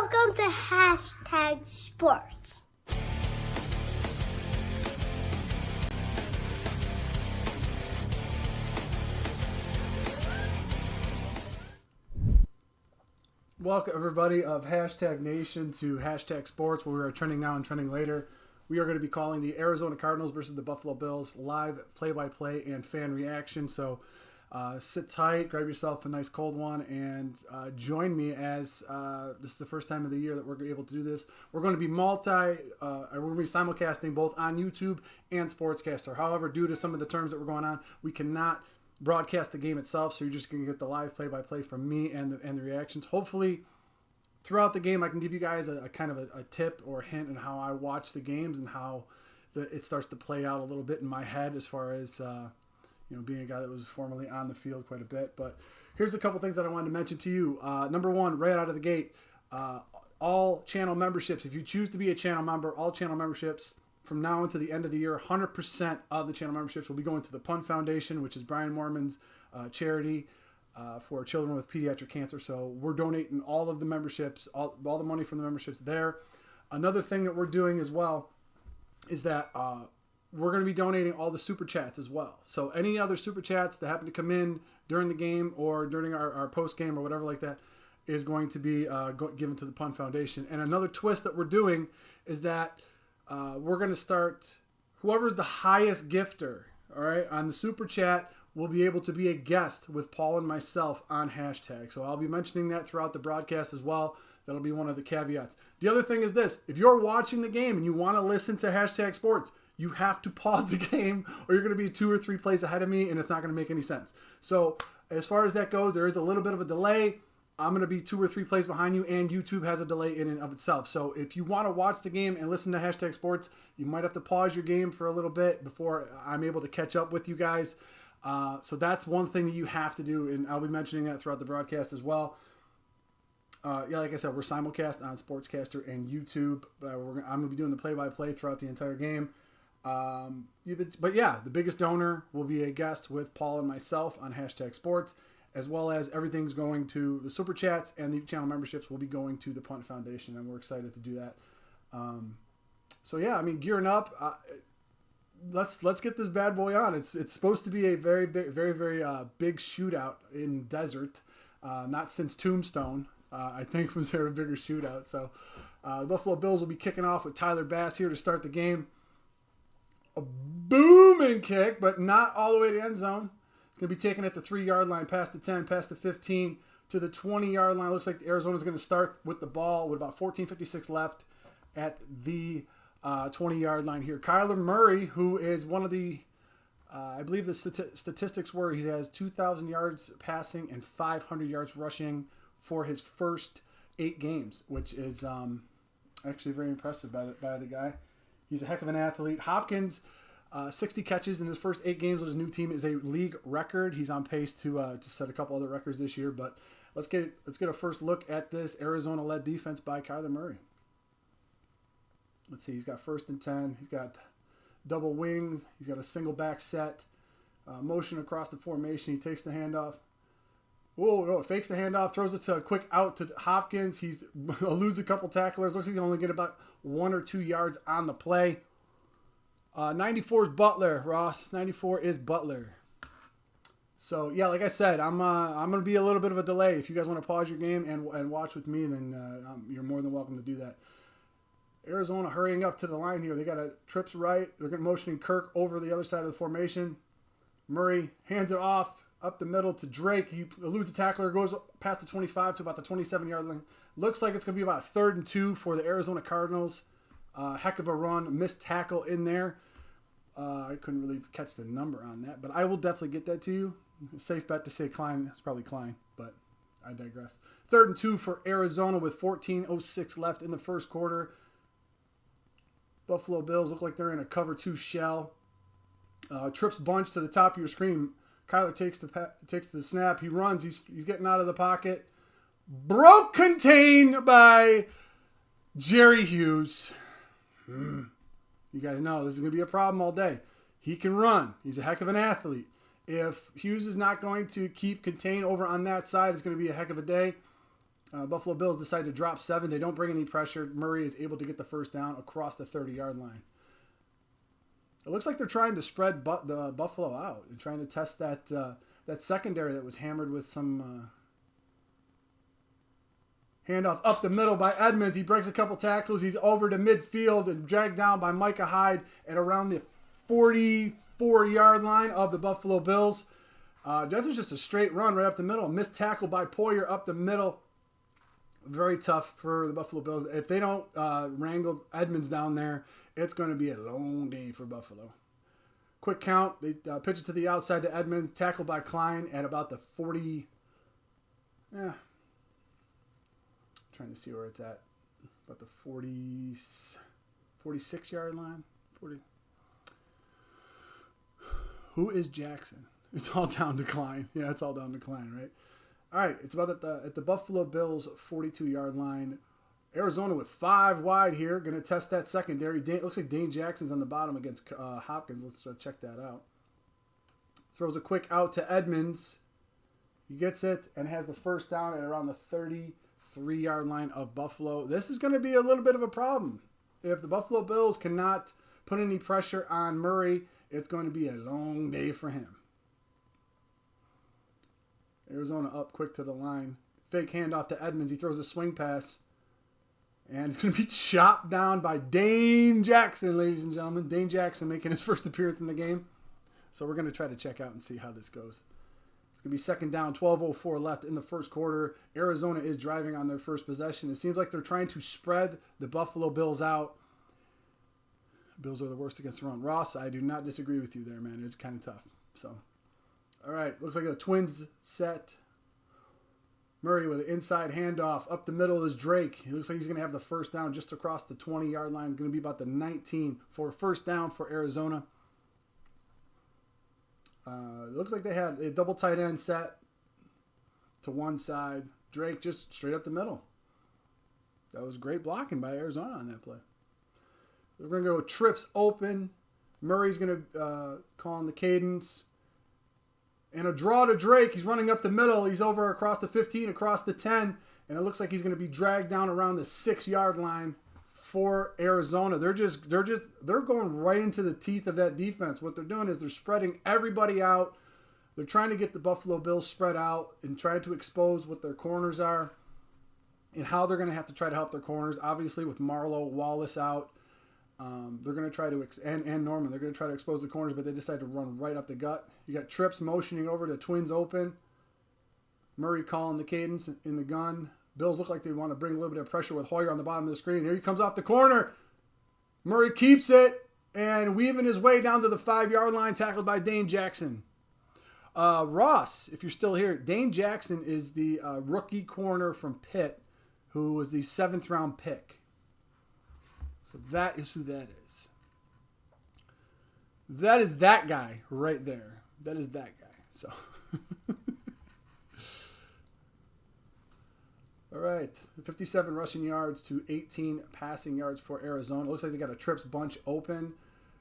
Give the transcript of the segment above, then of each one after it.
Welcome to Hashtag Sports. Welcome everybody of Hashtag Nation to Hashtag Sports, where we are trending now and trending later. We are going to be calling the Arizona Cardinals versus the Buffalo Bills live play-by-play and fan reaction. So sit tight, grab yourself a nice cold one, and join me as this is the first time of the year that we're able to do this. We're going to be we're going to be simulcasting both on YouTube and Sportscaster. However, due to some of the terms that were going on, we cannot broadcast the game itself, so you're just going to get the live play-by-play from me and the reactions. Hopefully, throughout the game, I can give you guys a kind of a tip or hint on how I watch the games and how it starts to play out a little bit in my head as far as being a guy that was formerly on the field quite a bit. But here's a couple things that I wanted to mention to you. Number one, right out of the gate, all channel memberships. If you choose to be a channel member, all channel memberships from now until the end of the year, 100% of the channel memberships will be going to the Punt Foundation, which is Brian Moorman's charity for children with pediatric cancer. So we're donating all of the memberships, all the money from the memberships there. Another thing that we're doing as well is that we're going to be donating all the super chats as well. So any other super chats that happen to come in during the game or during our post game or whatever like that is going to be given to the Punt Foundation. And another twist that we're doing is that we're going to start, whoever's the highest gifter, all right, on the super chat will be able to be a guest with Paul and myself on Hashtag. So I'll be mentioning that throughout the broadcast as well. That'll be one of the caveats. The other thing is this: if you're watching the game and you want to listen to Hashtag Sports, you have to pause the game or you're going to be 2 or 3 plays ahead of me and it's not going to make any sense. So as far as that goes, there is a little bit of a delay. I'm going to be 2 or 3 plays behind you, and YouTube has a delay in and of itself. So if you want to watch the game and listen to Hashtag Sports, you might have to pause your game for a little bit before I'm able to catch up with you guys. So that's one thing that you have to do, and I'll be mentioning that throughout the broadcast as well. Like I said, we're simulcast on Sportscaster and YouTube. I'm going to be doing the play-by-play throughout the entire game. But yeah, the biggest donor will be a guest with Paul and myself on Hashtag Sports, as well as everything's going to the super chats, and the channel memberships will be going to the Punt Foundation, and we're excited to do that. So yeah, I mean, gearing up. Let's get this bad boy on. It's supposed to be a very big shootout in desert. Not since Tombstone, I think, was there a bigger shootout. So the Buffalo Bills will be kicking off with Tyler Bass here to start the game. A booming kick, but not all the way to the end zone. It's going to be taken at the 3-yard line, past the 10, past the 15, to the 20-yard line. Looks like Arizona's going to start with the ball with about 14:56 left at the 20-yard line here. Kyler Murray, who is one of the, I believe the statistics were he has 2,000 yards passing and 500 yards rushing for his first 8 games, which is actually very impressive by the guy. He's a heck of an athlete. Hopkins, 60 catches in his first 8 games with his new team is a league record. He's on pace to set a couple other records this year. But let's get a first look at this Arizona-led defense by Kyler Murray. Let's see. He's got 1st and 10. He's got double wings. He's got a single back set. Motion across the formation. He takes the handoff. Whoa, no, fakes the handoff, throws it to a quick out to Hopkins. He eludes a couple tacklers. Looks like he can only get about 1 or 2 yards on the play. 94 is Butler, Ross. 94 is Butler. So, yeah, like I said, I'm going to be a little bit of a delay. If you guys want to pause your game and watch with me, then you're more than welcome to do that. Arizona hurrying up to the line here. They got a trips right. They're going to motioning Kirk over the other side of the formation. Murray hands it off up the middle to Drake. He eludes the tackler, goes past the 25 to about the 27-yard line. Looks like it's going to be about a 3rd and 2 for the Arizona Cardinals. Heck of a run. Missed tackle in there. I couldn't really catch the number on that, but I will definitely get that to you. Safe bet to say Klein. It's probably Klein, but I digress. 3rd and 2 for Arizona with 14:06 left in the first quarter. Buffalo Bills look like they're in a cover 2 shell. Trips bunch to the top of your screen. Kyler takes the snap. He runs. He's getting out of the pocket. Contained by Jerry Hughes. You guys know this is going to be a problem all day. He can run. He's a heck of an athlete. If Hughes is not going to keep contained over on that side, it's going to be a heck of a day. Buffalo Bills decide to drop 7. They don't bring any pressure. Murray is able to get the first down across the 30-yard line. It looks like they're trying to spread the Buffalo out and trying to test that secondary that was hammered with some handoff up the middle by Edmonds. He breaks a couple tackles. He's over to midfield and dragged down by Micah Hyde at around the 44-yard line of the Buffalo Bills. This was just a straight run right up the middle. A missed tackle by Poyer up the middle. Very tough for the Buffalo Bills. If they don't wrangle Edmonds down there, it's going to be a long day for Buffalo. Quick count. They pitch it to the outside to Edmonds. Tackled by Klein at about the 40. Yeah. Trying to see where it's at. About the 46-yard line. 40. Who is Jackson? It's all down to Klein. Yeah, it's all down to Klein, right? All right, it's about at the Buffalo Bills 42-yard line. Arizona with 5 wide here. Going to test that secondary. Looks like Dane Jackson's on the bottom against Hopkins. Let's check that out. Throws a quick out to Edmonds. He gets it and has the first down at around the 33-yard line of Buffalo. This is going to be a little bit of a problem. If the Buffalo Bills cannot put any pressure on Murray, it's going to be a long day for him. Arizona up quick to the line. Fake handoff to Edmonds. He throws a swing pass. And it's going to be chopped down by Dane Jackson, ladies and gentlemen. Dane Jackson making his first appearance in the game. So we're going to try to check out and see how this goes. It's going to be second down, 12:04 left in the first quarter. Arizona is driving on their first possession. It seems like they're trying to spread the Buffalo Bills out. Bills are the worst against the run. Ross, I do not disagree with you there, man. It's kind of tough. So, all right. Looks like the Twins set. Murray with an inside handoff. Up the middle is Drake. He looks like he's going to have the first down just across the 20-yard line. It's going to be about the 19 for a first down for Arizona. It looks like they had a double tight end set to one side. Drake just straight up the middle. That was great blocking by Arizona on that play. We're going to go trips open. Murray's going to call on the cadence. And a draw to Drake. He's running up the middle. He's over across the 15, across the 10. And it looks like he's going to be dragged down around the 6-yard line for Arizona. They're going right into the teeth of that defense. What they're doing is they're spreading everybody out. They're trying to get the Buffalo Bills spread out and trying to expose what their corners are and how they're going to have to try to help their corners. Obviously, with Marlowe, Wallace out, they're going to try to, and Norman, they're going to try to expose the corners, but they decide to run right up the gut. You got Trips motioning over to Twins open. Murray calling the cadence in the gun. Bills look like they want to bring a little bit of pressure with Hoyer on the bottom of the screen. Here he comes off the corner. Murray keeps it and weaving his way down to the 5-yard line, tackled by Dane Jackson. Ross, if you're still here, Dane Jackson is the rookie corner from Pitt, who was the 7th-round pick. So that is who that is. That is that guy right there. That is that guy. So, all right. 57 rushing yards to 18 passing yards for Arizona. Looks like they got a trips bunch open.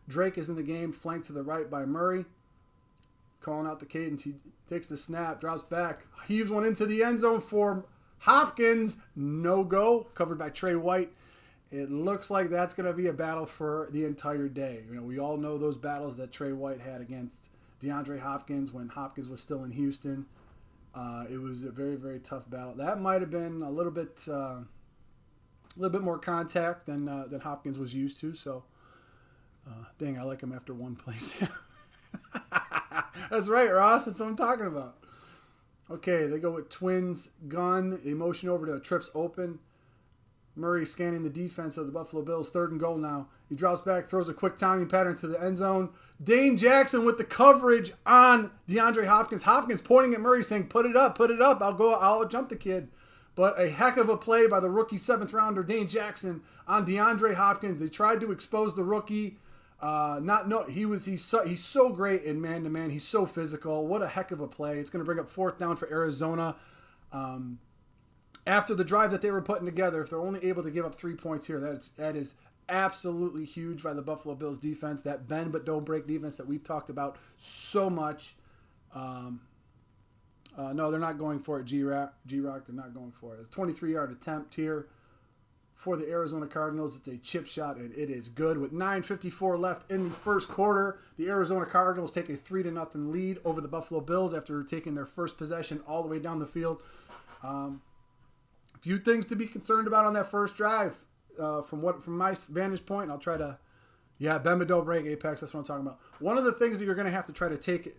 Drake is in the game, flanked to the right by Murray. Calling out the cadence. He takes the snap, drops back, heaves one into the end zone for Hopkins. No go. Covered by Trey White. It looks like that's going to be a battle for the entire day. You know, we all know those battles that Trey White had against DeAndre Hopkins when Hopkins was still in Houston. It was a very, very tough battle. That might have been a little bit more contact than Hopkins was used to. So, dang, I like him after one play. That's right, Ross. That's what I'm talking about. Okay, they go with Twins gun. They motion over to Trips open. Murray scanning the defense of the Buffalo Bills. 3rd and goal now. He drops back, throws a quick timing pattern to the end zone. Dane Jackson with the coverage on DeAndre Hopkins. Hopkins pointing at Murray saying, put it up. I'll jump the kid. But a heck of a play by the rookie 7th-rounder Dane Jackson on DeAndre Hopkins. They tried to expose the rookie. He's so great in man-to-man. He's so physical. What a heck of a play. It's going to bring up 4th down for Arizona. After the drive that they were putting together, if they're only able to give up 3 points here, that is absolutely huge by the Buffalo Bills defense. That bend but don't break defense that we've talked about so much. No, they're not going for it, G-Rock. They're not going for it. It's a 23-yard attempt here for the Arizona Cardinals. It's a chip shot, and it is good. With 9:54 left in the first quarter, the Arizona Cardinals take a 3-0 lead over the Buffalo Bills after taking their first possession all the way down the field. A few things to be concerned about on that first drive. From my vantage point, I'll try to... Yeah, bend but don't break, Apex. That's what I'm talking about. One of the things that you're going to have to try to take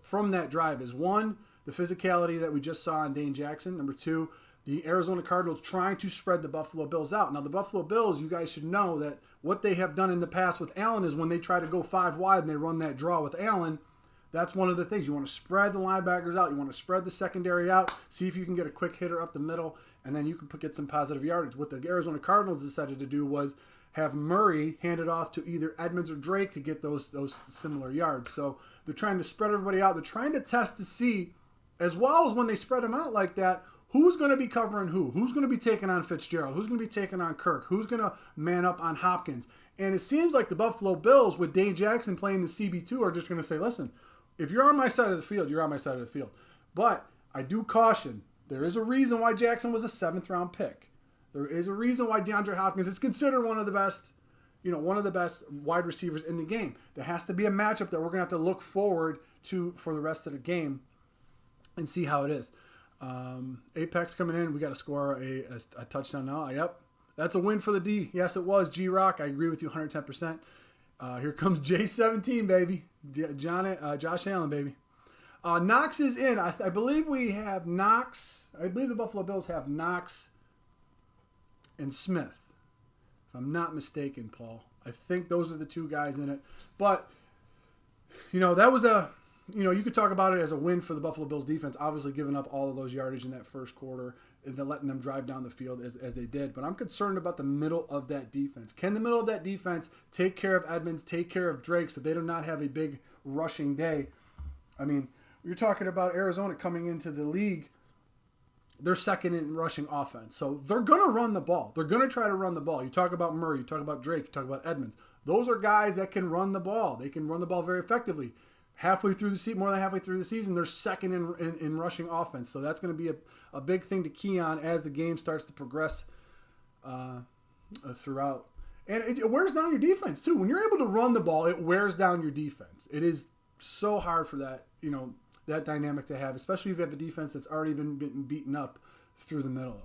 from that drive is, one, the physicality that we just saw in Dane Jackson. Number two, the Arizona Cardinals trying to spread the Buffalo Bills out. Now, the Buffalo Bills, you guys should know that what they have done in the past with Allen is when they try to go 5 wide and they run that draw with Allen, that's one of the things. You want to spread the linebackers out. You want to spread the secondary out. See if you can get a quick hitter up the middle, and then you can get some positive yardage. What the Arizona Cardinals decided to do was have Murray hand it off to either Edmonds or Drake to get those similar yards. So they're trying to spread everybody out. They're trying to test to see, as well as when they spread them out like that, who's going to be covering who? Who's going to be taking on Fitzgerald? Who's going to be taking on Kirk? Who's going to man up on Hopkins? And it seems like the Buffalo Bills, with Dane Jackson playing the CB2, are just going to say, listen, if you're on my side of the field, you're on my side of the field. But I do caution, there is a reason why Jackson was a 7th-round pick. There is a reason why DeAndre Hopkins is considered one of the best wide receivers in the game. There has to be a matchup that we're going to have to look forward to for the rest of the game and see how it is. Apex coming in. We got to score a touchdown now. Yep. That's a win for the D. Yes, it was. G-Rock. I agree with you 110%. Here comes J17, baby. Josh Allen, baby. Knox is in. I believe we have Knox. I believe the Buffalo Bills have Knox and Smith, if I'm not mistaken, Paul. I think those are the 2 guys in it. But, that was you could talk about it as a win for the Buffalo Bills defense, obviously giving up all of those yardage in that first quarter and then letting them drive down the field as they did. But I'm concerned about the middle of that defense. Can the middle of that defense take care of Edmonds, take care of Drake so they do not have a big rushing day? I mean, you're talking about Arizona coming into the league. They're second in rushing offense. So they're going to run the ball. They're going to try to run the ball. You talk about Murray. You talk about Drake. You talk about Edmonds. Those are guys that can run the ball. They can run the ball very effectively. More than halfway through the season, they're second in rushing offense. So that's going to be a big thing to key on as the game starts to progress throughout. And it wears down your defense, too. When you're able to run the ball, it wears down your defense. It is so hard for that, that dynamic to have, especially if you have a defense that's already been beaten up through the middle.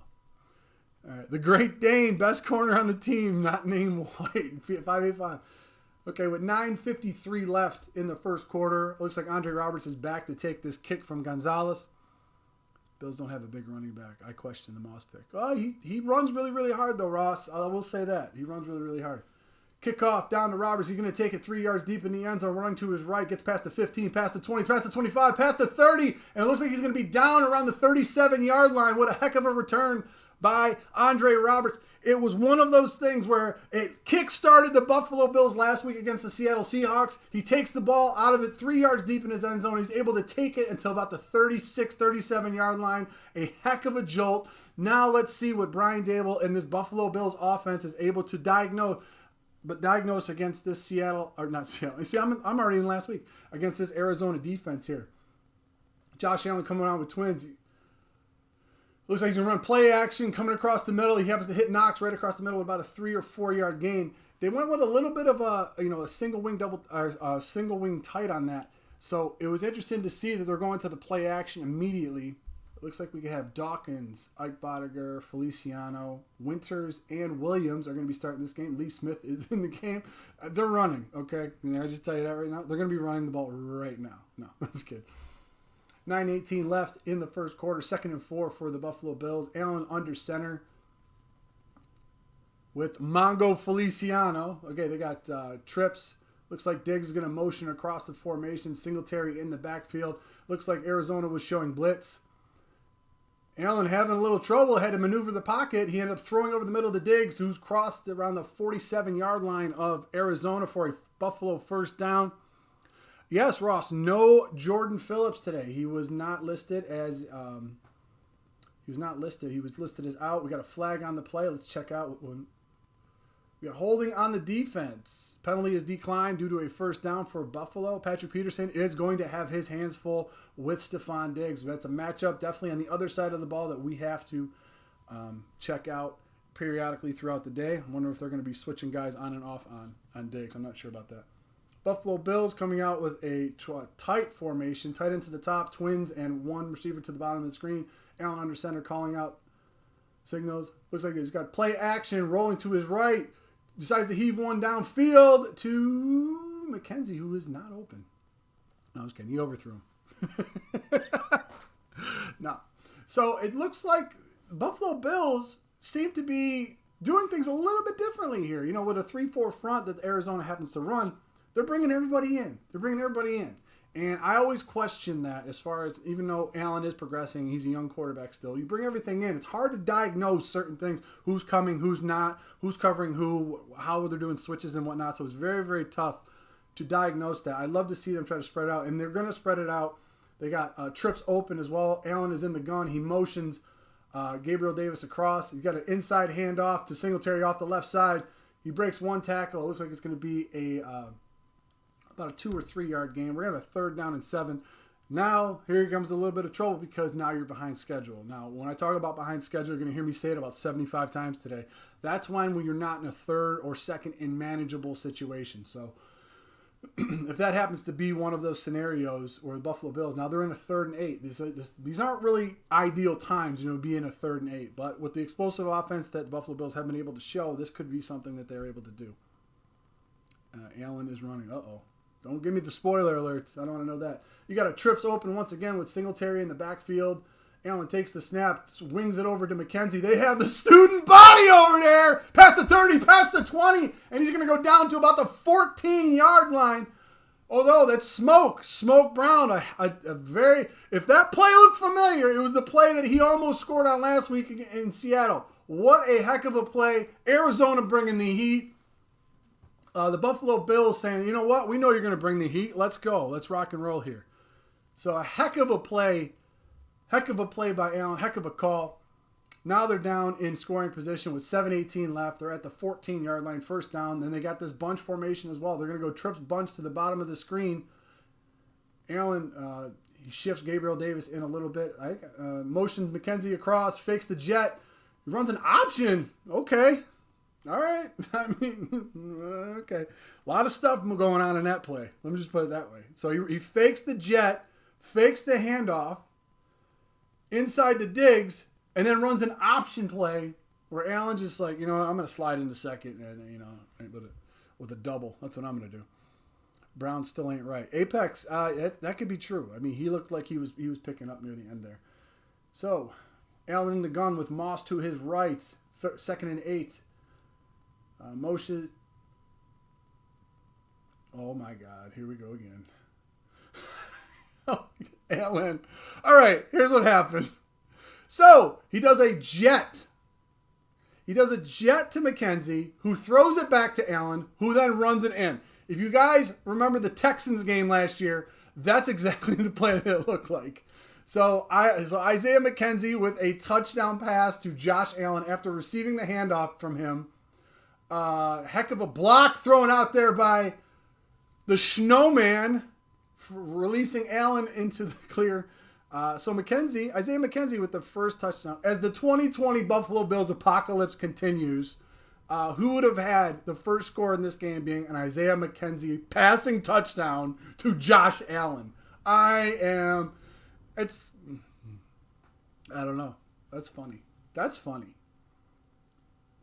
All right, the Great Dane, best corner on the team, not named White, 585. Okay, with 9:53 left in the first quarter, it looks like Andre Roberts is back to take this kick from Gonzalez. Bills don't have a big running back. I question the Moss pick. Oh, he runs really, really hard, though, Ross. I will say that. He runs really, really hard. Kickoff down to Roberts. He's going to take it 3 yards deep in the end zone, running to his right, gets past the 15, past the 20, past the 25, past the 30, and it looks like he's going to be down around the 37-yard line. What a heck of a return by Andre Roberts. It was one of those things where it kick-started the Buffalo Bills last week against the Seattle Seahawks. He takes the ball out of it 3 yards deep in his end zone. He's able to take it until about the 36, 37-yard line. A heck of a jolt. Now let's see what Brian Daboll and this Buffalo Bills offense is able to diagnose against this Seattle, or not Seattle. You see, I'm already in last week, against this Arizona defense here. Josh Allen coming on with twins. Looks like he's going to run play action coming across the middle. He happens to hit Knox right across the middle with about a 3 or 4 yard gain. They went with a little bit of a single wing tight on that. So it was interesting to see that they're going to the play action immediately. It looks like we could have Dawkins, Ike Bodiger, Feliciano, Winters, and Williams are going to be starting this game. Lee Smith is in the game. They're running, okay? Can I just tell you that right now? They're going to be running the ball right now. No, just kidding. 9:18 left in the first quarter. 2nd and 4 for the Buffalo Bills. Allen under center with Mongo Feliciano. Okay, they got trips. Looks like Diggs is going to motion across the formation. Singletary in the backfield. Looks like Arizona was showing blitz. Allen having a little trouble, had to maneuver the pocket. He ended up throwing over the middle to Diggs, who's crossed around the 47-yard line of Arizona for a Buffalo first down. Yes, Ross, no Jordan Phillips today. He was not listed as He was listed as out. We got a flag on the play. Let's check out. We We got holding on the defense. Penalty is declined due to a first down for Buffalo. Patrick Peterson is going to have his hands full with Stephon Diggs. That's a matchup definitely on the other side of the ball that we have to check out periodically throughout the day. I wonder if they're going to be switching guys on and off on Diggs. I'm not sure about that. Buffalo Bills coming out with a tight formation, tight end to the top, twins, and one receiver to the bottom of the screen. Allen under center calling out signals. Looks like he's got play action rolling to his right. Decides to heave one downfield to McKenzie, who is not open. No, I was kidding. He overthrew him. No. So it looks like Buffalo Bills seem to be doing things a little bit differently here. You know, with a 3-4 front that Arizona happens to run, they're bringing everybody in. And I always question that as far as, even though Allen is progressing, he's a young quarterback still, you bring everything in. It's hard to diagnose certain things, who's coming, who's not, who's covering who, how they're doing switches and whatnot. So it's very, very tough to diagnose that. I'd love to see them try to spread it out, and they're going to spread it out. They got trips open as well. Allen is in the gun. He motions Gabriel Davis across. He's got an inside handoff to Singletary off the left side. He breaks one tackle. It looks like it's going to be about a 2 or 3 yard game. We're going to have a 3rd down and 7. Now, here comes a little bit of trouble because now you're behind schedule. Now, when I talk about behind schedule, you're going to hear me say it about 75 times today. That's when you're not in a 3rd or 2nd in manageable situation. So, if that happens to be one of those scenarios where the Buffalo Bills, now they're in a 3rd and 8. These aren't really ideal times, being a 3rd and 8. But with the explosive offense that the Buffalo Bills have been able to show, this could be something that they're able to do. Allen is running. Uh-oh. Don't give me the spoiler alerts. I don't want to know that. You got a trips open once again with Singletary in the backfield. Allen takes the snap, swings it over to McKenzie. They have the student body over there. Past the 30, past the 20. And he's going to go down to about the 14-yard line. Although that's Smoke Brown. If that play looked familiar, it was the play that he almost scored on last week in Seattle. What a heck of a play. Arizona bringing the heat. The Buffalo Bills saying, you know what? We know you're going to bring the heat. Let's go. Let's rock and roll here. So a heck of a play by Allen. Heck of a call. Now they're down in scoring position with 7:18 left. They're at the 14-yard line, 1st down. Then they got this bunch formation as well. They're going to go trips bunch to the bottom of the screen. Allen he shifts Gabriel Davis in a little bit. Motions McKenzie across, fakes the jet. He runs an option. Okay. All right. Okay. A lot of stuff going on in that play. Let me just put it that way. So he fakes the jet, fakes the handoff inside to Diggs, and then runs an option play where Allen just like, I'm going to slide into second and, with a double. That's what I'm going to do. Brown still ain't right. Apex, that could be true. I mean, he looked like he was picking up near the end there. So, Allen in the gun with Moss to his right. 2nd and 8. Motion. Oh my God! Here we go again. Allen. All right. Here's what happened. So he does a jet. He does a jet to McKenzie, who throws it back to Allen, who then runs it in. If you guys remember the Texans game last year, that's exactly the play that it looked like. So Isaiah McKenzie with a touchdown pass to Josh Allen after receiving the handoff from him. Heck of a block thrown out there by the Snowman, releasing Allen into the clear. So Isaiah McKenzie with the first touchdown. As the 2020 Buffalo Bills apocalypse continues, who would have had the first score in this game being an Isaiah McKenzie passing touchdown to Josh Allen? I don't know. That's funny.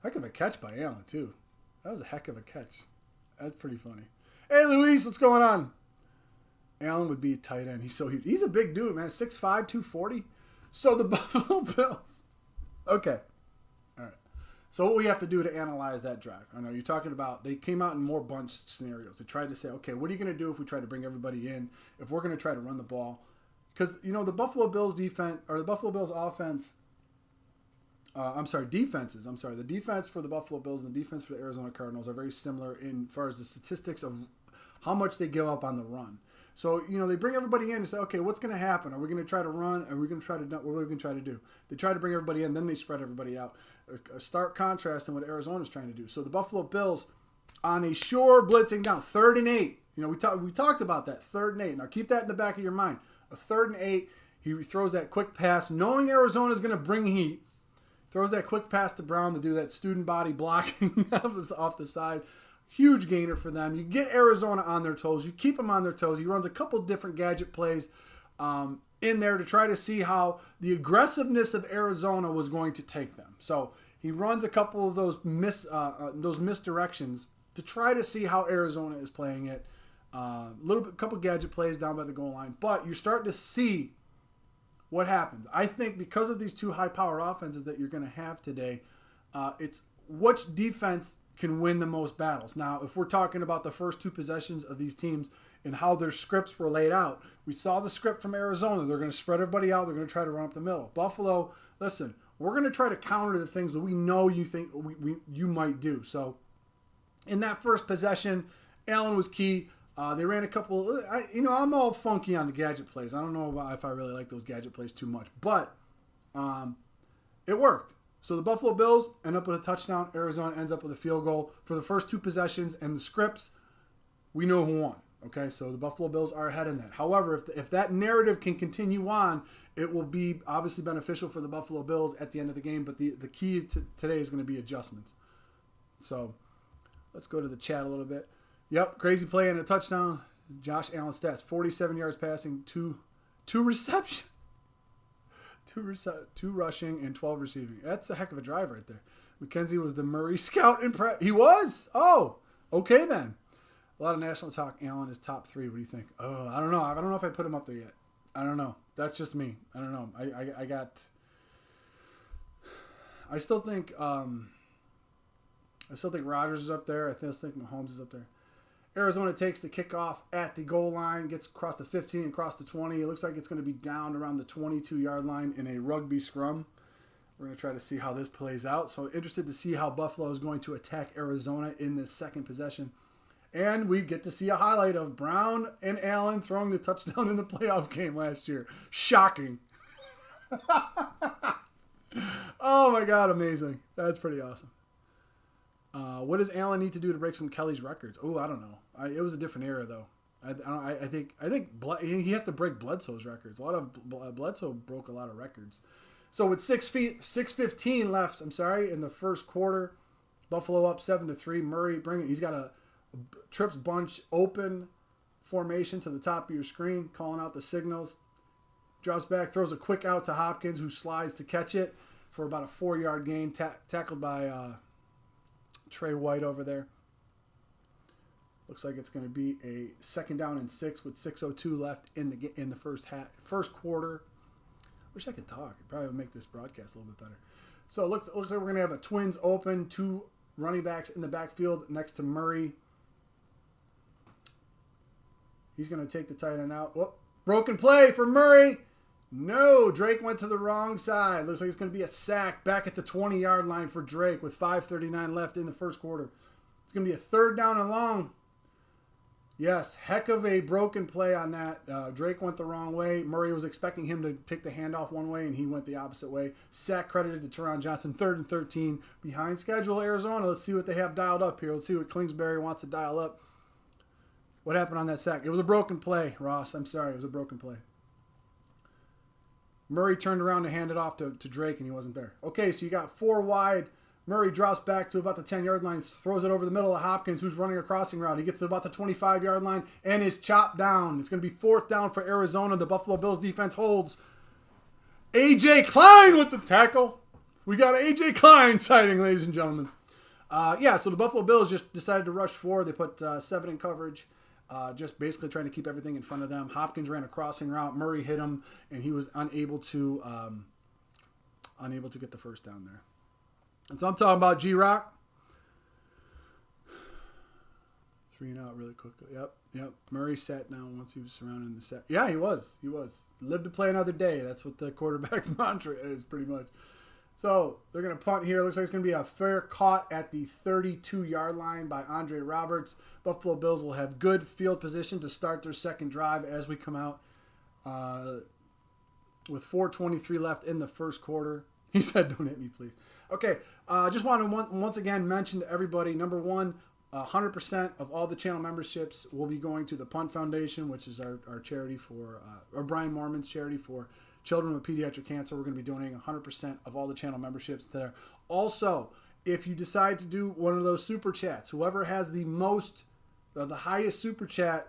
Heck of a catch by Allen, too. That was a heck of a catch. That's pretty funny. Hey, Luis, what's going on? Allen would be a tight end. He's so huge. He's a big dude, man. 6'5", 240. So the Buffalo Bills. Okay. All right. So what we have to do to analyze that drive. I know you're talking about they came out in more bunch scenarios. They tried to say, okay, what are you going to do if we try to bring everybody in? If we're going to try to run the ball? Because, the Buffalo Bills defense, or the Buffalo Bills offense, defenses. The defense for the Buffalo Bills and the defense for the Arizona Cardinals are very similar in far as the statistics of how much they give up on the run. So, they bring everybody in and say, okay, what's going to happen? Are we going to try to run? Are we going to try to, what are we going to try to do? They try to bring everybody in, then they spread everybody out. A stark contrast in what Arizona's trying to do. So the Buffalo Bills on a sure blitzing down, 3rd and 8. We talked about that, 3rd and 8. Now keep that in the back of your mind. A 3rd and 8, he throws that quick pass, knowing Arizona's going to bring heat. Throws that quick pass to Brown to do that student body blocking off the side. Huge gainer for them. You get Arizona on their toes. You keep them on their toes. He runs a couple different gadget plays in there to try to see how the aggressiveness of Arizona was going to take them. So he runs a couple of those misdirections to try to see how Arizona is playing it. Couple gadget plays down by the goal line. But you're starting to see what happens. I think because of these two high-powered offenses that you're going to have today, it's which defense can win the most battles. Now, if we're talking about the first two possessions of these teams and how their scripts were laid out, we saw the script from Arizona. They're going to spread everybody out. They're going to try to run up the middle. Buffalo, listen, we're going to try to counter the things that we know you think you might do. So in that first possession, Allen was key. They ran a couple. I'm all funky on the gadget plays. I don't know if I really like those gadget plays too much, but it worked. So the Buffalo Bills end up with a touchdown. Arizona ends up with a field goal for the first two possessions, and the scripts, we know who won. Okay, so the Buffalo Bills are ahead in that. However, if that narrative can continue on, it will be obviously beneficial for the Buffalo Bills at the end of the game. But the key to today is going to be adjustments. So let's go to the chat a little bit. Yep, crazy play and a touchdown. Josh Allen stats: 47 yards passing, two receptions, two rushing, and 12 receiving. That's a heck of a drive right there. McKenzie was the Murray scout in prep. He was? Oh, okay then. A lot of national talk. Allen is top 3. What do you think? Oh, I don't know. I don't know if I put him up there yet. I don't know. That's just me. I don't know. I still think Rodgers is up there. I still think Mahomes is up there. Arizona takes the kickoff at the goal line, gets across the 15, across the 20. It looks like it's going to be down around the 22-yard line in a rugby scrum. We're going to try to see how this plays out. So interested to see how Buffalo is going to attack Arizona in this second possession. And we get to see a highlight of Brown and Allen throwing the touchdown in the playoff game last year. Shocking. Oh, my God, amazing. That's pretty awesome. What does Allen need to do to break some Kelly's records? Oh, I don't know. It was a different era, though. I think he has to break Bledsoe's records. A lot of Bledsoe broke a lot of records. So with 6:15 left, in the first quarter, Buffalo up 7-3. Murray he's got a trips bunch open formation to the top of your screen, calling out the signals. Drops back, throws a quick out to Hopkins, who slides to catch it for about a 4-yard gain, tackled by Trey White over there. Looks like it's going to be a 2nd down and 6 with 6:02 left in the first quarter. Wish I could talk. It probably would make this broadcast a little bit better. So it looks like we're going to have a Twins open, 2 running backs in the backfield next to Murray. He's going to take the tight end out. Whoop. Broken play for Murray. No, Drake went to the wrong side. Looks like it's going to be a sack back at the 20-yard line for Drake with 5:39 left in the first quarter. It's going to be a 3rd down and long. Yes, heck of a broken play on that. Drake went the wrong way. Murray was expecting him to take the handoff one way, and he went the opposite way. Sack credited to Teron Johnson. 3rd and 13. Behind schedule, Arizona. Let's see what they have dialed up here. Let's see what Kingsbury wants to dial up. What happened on that sack? It was a broken play, Ross. I'm sorry. It was a broken play. Murray turned around to hand it off to Drake, and he wasn't there. Okay, so you got 4 wide. Murray drops back to about the 10-yard line, throws it over the middle of Hopkins, who's running a crossing route. He gets to about the 25-yard line and is chopped down. It's going to be 4th down for Arizona. The Buffalo Bills defense holds. A.J. Klein with the tackle. We got an A.J. Klein sighting, ladies and gentlemen. So the Buffalo Bills just decided to rush 4. They put 7 in coverage. Just basically trying to keep everything in front of them. Hopkins ran a crossing route. Murray hit him, and he was unable to get the first down there. And so I'm talking about G-Rock. 3 and out really quickly. Yep. Murray sat down once he was surrounded in the set. Yeah, he was. Lived to play another day. That's what the quarterback's mantra is, pretty much. So they're going to punt here. Looks like it's going to be a fair caught at the 32-yard line by Andre Roberts. Buffalo Bills will have good field position to start their second drive as we come out with 4:23 left in the first quarter. He said, "Don't hit me, please." Okay, just want to once again mention to everybody, number one, 100% of all the channel memberships will be going to the Punt Foundation, which is our charity for, or Brian Mormon's charity for children with pediatric cancer. We're going to be donating 100% of all the channel memberships there. Also, if you decide to do one of those super chats, whoever has the highest super chat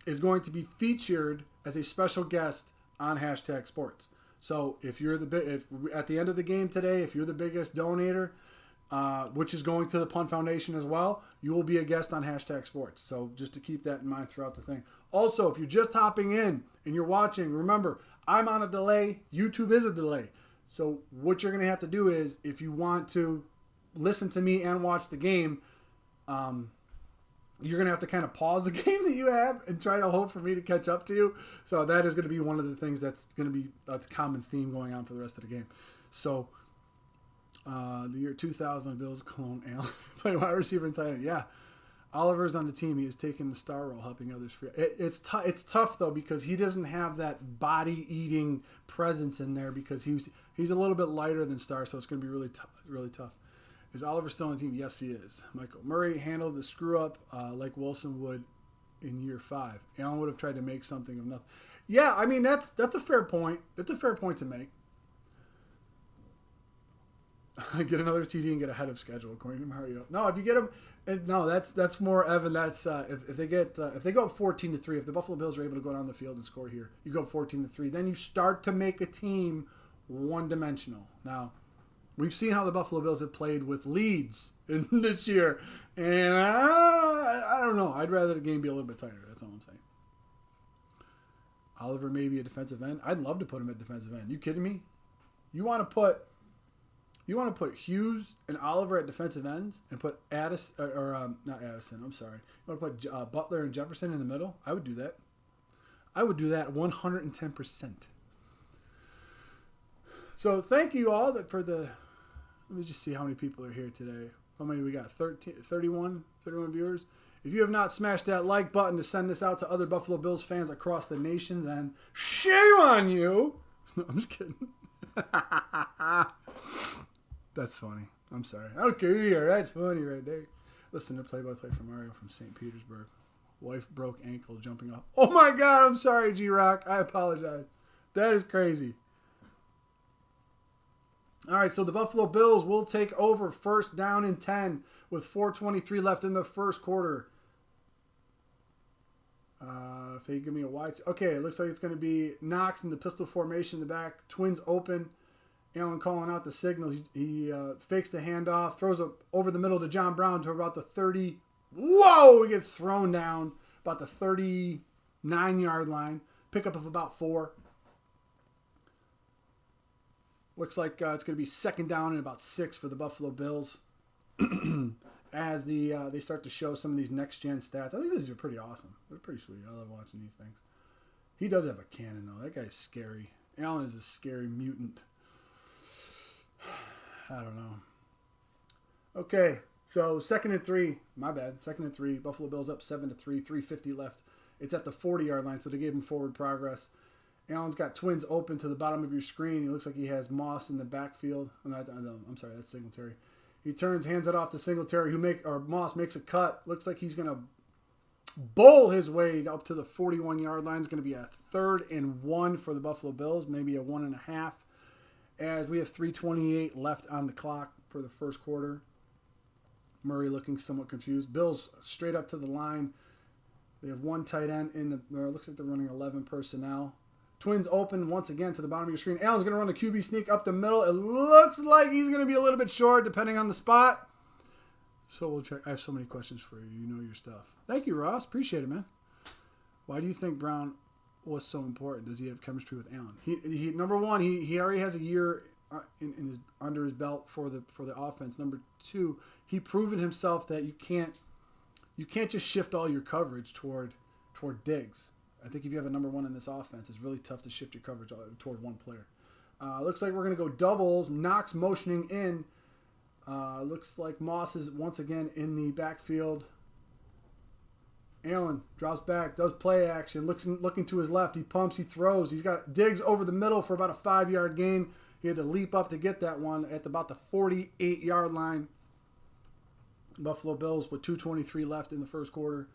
is going to be featured as a special guest on Hashtag Sports. So if at the end of the game today, if you're the biggest donator, which is going to the Punt Foundation as well, you will be a guest on Hashtag Sports. So just to keep that in mind throughout the thing. Also, if you're just hopping in and you're watching, remember, I'm on a delay. YouTube is a delay. So what you're going to have to do is, if you want to listen to me and watch the game, you're going to have to kind of pause the game that you have and try to hope for me to catch up to you. So that is going to be one of the things that's going to be a common theme going on for the rest of the game. So the year 2000, Bills clone Allen playing wide receiver and tight end. Yeah, Oliver's on the team. He is taking the star role, helping others. It's tough though, because he doesn't have that body-eating presence in there, because he's a little bit lighter than Star, so it's going to be really tough. Is Oliver still on the team? Yes, he is. Michael Murray handled the screw-up like Wilson would in year 5. Allen would have tried to make something of nothing. Yeah, I mean, that's a fair point. That's a fair point to make. Get another TD and get ahead of schedule, according to Mario. No, if you get them, no, that's more Evan. That's if they go up 14-3, if the Buffalo Bills are able to go down the field and score here, you go 14-3. Then you start to make a team one-dimensional. Now, we've seen how the Buffalo Bills have played with leads in this year, and I don't know. I'd rather the game be a little bit tighter. That's all I'm saying. Oliver may be a defensive end. I'd love to put him at defensive end. You kidding me? You want to put Hughes and Oliver at defensive ends and put not Addison. I'm sorry. You want to put Butler and Jefferson in the middle? I would do that. I would do that 110%. So thank you all for the. Let me just see how many people are here today. How many we got? 31 viewers. If you have not smashed that like button to send this out to other Buffalo Bills fans across the nation, then shame on you. No, I'm just kidding. That's funny. I'm sorry. I don't care either. That's funny right there. Listen to play-by-play from Mario from St. Petersburg. Wife broke ankle jumping off. Oh my God, I'm sorry, G-Rock. I apologize. That is crazy. All right, so the Buffalo Bills will take over first down and 10 with 4:23 left in the first quarter. If they give me a wide... Okay, it looks like it's going to be Knox in the pistol formation in the back. Twins open. Allen calling out the signals. He fakes the handoff, throws it over the middle to John Brown to about the 30. Whoa! He gets thrown down about the 39-yard line. Pickup of about 4. Looks like it's going to be second down and about 6 for the Buffalo Bills as they start to show some of these next-gen stats. I think these are pretty awesome. They're pretty sweet. I love watching these things. He does have a cannon, though. That guy's scary. Allen is a scary mutant. I don't know. Okay, so 2nd and 3. My bad. 2nd and 3. Buffalo Bills up 7-3. 3:50 left. It's at the 40-yard line, so they gave him forward progress. Allen's got Twins open to the bottom of your screen. He looks like he has Moss in the backfield. I'm sorry, that's Singletary. He turns, hands it off to Singletary, Moss makes a cut. Looks like he's going to bowl his way up to the 41-yard line. It's going to be a 3rd and 1 for the Buffalo Bills, maybe a 1.5. As we have 3:28 left on the clock for the first quarter. Murray looking somewhat confused. Bills straight up to the line. They have one tight end it looks like they're running 11 personnel. Twins open once again to the bottom of your screen. Allen's going to run a QB sneak up the middle. It looks like he's going to be a little bit short depending on the spot. So we'll check. I have so many questions for you. You know your stuff. Thank you, Ross. Appreciate it, man. Why do you think Brown was so important? Does he have chemistry with Allen? He number one, he already has a year under his belt for the offense. Number 2, he proven himself that you can't just shift all your coverage toward Diggs. I think if you have a number 1 in this offense, it's really tough to shift your coverage toward one player. Looks like we're going to go doubles. Knox motioning in. Looks like Moss is once again in the backfield. Allen drops back, does play action, looking to his left. He pumps, he throws. He's got Diggs over the middle for about a 5-yard gain. He had to leap up to get that one at about the 48-yard line. Buffalo Bills with 2:23 left in the first quarter.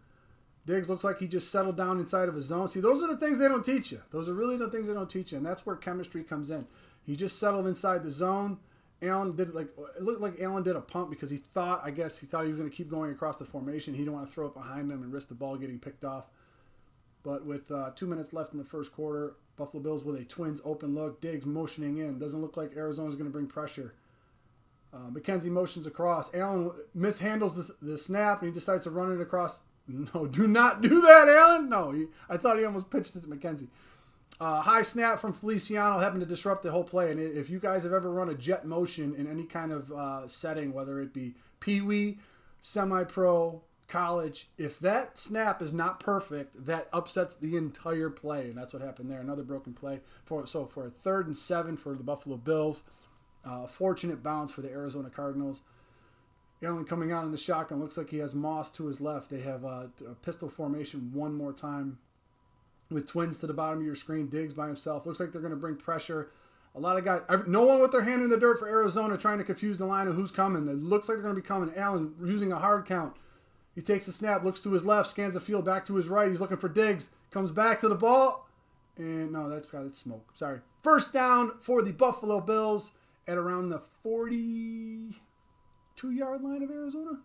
Diggs looks like he just settled down inside of his zone. See, those are the things they don't teach you. Those are really the things they don't teach you, and that's where chemistry comes in. He just settled inside the zone. Allen did it looked like Allen did a pump because he thought he was going to keep going across the formation. He didn't want to throw it behind him and risk the ball getting picked off. But with 2 minutes left in the first quarter, Buffalo Bills with a Twins open look. Diggs motioning in. Doesn't look like Arizona's going to bring pressure. McKenzie motions across. Allen mishandles the snap, and he decides to run it across. No, do not do that, Allen. No, I thought he almost pitched it to McKenzie. High snap from Feliciano happened to disrupt the whole play. And if you guys have ever run a jet motion in any kind of setting, whether it be peewee, semi-pro, college, if that snap is not perfect, that upsets the entire play. And that's what happened there. Another broken play. For a 3rd and 7 for the Buffalo Bills. Fortunate bounce for the Arizona Cardinals. Allen coming out in the shotgun. Looks like he has Moss to his left. They have a pistol formation one more time with Twins to the bottom of your screen. Diggs by himself. Looks like they're going to bring pressure. A lot of guys, no one with their hand in the dirt for Arizona trying to confuse the line of who's coming. It looks like they're going to be coming. Allen using a hard count. He takes the snap, looks to his left, scans the field back to his right. He's looking for Diggs. Comes back to the ball. And no, that's smoke. Sorry. First down for the Buffalo Bills at around the 42-yard line of Arizona.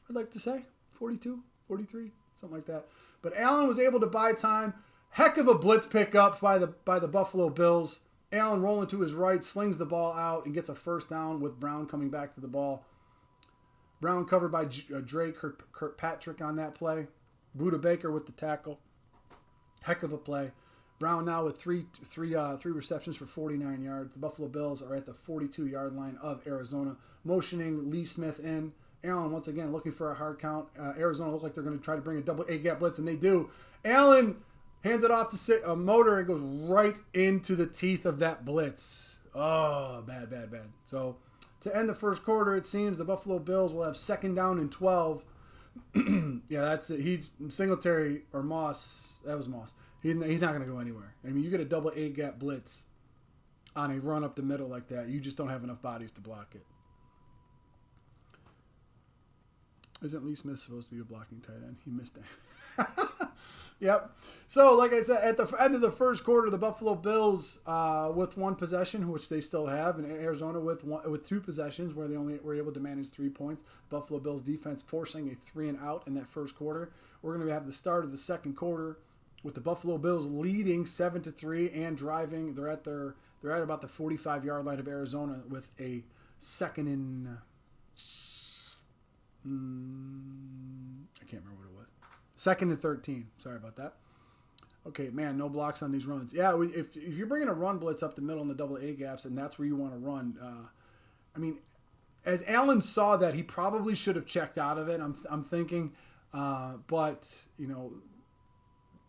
I'd like to say 42, 43, something like that. But Allen was able to buy time. Heck of a blitz pickup by the Buffalo Bills. Allen rolling to his right, slings the ball out, and gets a first down with Brown coming back to the ball. Brown covered by Drake Kirkpatrick on that play. Buda Baker with the tackle. Heck of a play. Brown now with three receptions for 49 yards. The Buffalo Bills are at the 42-yard line of Arizona, motioning Lee Smith in. Allen once again looking for a hard count. Arizona look like they're going to try to bring a double A-gap blitz, and they do. Allen hands it off to Motor and goes right into the teeth of that blitz. Oh, bad. So to end the first quarter, it seems the Buffalo Bills will have 2nd down and 12. Yeah, that's it. He's Singletary or Moss. That was Moss. He's not going to go anywhere. I mean, you get a double A-gap blitz on a run up the middle like that, you just don't have enough bodies to block it. Isn't Lee Smith supposed to be a blocking tight end? He missed that. Yep. So, like I said, at the end of the first quarter, the Buffalo Bills with 1 possession, which they still have, and Arizona with 2 possessions where they only were able to manage 3 points. Buffalo Bills defense forcing a 3-and-out in that first quarter. We're going to have the start of the second quarter with the Buffalo Bills leading 7-3 and driving. They're at about the 45-yard line of Arizona with a 2nd and I can't remember what it was. 2nd and 13. Sorry about that. Okay, man, no blocks on these runs. Yeah, if you're bringing a run blitz up the middle in the double A gaps, and that's where you want to run. I mean, as Allen saw that, he probably should have checked out of it. I'm thinking, but you know,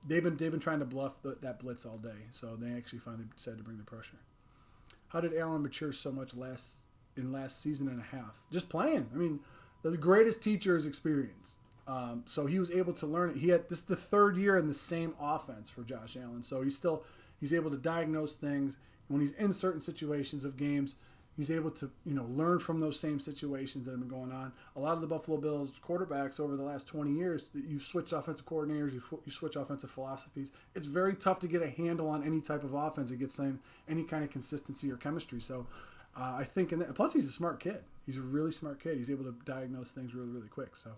they've been trying to bluff that blitz all day, so they actually finally decided to bring the pressure. How did Allen mature so much last season and a half? Just playing. I mean, the greatest teacher is experience. So he was able to learn it. This is the 3rd year in the same offense for Josh Allen. So he's able to diagnose things. When he's in certain situations of games, he's able to learn from those same situations that have been going on. A lot of the Buffalo Bills quarterbacks over the last 20 years, you've switched offensive coordinators, you switch offensive philosophies. It's very tough to get a handle on any type of offense that gets any kind of consistency or chemistry. So I think, plus he's a smart kid. He's a really smart kid. He's able to diagnose things really, really quick. So.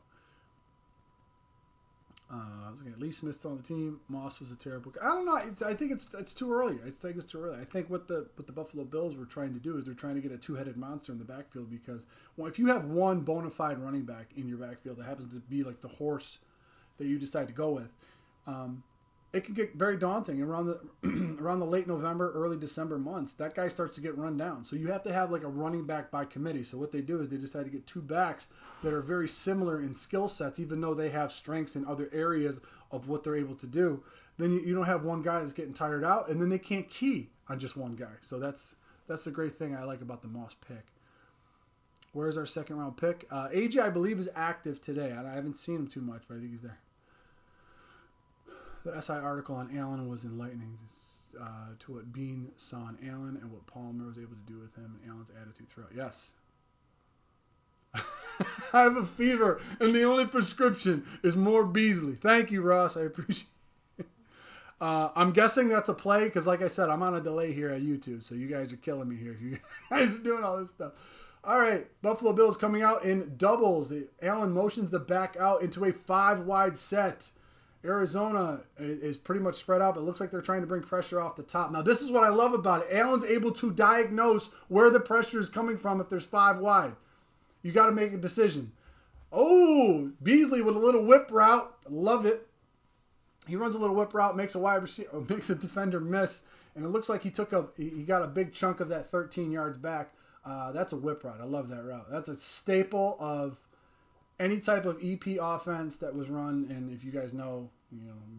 I was looking at Lee Smith's on the team. Moss was a terrible guy. I don't know. I think it's too early. I think it's too early. I think what the Buffalo Bills were trying to do is they're trying to get a 2-headed monster in the backfield because if you have one bona fide running back in your backfield that happens to be like the horse that you decide to go with, it can get very daunting around the late November, early December months. That guy starts to get run down. So you have to have like a running back by committee. So what they do is they decide to get 2 backs that are very similar in skill sets, even though they have strengths in other areas of what they're able to do. Then you don't have one guy that's getting tired out, and then they can't key. on just one guy. So that's the great thing I like about the Moss pick. Where's our second round pick? AJ, I believe, is active today. I haven't seen him too much, but I think he's there. The SI article on Allen was enlightening to what Bean saw in Allen and what Palmer was able to do with him and Allen's attitude throughout. Yes. I have a fever, and the only prescription is more Beasley. Thank you, Ross. I appreciate it. I'm guessing that's a play because, like I said, I'm on a delay here at YouTube, so you guys are killing me here. You guys are doing all this stuff. All right, Buffalo Bills coming out in doubles. Allen motions the back out into a 5-wide set. Arizona is pretty much spread out. It looks like they're trying to bring pressure off the top. Now, this is what I love about it. Allen's able to diagnose where the pressure is coming from if there's 5 wide. You got to make a decision. Oh, Beasley with a little whip route. Love it. He runs a little whip route, makes a wide receiver, makes a defender miss, and it looks like he got a big chunk of that 13 yards back. That's a whip route. I love that route. That's a staple of any type of EP offense that was run. And if you guys know,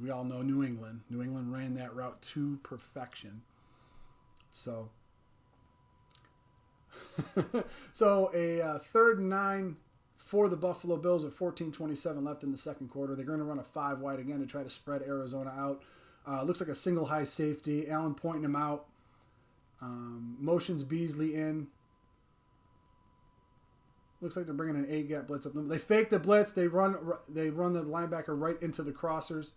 we all know New England. New England ran that route to perfection. So, so a 3rd and 9 for the Buffalo Bills at 14:27 left in the second quarter. They're going to run a 5 wide again to try to spread Arizona out. Looks like a single high safety. Allen pointing him out. Motions Beasley in. Looks like they're bringing an 8-gap blitz up. They fake the blitz. They run the linebacker right into the crossers.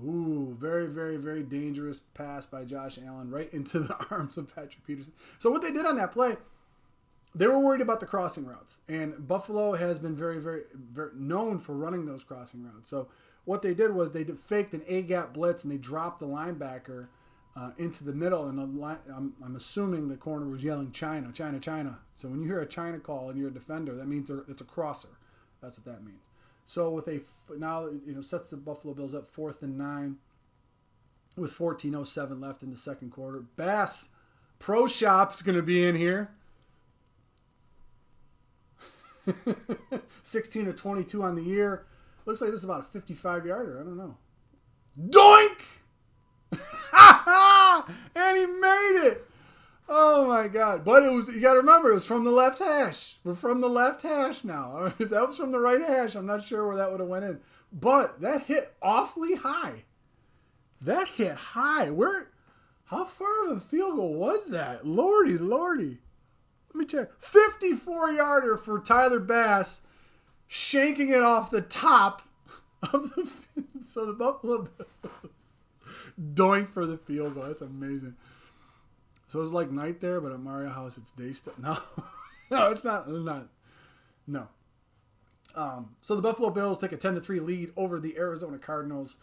Ooh, very, very, very dangerous pass by Josh Allen right into the arms of Patrick Peterson. So what they did on that play, they were worried about the crossing routes. And Buffalo has been very, very, very known for running those crossing routes. So what they did was they faked an 8-gap blitz and they dropped the linebacker into the middle, and I'm assuming the corner was yelling China, China, China. So when you hear a China call and you're a defender, that means it's a crosser. That's what that means. So with now sets the Buffalo Bills up 4th and 9 with 14:07 left in the second quarter. Bass Pro Shop's going to be in here. 16 of 22 on the year. Looks like this is about a 55-yarder. I don't know. Doink! And he made it. Oh my God. But you got to remember, it was from the left hash. We're from the left hash now. If that was from the right hash, I'm not sure where that would have went in. But that hit awfully high. That hit high. How far of a field goal was that? Lordy. Let me check. 54-yarder for Tyler Bass, shanking it off the top of the field. So the Buffalo Bills doink for the field goal. That's amazing. So it's like night there, but at Mario House it's day stuff. No, it's not. No. So the Buffalo Bills take a 10-3 lead over the Arizona Cardinals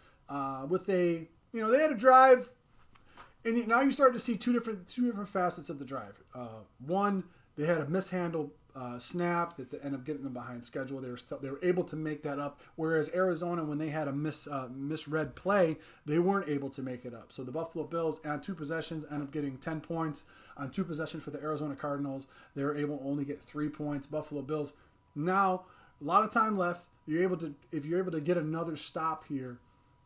with they had a drive, and now you start to see two different facets of the drive. One, they had a mishandled snap that ended up getting them behind schedule. They were able to make that up, whereas Arizona, when they had a misread play, they weren't able to make it up. So the Buffalo Bills on 2 possessions end up getting 10 points. On 2 possessions for the Arizona Cardinals, they were able to only get 3 points. Buffalo Bills now a lot of time left. If you're able to get another stop here.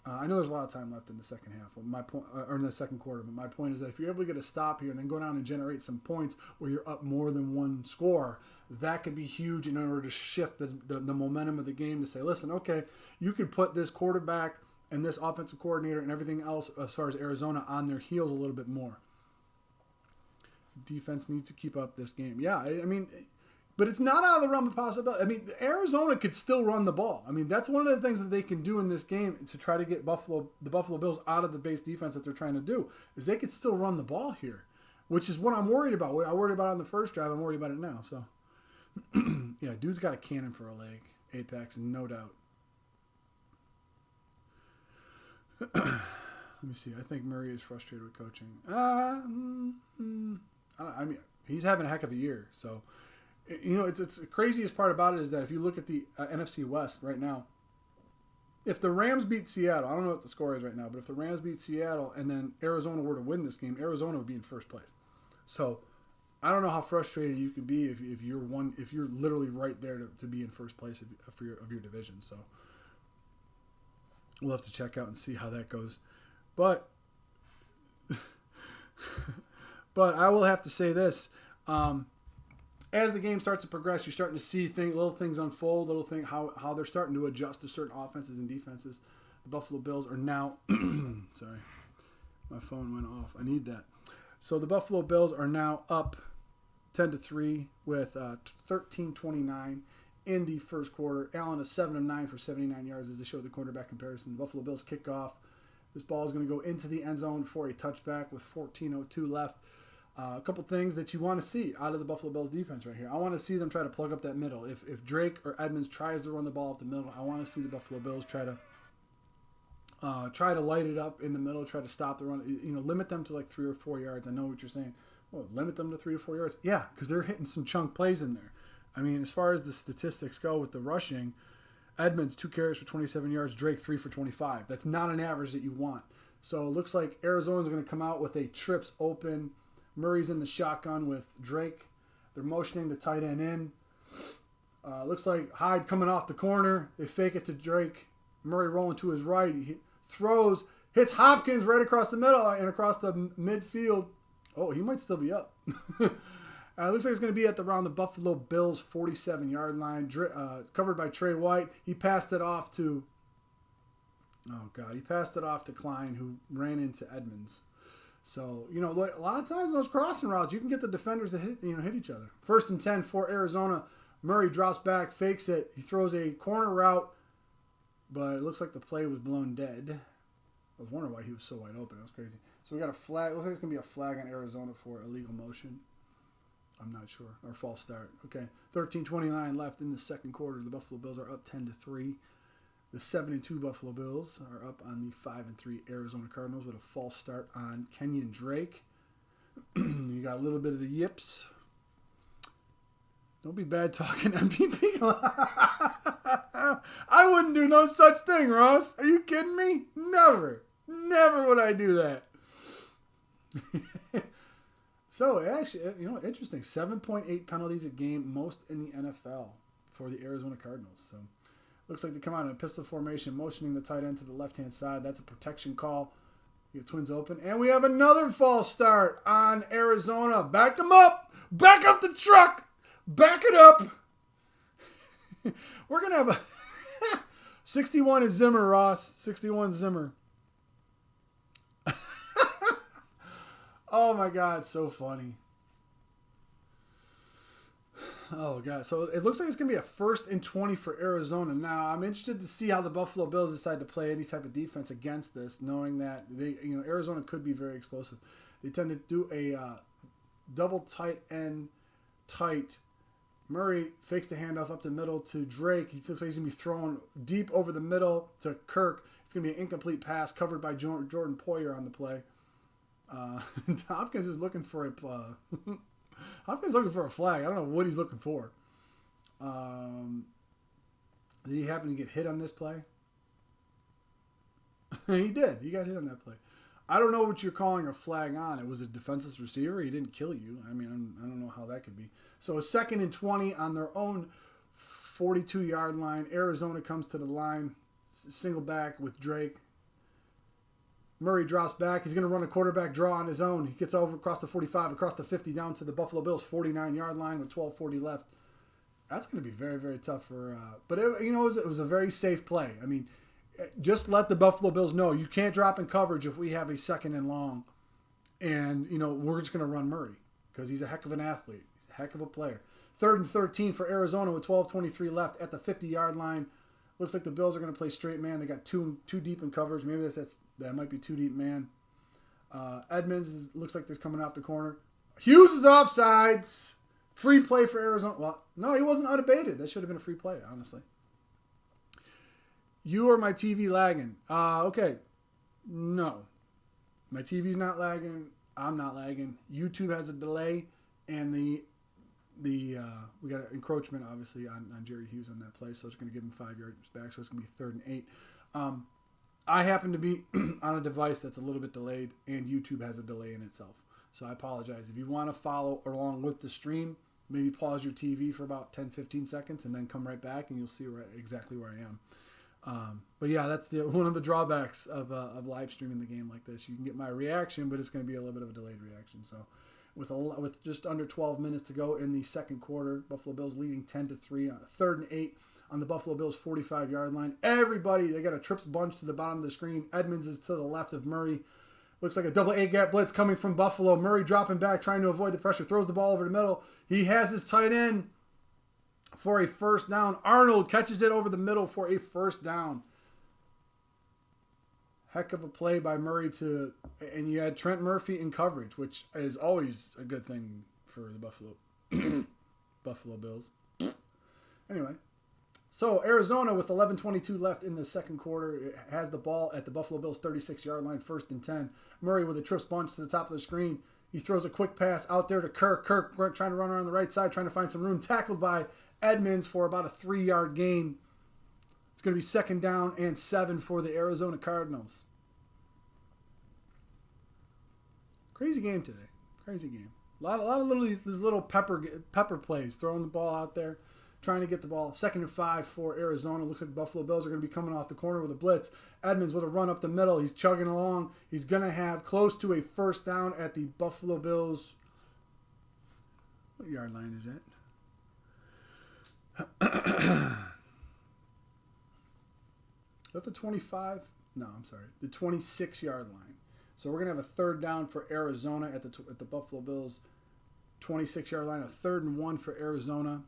I know there's a lot of time left in the second half. My point, or in the second quarter, but my point is that if you're able to get a stop here and then go down and generate some points where you're up more than 1 score, that could be huge in order to shift the momentum of the game to say, listen, okay, you could put this quarterback and this offensive coordinator and everything else as far as Arizona on their heels a little bit more. Defense needs to keep up this game. Yeah, I mean, but it's not out of the realm of possibility. I mean, Arizona could still run the ball. I mean, that's one of the things that they can do in this game to try to get the Buffalo Bills out of the base defense that they're trying to do, is they could still run the ball here, which is what I'm worried about. What I worried about on the first drive, I'm worried about it now. So, yeah, dude's got a cannon for a leg. Apex, no doubt. Let me see. I think Murray is frustrated with coaching. I mean, he's having a heck of a year, so... it's the craziest part about it is that if you look at the NFC West right now, if the Rams beat Seattle, I don't know what the score is right now, but if the Rams beat Seattle and then Arizona were to win this game, Arizona would be in first place. So I don't know how frustrated you could be if you're literally right there to be in first place of your division. So we'll have to check out and see how that goes. But But I will have to say this. As the game starts to progress, you're starting to see little things unfold, how they're starting to adjust to certain offenses and defenses. The Buffalo Bills are now... sorry, my phone went off. I need that. So the Buffalo Bills are now up 10-3 with 13:29 in the first quarter. Allen is 7 of 9 for 79 yards as they showed the quarterback comparison. The Buffalo Bills kick off. This ball is going to go into the end zone for a touchback with 14:02 left. A couple things that you want to see out of the Buffalo Bills defense right here. I want to see them try to plug up that middle. If Drake or Edmonds tries to run the ball up the middle, I want to see the Buffalo Bills try to light it up in the middle, try to stop the run. Limit them to like 3 or 4 yards. I know what you're saying. Well, limit them to 3 or 4 yards. Yeah, because they're hitting some chunk plays in there. I mean, as far as the statistics go with the rushing, Edmonds 2 carries for 27 yards, Drake 3 for 25. That's not an average that you want. So it looks like Arizona's going to come out with a trips open. Murray's in the shotgun with Drake. They're motioning the tight end in. Looks like Hyde coming off the corner. They fake it to Drake. Murray rolling to his right. He throws, hits Hopkins right across the middle and across the midfield. Oh, he might still be up. Looks like it's going to be around the Buffalo Bills 47-yard line. Covered by Trey White. He passed it off to... Oh, God. He passed it off to Klein, who ran into Edmonds. So, a lot of times in those crossing routes, you can get the defenders to hit each other. 1st and 10 for Arizona. Murray drops back, fakes it. He throws a corner route, but it looks like the play was blown dead. I was wondering why he was so wide open. That was crazy. So we got a flag. Looks like it's going to be a flag on Arizona for illegal motion. I'm not sure. Or false start. Okay. 13:29 left in the second quarter. The Buffalo Bills are up 10-3. The 7-2 Buffalo Bills are up on the 5-3 Arizona Cardinals with a false start on Kenyon Drake. You got a little bit of the yips. Don't be bad talking MVP. I wouldn't do no such thing, Ross. Are you kidding me? Never. Never would I do that. So, actually, interesting. 7.8 penalties a game, most in the NFL for the Arizona Cardinals. So, looks like they come out in a pistol formation, motioning the tight end to the left-hand side. That's a protection call. You get Twins open. And we have another false start on Arizona. Back them up. Back up the truck. Back it up. We're going to have a... 61 is Zimmer, Ross. 61 Zimmer. Oh, my God. So funny. Oh, God. So it looks like it's going to be a 1st and 20 for Arizona. Now, I'm interested to see how the Buffalo Bills decide to play any type of defense against this, knowing that Arizona could be very explosive. They tend to do a double tight end tight. Murray fakes the handoff up the middle to Drake. He looks like he's going to be thrown deep over the middle to Kirk. It's going to be an incomplete pass covered by Jordan Poyer on the play. Hopkins is looking for a Hopkins looking for a flag. I don't know what he's looking for. Did he happen to get hit on this play? He did. He got hit on that play. I don't know what you're calling a flag on. It was a defenseless receiver. He didn't kill you. I mean, I don't know how that could be. So a 2nd and 20 on their own 42-yard line. Arizona comes to the line. Single back with Drake. Murray drops back. He's going to run a quarterback draw on his own. He gets over across the 45, across the 50, down to the Buffalo Bills 49-yard line with 12:40 left. That's going to be very, very tough for. But it was a very safe play. I mean, just let the Buffalo Bills know you can't drop in coverage if we have a 2nd and long, and we're just going to run Murray because he's a heck of an athlete. He's a heck of a player. 3rd and 13 for Arizona with 12:23 left at the 50-yard line. Looks like the Bills are going to play straight man. They got too deep in coverage. Maybe that might be too deep man. Edmonds looks like they're coming off the corner. Hughes is offsides. Free play for Arizona. Well, no, he wasn't unabated. That should have been a free play, honestly. You or my TV lagging? Okay. No. My TV's not lagging. I'm not lagging. YouTube has a delay, and we got an encroachment, obviously, on Jerry Hughes on that play, so it's going to give him 5 yards back, so it's going to be 3rd and 8. I happen to be on a device that's a little bit delayed, and YouTube has a delay in itself. So I apologize. If you want to follow along with the stream, maybe pause your TV for about 10-15 seconds and then come right back, and you'll see exactly where I am. But yeah, that's one of the drawbacks of live streaming the game like this. You can get my reaction, but it's going to be a little bit of a delayed reaction. So, with just under 12 minutes to go in the second quarter, Buffalo Bills leading 10-3 on 3rd and 8 on the Buffalo Bills 45-yard line. Everybody, they got a trips bunch to the bottom of the screen. Edmonds is to the left of Murray. Looks like a double A gap blitz coming from Buffalo. Murray dropping back, trying to avoid the pressure, throws the ball over the middle. He has his tight end for a first down. Arnold catches it over the middle for a first down. Heck of a play by Murray and you had Trent Murphy in coverage, which is always a good thing for the Buffalo Bills. Anyway, so Arizona with 11:22 left in the second quarter has the ball at the Buffalo Bills 36-yard line, 1st and 10. Murray with a trips bunch to the top of the screen. He throws a quick pass out there to Kirk. Kirk trying to run around the right side, trying to find some room. Tackled by Edmonds for about a 3-yard gain. It's going to be 2nd down and 7 for the Arizona Cardinals. Crazy game today. Crazy game. A lot of these little pepper plays, throwing the ball out there, trying to get the ball. 2nd and 5 for Arizona. Looks like the Buffalo Bills are going to be coming off the corner with a blitz. Edmonds with a run up the middle. He's chugging along. He's going to have close to a first down at the Buffalo Bills. What yard line is that? Is that the 25? No, I'm sorry. The 26-yard line. So we're going to have a 3rd down for Arizona at the Buffalo Bills 26-yard line. A 3rd and 1 for Arizona.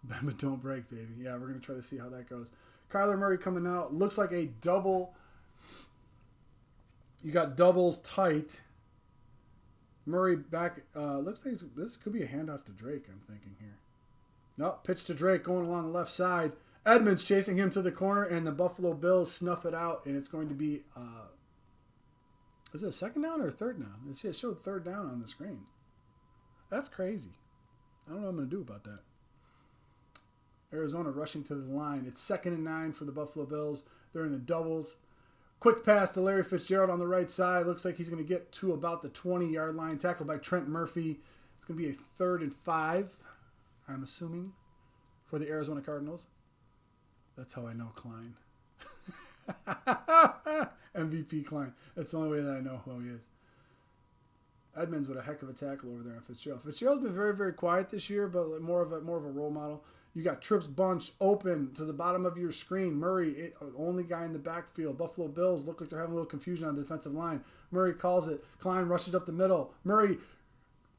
But don't break, baby. Yeah, we're going to try to see how that goes. Kyler Murray coming out. Looks like a double. You got doubles tight. Murray back. Looks like this could be a handoff to Drake, I'm thinking here. Nope, pitch to Drake going along the left side. Edmonds chasing him to the corner, and the Buffalo Bills snuff it out, and it's going to be, is it a 2nd down or a 3rd down? It showed 3rd down on the screen. That's crazy. I don't know what I'm going to do about that. Arizona rushing to the line. It's 2nd and 9 for the Buffalo Bills. They're in the doubles. Quick pass to Larry Fitzgerald on the right side. Looks like he's going to get to about the 20-yard line. Tackled by Trent Murphy. It's going to be a 3rd and 5, I'm assuming, for the Arizona Cardinals. That's how I know Klein. MVP Klein. That's the only way that I know who he is. Edmonds with a heck of a tackle over there on Fitzgerald. Fitzgerald's been very, very quiet this year, but more of a role model. You got trips bunch open to the bottom of your screen. Murray, only guy in the backfield. Buffalo Bills look like they're having a little confusion on the defensive line. Murray calls it. Klein rushes up the middle. Murray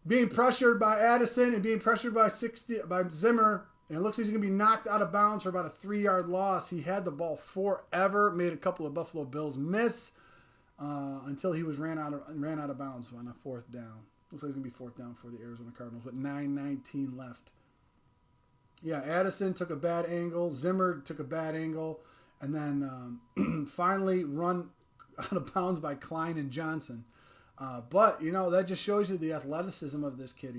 being pressured by Addison and being pressured by Zimmer. And it looks like he's going to be knocked out of bounds for about a 3-yard loss. He had the ball forever, made a couple of Buffalo Bills miss until he was ran out of bounds on a 4th down. Looks like it's going to be 4th down for the Arizona Cardinals with 9:19 left. Yeah, Addison took a bad angle. Zimmer took a bad angle. And then finally run out of bounds by Klein and Johnson. But, that just shows you the athleticism of this kid.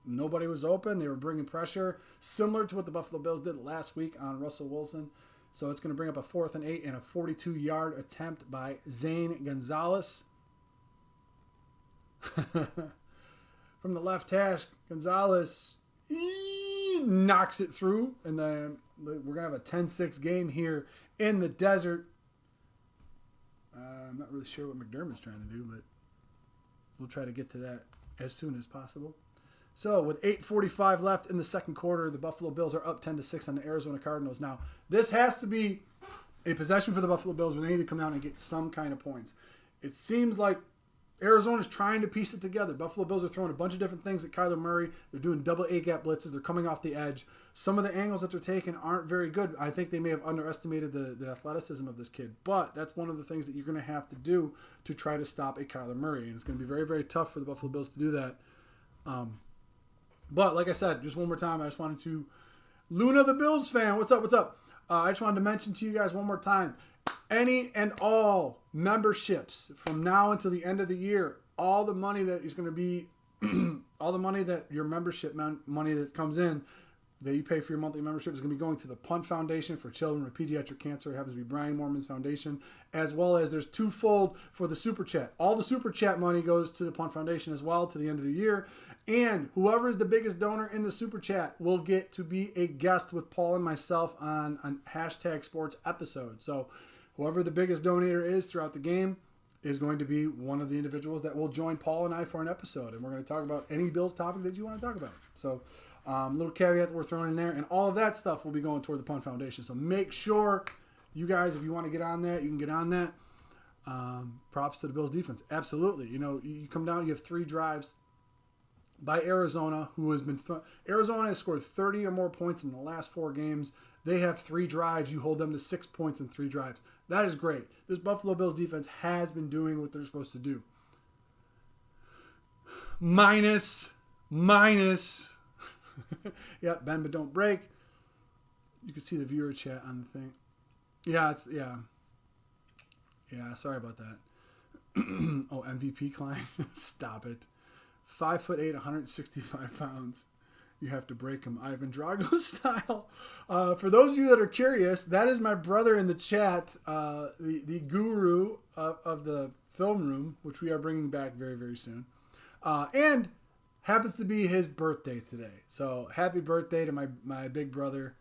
Nobody was open. They were bringing pressure, similar to what the Buffalo Bills did last week on Russell Wilson. So it's going to bring up a 4th and 8 and a 42-yard attempt by Zane Gonzalez. From the left hash, Gonzalez knocks it through. And then we're going to have a 10-6 game here in the desert. I'm not really sure what McDermott's trying to do, but we'll try to get to that as soon as possible. So with 8:45 left in the second quarter, the Buffalo Bills are up 10-6 on the Arizona Cardinals. Now, this has to be a possession for the Buffalo Bills where they need to come down and get some kind of points. It seems like Arizona's trying to piece it together. Buffalo Bills are throwing a bunch of different things at Kyler Murray. They're doing double A-gap blitzes. They're coming off the edge. Some of the angles that they're taking aren't very good. I think they may have underestimated the athleticism of this kid. But that's one of the things that you're going to have to do to try to stop a Kyler Murray. And it's going to be very, very tough for the Buffalo Bills to do that. But like I said, just one more time, I just wanted to... Luna the Bills fan, what's up, what's up? I just wanted to mention to you guys one more time, any and all memberships from now until the end of the year, all the money that is going to be, all the money that your membership money that comes in that you pay for your monthly membership is going to be going to the Punt Foundation for Children with Pediatric Cancer. It happens to be Brian Moorman's foundation, as well as there's twofold for the Super Chat. All the Super Chat money goes to the Punt Foundation as well to the end of the year. And whoever is the biggest donor in the Super Chat will get to be a guest with Paul and myself on a Hashtag Sports episode. So whoever the biggest donator is throughout the game is going to be one of the individuals that will join Paul and I for an episode. And we're going to talk about any Bills topic that you want to talk about. So little caveat that we're throwing in there. And all of that stuff will be going toward the Punt Foundation. So make sure you guys, if you want to get on that, you can get on that. Props to the Bills defense. Absolutely. You know, you come down, you have 3 drives by Arizona, who has been... Arizona has scored 30 or more points in the last 4 games. They have 3 drives. You hold them to 6 points in 3 drives. That is great. This Buffalo Bills defense has been doing what they're supposed to do. Minus. Yep, bend but don't break. You can see the viewer chat on the thing. Yeah, sorry about that. Oh, MVP Klein. Stop it. 5'8", 165 pounds. You have to break him Ivan Drago style. For those of you that are curious, that is my brother in the chat, the guru of the film room, which we are bringing back very, very soon. And happens to be his birthday today. So happy birthday to my big brother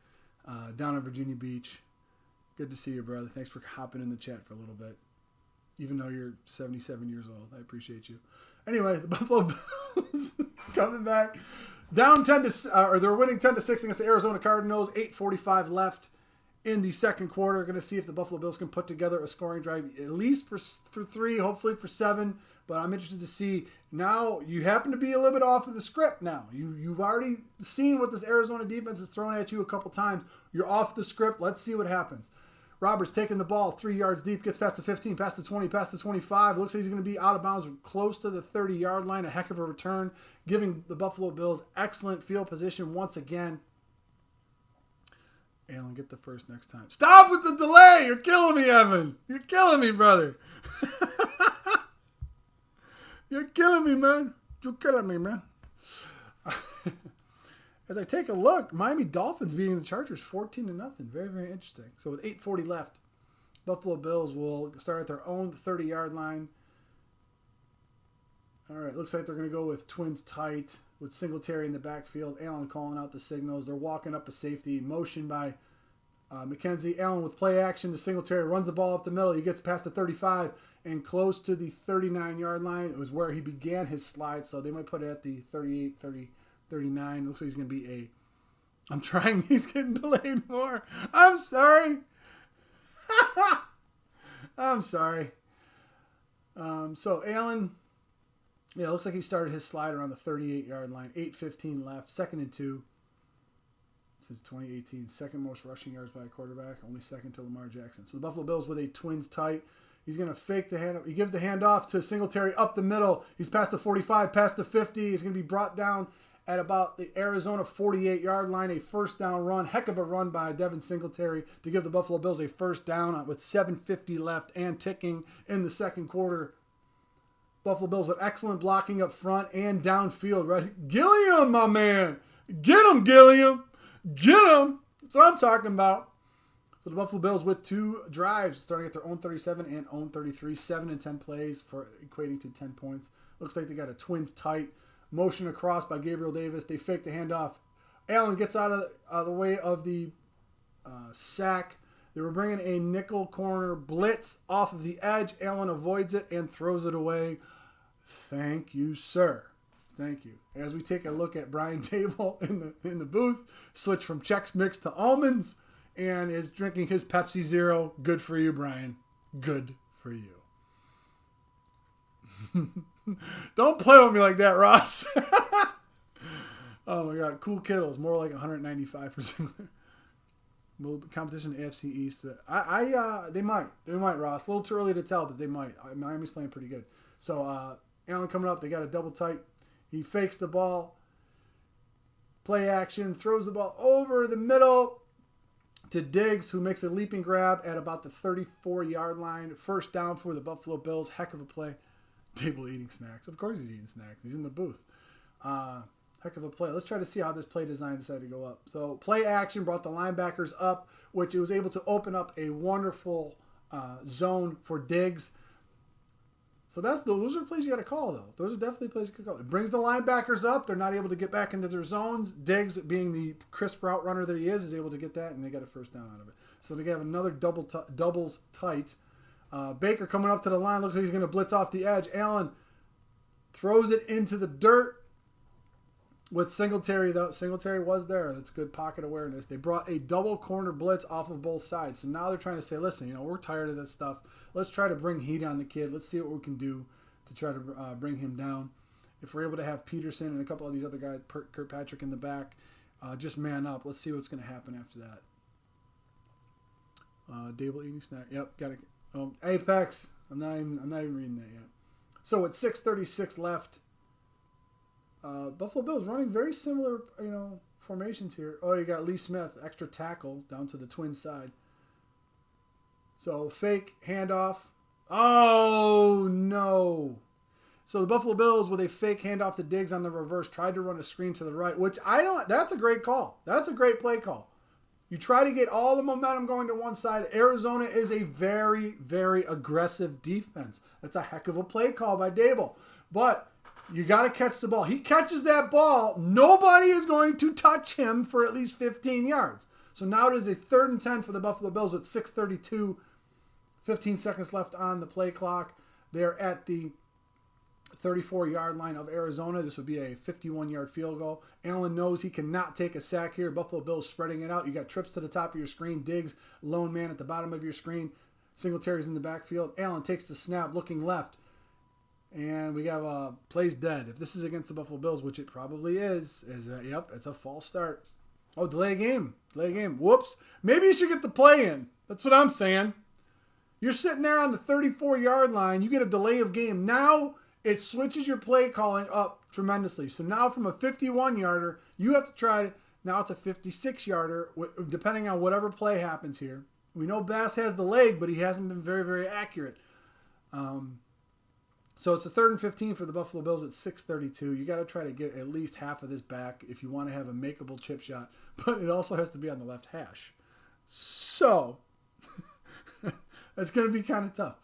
down in Virginia Beach. Good to see you, brother. Thanks for hopping in the chat for a little bit. Even though you're 77 years old. I appreciate you. Anyway, the Buffalo Bills coming back. Down 10-6, or they're winning 10-6 against the Arizona Cardinals. 8:45 left in the second quarter. Going to see if the Buffalo Bills can put together a scoring drive, at least for 3, hopefully for 7. But I'm interested to see. Now, you happen to be a little bit off of the script now. You've already seen what this Arizona defense has thrown at you a couple times. You're off the script. Let's see what happens. Roberts taking the ball 3 yards deep, gets past the 15, past the 20, past the 25. Looks like he's going to be out of bounds close to the 30-yard line. A heck of a return, giving the Buffalo Bills excellent field position once again. Allen, get the first next time. Stop with the delay! You're killing me, Evan! You're killing me, brother! You're killing me, man! You're killing me, man! As I take a look, Miami Dolphins beating the Chargers 14-0. Very, very interesting. So with 8:40 left, Buffalo Bills will start at their own 30-yard line. All right, looks like they're going to go with twins tight with Singletary in the backfield. Allen calling out the signals. They're walking up a safety. Motion by McKenzie. Allen with play action to Singletary. Runs the ball up the middle. He gets past the 35 and close to the 39-yard line. It was where he began his slide, so they might put it at the 38, 30. 39. Looks like he's going to be I'm trying. He's getting delayed more. I'm sorry. I'm sorry. So Allen, yeah, looks like he started his slide around the 38-yard line. 8:15 left. 2nd and 2. Since 2018. Second most rushing yards by a quarterback. Only second to Lamar Jackson. So the Buffalo Bills with a twins tight. He's going to fake the hand. He gives the handoff to Singletary up the middle. He's past the 45, past the 50. He's going to be brought down at about the Arizona 48-yard line, a first down run. Heck of a run by Devin Singletary to give the Buffalo Bills a first down with 7:50 left and ticking in the second quarter. Buffalo Bills with excellent blocking up front and downfield. Right? Gilliam, my man. Get him, Gilliam. Get him. That's what I'm talking about. So the Buffalo Bills with 2 drives starting at their own 37 and own 33. 7 and 10 plays for equating to 10 points. Looks like they got a twins tight. Motion across by Gabriel Davis. They fake the handoff. Allen gets out of the way of the sack. They were bringing a nickel corner blitz off of the edge. Allen avoids it and throws it away. Thank you, sir. Thank you. As we take a look at Brian Table in the booth, switch from Chex Mix to almonds, and is drinking his Pepsi Zero. Good for you, Brian. Good for you. Don't play with me like that, Ross. Oh my God, Cool Kittles, more like 195 for Singletary. Competition AFC East. They might, Ross. A little too early to tell, but they might. Miami's playing pretty good. So Allen coming up, they got a double tight. He fakes the ball. Play action, throws the ball over the middle to Diggs, who makes a leaping grab at about the 34-yard line. First down for the Buffalo Bills. Heck of a play. Table eating snacks. Of course he's eating snacks. He's in the booth. Heck Heck of a play. Let's try to see how this play design decided to go up. So play action brought the linebackers up, which it was able to open up a wonderful zone for Diggs. So those are plays you got to call, though. Those are definitely plays you can call. It brings the linebackers up. They're not able to get back into their zones. Diggs, being the crisp route runner that he is able to get that, and they got a first down out of it. So they have another doubles tight. Baker coming up to the line. Looks like he's going to blitz off the edge. Allen throws it into the dirt with Singletary, though. Singletary was there. That's good pocket awareness. They brought a double corner blitz off of both sides. So now they're trying to say, listen, we're tired of this stuff. Let's try to bring heat on the kid. Let's see what we can do to try to bring him down. If we're able to have Peterson and a couple of these other guys, Kirkpatrick in the back, just man up. Let's see what's going to happen after that. Dable eating snack. Yep, got it. Apex. I'm not even reading that yet. So with 6:36 left, Buffalo Bills running very similar, formations here. Oh, you got Lee Smith, extra tackle down to the twin side. So fake handoff. Oh no! So the Buffalo Bills with a fake handoff to Diggs on the reverse tried to run a screen to the right, which that's a great call. That's a great play call. You try to get all the momentum going to one side. Arizona is a very, very aggressive defense. That's a heck of a play call by Dable. But you got to catch the ball. He catches that ball. Nobody is going to touch him for at least 15 yards. So now it is a 3rd and 10 for the Buffalo Bills with 6:32, 15 seconds left on the play clock. They're at the 34-yard line of Arizona. This would be a 51-yard field goal. Allen knows he cannot take a sack here. Buffalo Bills spreading it out. You got trips to the top of your screen. Diggs, lone man at the bottom of your screen. Singletary's in the backfield. Allen takes the snap, looking left. And we have plays dead. If this is against the Buffalo Bills, which it probably is yep, it's a false start. Oh, delay game. Whoops. Maybe you should get the play in. That's what I'm saying. You're sitting there on the 34-yard line. You get a delay of game. Now it switches your play calling up tremendously. So now from a 51-yarder, you have to try now it's a 56-yarder, depending on whatever play happens here. We know Bass has the leg, but he hasn't been very, very accurate. So it's a 3rd and 15 for the Buffalo Bills at 6:32. You got to try to get at least half of this back if you want to have a makeable chip shot. But it also has to be on the left hash. So that's going to be kind of tough.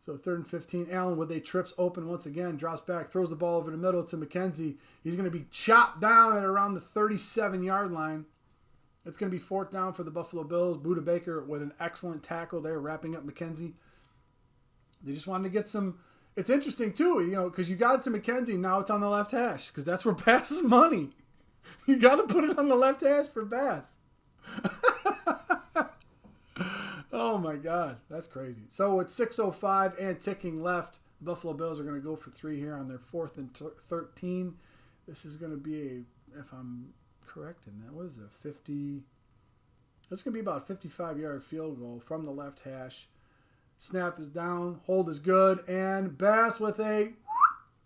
So 3rd and 15. Allen with a trips open once again. Drops back. Throws the ball over the middle to McKenzie. He's going to be chopped down at around the 37-yard line. It's going to be 4th down for the Buffalo Bills. Budda Baker with an excellent tackle there, wrapping up McKenzie. They just wanted to get some. It's interesting too, because you got it to McKenzie. Now it's on the left hash because that's where Bass is money. You got to put it on the left hash for Bass. Oh my God, that's crazy. So it's 6:05 and ticking left. The Buffalo Bills are going to go for 3 here on their 4th and 13. This is going to be if I'm correct in that, what is it, 50? That's going to be about a 55-yard field goal from the left hash. Snap is down. Hold is good. And Bass with a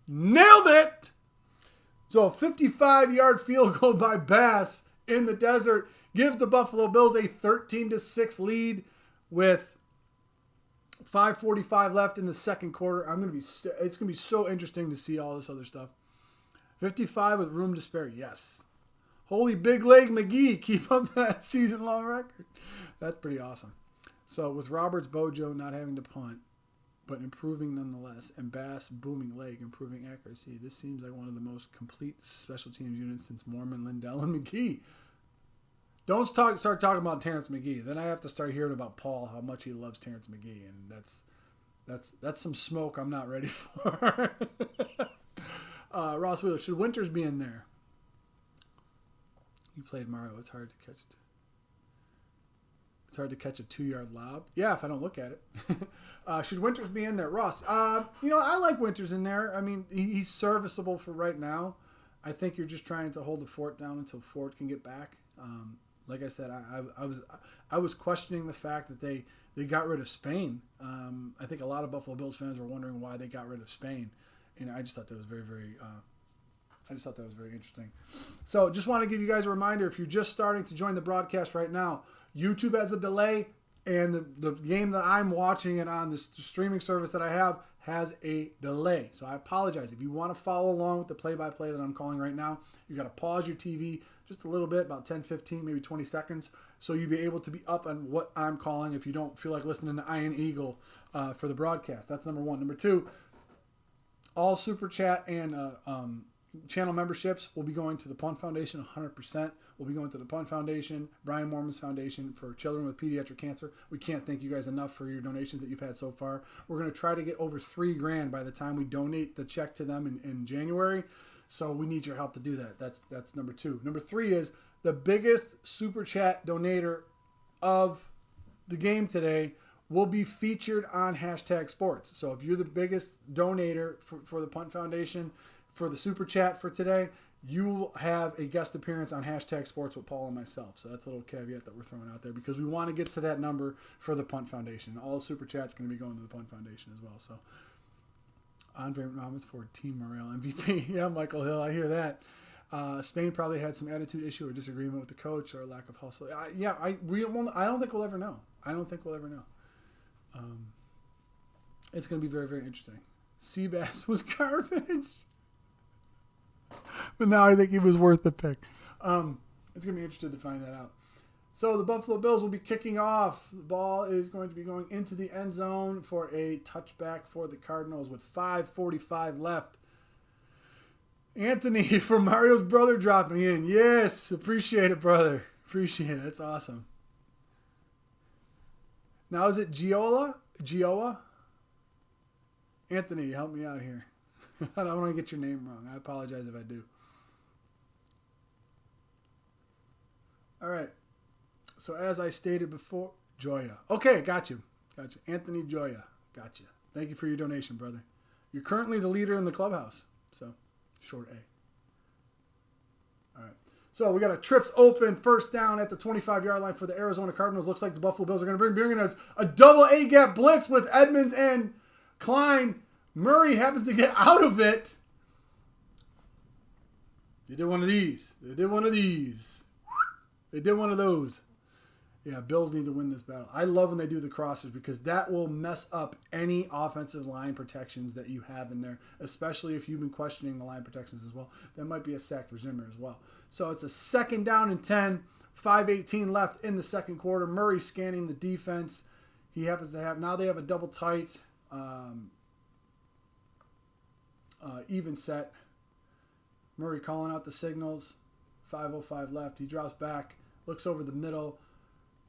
nailed it. So a 55-yard field goal by Bass in the desert gives the Buffalo Bills a 13-6 lead with 5:45 left in the second quarter. It's going to be so interesting to see all this other stuff. 55 with room to spare. Yes. Holy big leg McGee. Keep up that season-long record. That's pretty awesome. So with Roberts Bojo not having to punt, but improving nonetheless, and Bass booming leg, improving accuracy, this seems like one of the most complete special teams units since Mormon, Lindell, and McGee. Don't start talking about Terrence McGee. Then I have to start hearing about Paul, how much he loves Terrence McGee, and that's some smoke I'm not ready for. Ross Wheeler, should Winters be in there? You played Mario. It's hard to catch it. It's hard to catch a 2-yard lob. Yeah, if I don't look at it. Should Winters be in there? Ross, I like Winters in there. I mean, he's serviceable for right now. I think you're just trying to hold the fort down until Fort can get back. Like I said, I was questioning the fact that they got rid of Spain. I think a lot of Buffalo Bills fans were wondering why they got rid of Spain. And I just thought that was very, very interesting. So just want to give you guys a reminder, if you're just starting to join the broadcast right now, YouTube has a delay, and the game that I'm watching it on, the streaming service that I have, has a delay. So I apologize. If you want to follow along with the play-by-play that I'm calling right now, you got to pause your TV just a little bit, about 10, 15, maybe 20 seconds, so you'll be able to be up on what I'm calling if you don't feel like listening to Iron Eagle for the broadcast. That's number one. Number two, all Super Chat and channel memberships will be going to the Punt Foundation 100%. We'll be going to the Punt Foundation, Brian Mormon's Foundation for Children with Pediatric Cancer. We can't thank you guys enough for your donations that you've had so far. We're going to try to get over $3,000 by the time we donate the check to them in January. So we need your help to do that. That's number two. Number three is the biggest Super Chat donator of the game today will be featured on Hashtag Sports. So if you're the biggest donator for the Punt Foundation, for the Super Chat for today, you will have a guest appearance on Hashtag Sports with Paul and myself. So that's a little caveat that we're throwing out there because we want to get to that number for the Punt Foundation. All Super Chat's going to be going to the Punt Foundation as well. So Andre Ramos for Team Morale MVP. Yeah, Michael Hill, I hear that. Spain probably had some attitude issue or disagreement with the coach or lack of hustle. I don't think we'll ever know. It's going to be very, very interesting. Seabass was garbage. But now I think he was worth the pick. It's going to be interesting to find that out. So the Buffalo Bills will be kicking off. The ball is going to be going into the end zone for a touchback for the Cardinals with 5:45 left. Anthony from Mario's brother dropping in. Yes, appreciate it, brother. Appreciate it. That's awesome. Now is it Gioa? Anthony, help me out here. I don't want to get your name wrong. I apologize if I do. All right. So as I stated before, Joya. Okay, got you. Anthony Joya. Got you. Thank you for your donation, brother. You're currently the leader in the clubhouse. So, short A. All right. So we got a trips open first down at the 25-yard line for the Arizona Cardinals. Looks like the Buffalo Bills are going to bring in a double A-gap blitz with Edmonds and Klein. Murray happens to get out of it. They did one of these. They did one of those. Yeah, Bills need to win this battle. I love when they do the crossers because that will mess up any offensive line protections that you have in there, especially if you've been questioning the line protections as well. That might be a sack for Zimmer as well. So it's a second down and 10, 5:18 left in the second quarter. Murray scanning the defense. He happens to have, now they have a double tight, even set. Murray calling out the signals. 5:05 left. He drops back, looks over the middle,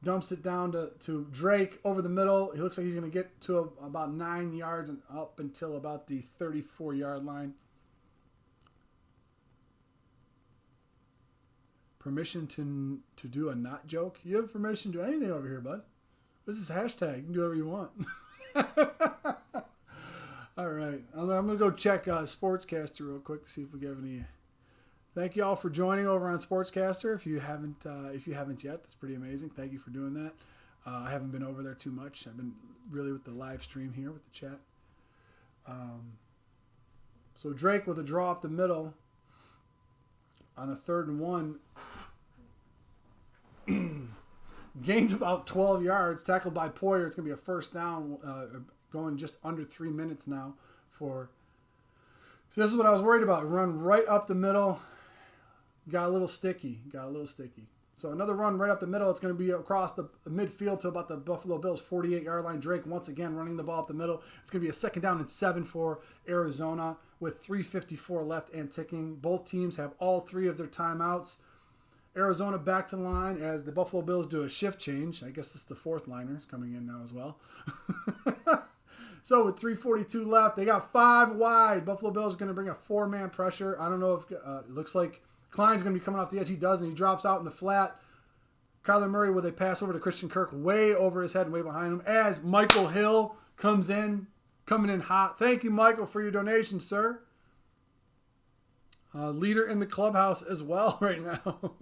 dumps it down to Drake over the middle. He looks like he's going to get to about 9 yards and up until about the 34-yard line. Permission to do a not joke? You have permission to do anything over here, bud. This is hashtag. You can do whatever you want. All right. I'm going to go check Sportscaster real quick to see if we have any. Thank you all for joining over on Sportscaster. If you haven't yet, that's pretty amazing. Thank you for doing that. I haven't been over there too much. I've been really with the live stream here with the chat. So Drake with a draw up the middle on a 3rd and 1. Gains about 12 yards. Tackled by Poyer. It's going to be a first down. Going just under 3 minutes now for. So this is what I was worried about. Run right up the middle. Got a little sticky. So another run right up the middle. It's going to be across the midfield to about the Buffalo Bills 48-yard line. Drake once again running the ball up the middle. It's going to be a second down and 7 for Arizona with 3:54 left and ticking. Both teams have all 3 of their timeouts. Arizona back to the line as the Buffalo Bills do a shift change. I guess this is the 4th liners coming in now as well. So with 3:42 left, they got 5 wide. Buffalo Bills are going to bring a 4-man pressure. I don't know if it looks like Klein's going to be coming off the edge. He does, and he drops out in the flat. Kyler Murray with a pass over to Christian Kirk way over his head and way behind him as Michael Hill comes in, coming in hot. Thank you, Michael, for your donation, sir. Leader in the clubhouse as well right now.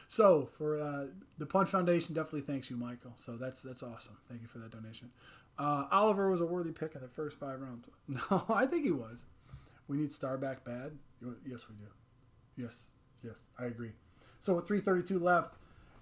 So for the Punt Foundation, definitely thanks you, Michael. So that's awesome. Thank you for that donation. Oliver was a worthy pick in the first 5 rounds. No, I think he was. We need Starback bad. Yes, we do. Yes, I agree. So with 3:32 left,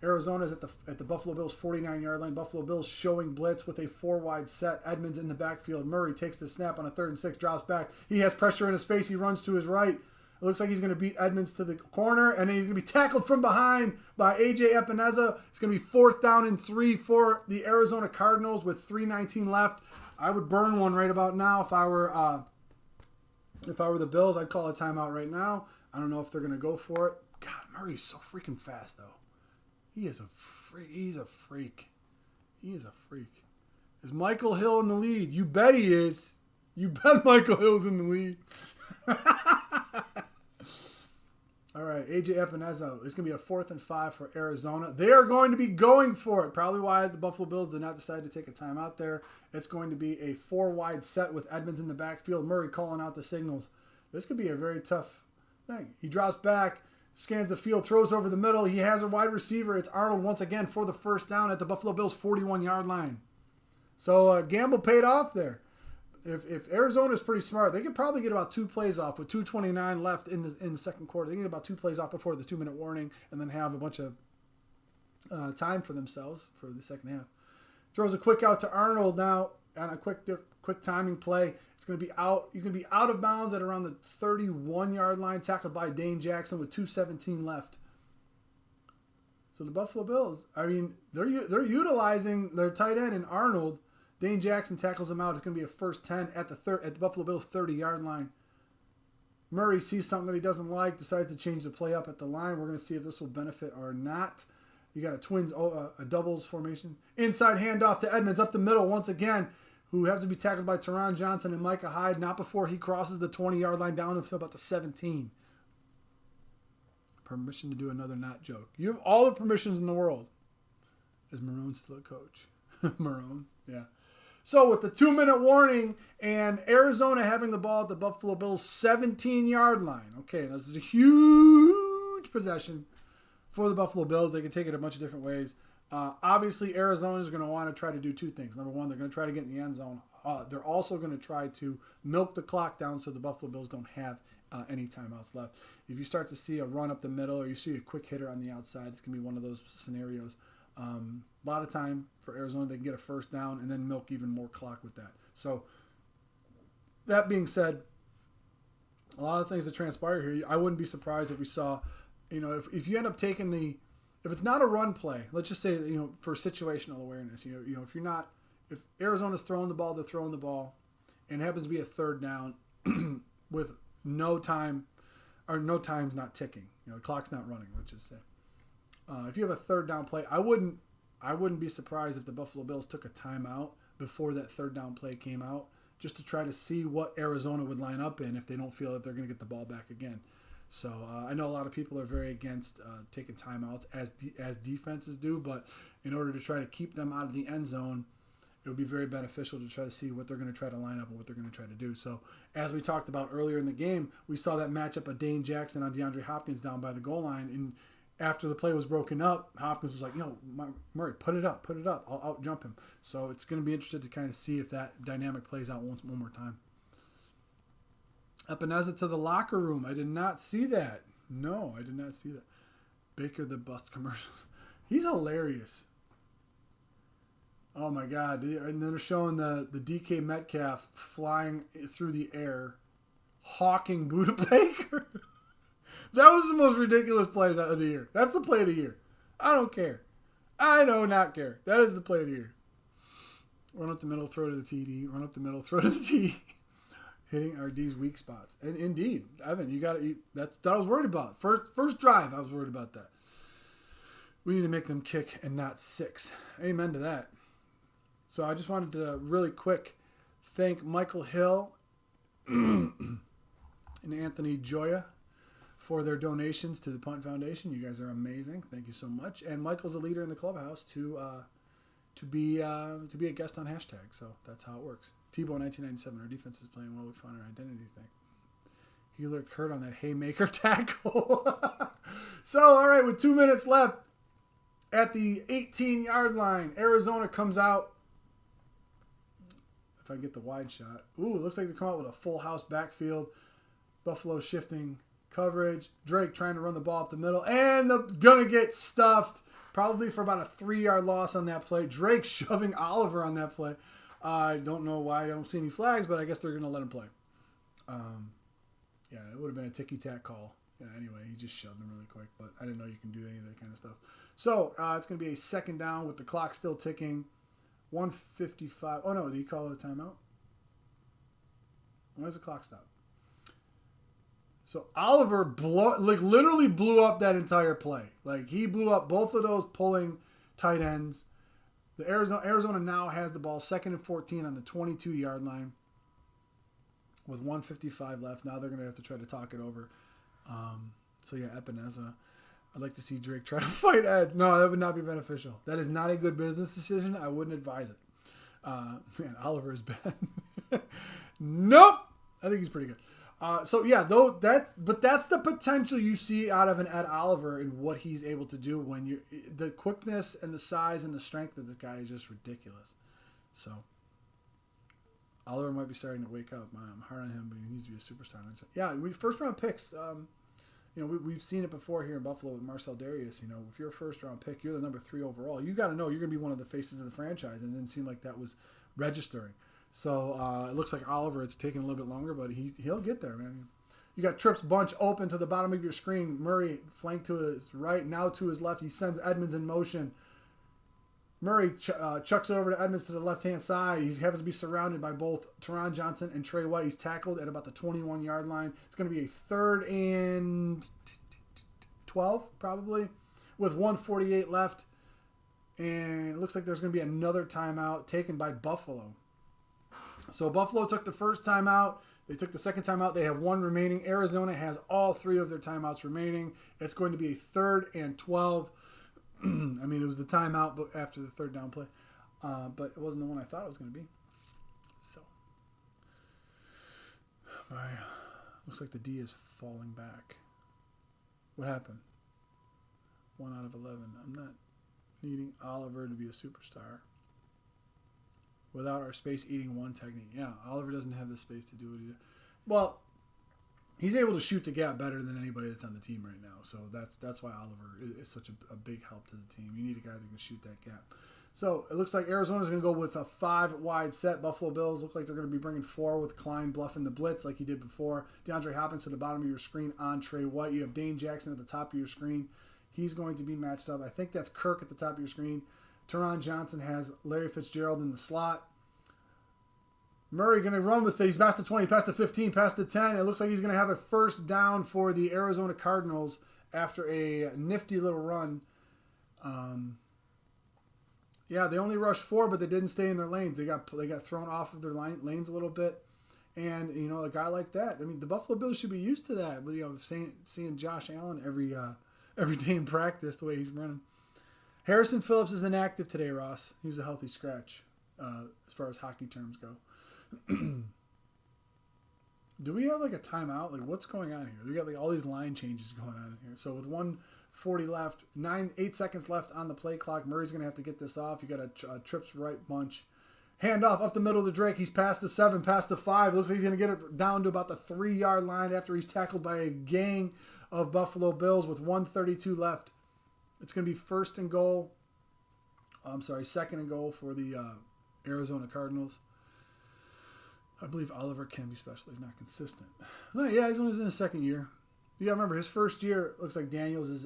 Arizona's at the Buffalo Bills 49-yard line. Buffalo Bills showing blitz with a 4-wide set. Edmonds in the backfield. Murray takes the snap on a 3rd and 6, drops back. He has pressure in his face. He runs to his right. It looks like he's going to beat Edmonds to the corner, and then he's going to be tackled from behind by A.J. Epineza. It's going to be 4th down and 3 for the Arizona Cardinals with 3:19 left. I would burn one right about now if I were the Bills. I'd call a timeout right now. I don't know if they're going to go for it. God, Murray's so freaking fast, though. He is a freak. He's a freak. He is a freak. Is Michael Hill in the lead? You bet he is. You bet Michael Hill's in the lead. All right, A.J. Epineza. It's going to be a 4th and 5 for Arizona. They are going to be going for it. Probably why the Buffalo Bills did not decide to take a timeout there. It's going to be a 4-wide set with Edmonds in the backfield. Murray calling out the signals. This could be a very tough thing. He drops back. Scans the field, throws over the middle. He has a wide receiver. It's Arnold once again for the 1st down at the Buffalo Bills 41-yard line. So gamble paid off there. If Arizona is pretty smart, they could probably get about 2 plays off with 2:29 left in the second quarter. They can get about 2 plays off before the 2-minute warning and then have a bunch of time for themselves for the second half. Throws a quick out to Arnold now on a quick timing play. It's going to be out. He's going to be out of bounds at around the 31-yard line, tackled by Dane Jackson with 2:17 left. So the Buffalo Bills, I mean, they're utilizing their tight end in Arnold. Dane Jackson tackles him out. It's going to be a 1st 10 at the Buffalo Bills 30-yard line. Murray sees something that he doesn't like, decides to change the play up at the line. We're going to see if this will benefit or not. You got a doubles formation. Inside handoff to Edmonds up the middle once again, who has to be tackled by Teron Johnson and Micah Hyde, not before he crosses the 20-yard line down until about the 17. Permission to do another not joke. You have all the permissions in the world. Is Marone still a coach? Marone, yeah. So with the 2-minute warning and Arizona having the ball at the Buffalo Bills 17-yard line. Okay, this is a huge possession for the Buffalo Bills. They can take it a bunch of different ways. Obviously, Arizona is going to want to try to do 2 things. Number one, they're going to try to get in the end zone. They're also going to try to milk the clock down so the Buffalo Bills don't have any timeouts left. If you start to see a run up the middle or you see a quick hitter on the outside, it's going to be one of those scenarios. A lot of time for Arizona. They can get a 1st down and then milk even more clock with that. So that being said, a lot of things that transpire here, I wouldn't be surprised if we saw, if you end up taking if it's not a run play, let's just say, for situational awareness, if Arizona's throwing the ball, they're throwing the ball, and it happens to be a 3rd down with no time, or no time's not ticking, the clock's not running, let's just say. If you have a 3rd down play, I wouldn't be surprised if the Buffalo Bills took a timeout before that 3rd down play came out, just to try to see what Arizona would line up in if they don't feel that they're going to get the ball back again. So I know a lot of people are very against taking timeouts as defenses do, but in order to try to keep them out of the end zone, it would be very beneficial to try to see what they're going to try to line up and what they're going to try to do. So as we talked about earlier in the game, we saw that matchup of Dane Jackson on DeAndre Hopkins down by the goal line, and after the play was broken up, Hopkins was like, Murray, put it up. I'll out-jump him. So it's going to be interesting to kind of see if that dynamic plays out one more time. Epineza to the locker room. I did not see that. No, I did not see that. Baker the Bust commercial. He's hilarious. Oh, my God. And then they're showing the DK Metcalf flying through the air, hawking Buda Baker. That was the most ridiculous play of the year. That's the play of the year. I don't care. I do not care. That is the play of the year. Run up the middle, throw to the TD. Run up the middle, throw to the TD. Hitting our D's weak spots. And indeed, Evan, you got to eat. That I was worried about. First drive, I was worried about that. We need to make them kick and not 6. Amen to that. So I just wanted to really quick thank Michael Hill and Anthony Joya for their donations to the Punt Foundation. You guys are amazing. Thank you so much. And Michael's a leader in the clubhouse to be a guest on hashtag. So that's how it works. Tebow 1997. Our defense is playing well. We found our identity thing. He looked hurt on that haymaker tackle. So all right, with 2 minutes left at the 18-yard line, Arizona comes out. If I get the wide shot, ooh, it looks like they come out with a full house backfield. Buffalo shifting coverage. Drake trying to run the ball up the middle, and they're gonna get stuffed. probably for about a 3-yard loss on that play. Drake shoving Oliver on that play. I don't know why I don't see any flags, but I guess they're going to let him play. Yeah, it would have been a ticky-tack call. Yeah, anyway, he just shoved him really quick, but I didn't know you can do any of that kind of stuff. So it's going to be a second down with the clock still ticking. 1:55. Oh, no, did he call it a timeout? When does the clock stop? So Oliver literally blew up that entire play. Like, he blew up both of those pulling tight ends. The Arizona now has the ball 2nd and 14 on the 22-yard line with 1:55 left. Now they're going to have to try to talk it over. So, yeah, Epinesa. I'd like to see Drake try to fight Ed. No, that would not be beneficial. That is not a good business decision. I wouldn't advise it. Man, Oliver is bad. Nope. I think he's pretty good. So, yeah, but that's the potential you see out of an Ed Oliver and what he's able to do when the quickness and the size and the strength of this guy is just ridiculous. So, Oliver might be starting to wake up. I'm hard on him, but he needs to be a superstar. Yeah, first-round picks, we've seen it before here in Buffalo with Marcel Darius. If you're a first-round pick, you're the number 3 overall. You got to know you're going to be one of the faces of the franchise, and it didn't seem like that was registering. So it looks like Oliver, it's taking a little bit longer, but he'll get there, man. You got Tripp's bunch open to the bottom of your screen. Murray flanked to his right, now to his left. He sends Edmonds in motion. Murray chucks it over to Edmonds to the left-hand side. He happens to be surrounded by both Teron Johnson and Trey White. He's tackled at about the 21-yard line. It's going to be a 3rd and 12, probably, with 1:48 left. And it looks like there's going to be another timeout taken by Buffalo. So Buffalo took the first timeout. They took the second timeout. They have 1 remaining. Arizona has all 3 of their timeouts remaining. It's going to be a 3rd and 12. I mean, it was the timeout after the 3rd down play. But it wasn't the one I thought it was going to be. So, all right. Looks like the D is falling back. What happened? 1 out of 11. I'm not needing Oliver to be a superstar without our space-eating 1 technique. Yeah, Oliver doesn't have the space to do it either. Well, he's able to shoot the gap better than anybody that's on the team right now. So that's why Oliver is such a big help to the team. You need a guy that can shoot that gap. So it looks like Arizona's going to go with a 5-wide set. Buffalo Bills look like they're going to be bringing 4 with Klein bluffing the blitz like he did before. DeAndre Hopkins to the bottom of your screen on Trey White. You have Dane Jackson at the top of your screen. He's going to be matched up. I think that's Kirk at the top of your screen. Teron Johnson has Larry Fitzgerald in the slot. Murray going to run with it. He's past the 20, past the 15, past the 10. It looks like he's going to have a first down for the Arizona Cardinals after a nifty little run. Yeah, they only rushed 4, but they didn't stay in their lanes. They got thrown off of their lanes a little bit. And, a guy like that, I mean, the Buffalo Bills should be used to that. But, seeing Josh Allen every day in practice, the way he's running. Harrison Phillips is inactive today, Ross. He's a healthy scratch as far as hockey terms go. Do we have a timeout? What's going on here? We got all these line changes going on here. So with 1:40 left, 8 seconds left on the play clock, Murray's going to have to get this off. You got a Trips right bunch. Handoff up the middle to Drake. He's past the 7, past the 5. Looks like he's going to get it down to about the 3-yard line after he's tackled by a gang of Buffalo Bills with 1:32 left. It's going to be 2nd and goal for the Arizona Cardinals. I believe Oliver can be special. He's not consistent. No, yeah, he's only in his 2nd year. You got to remember, his first year, looks like Daniels is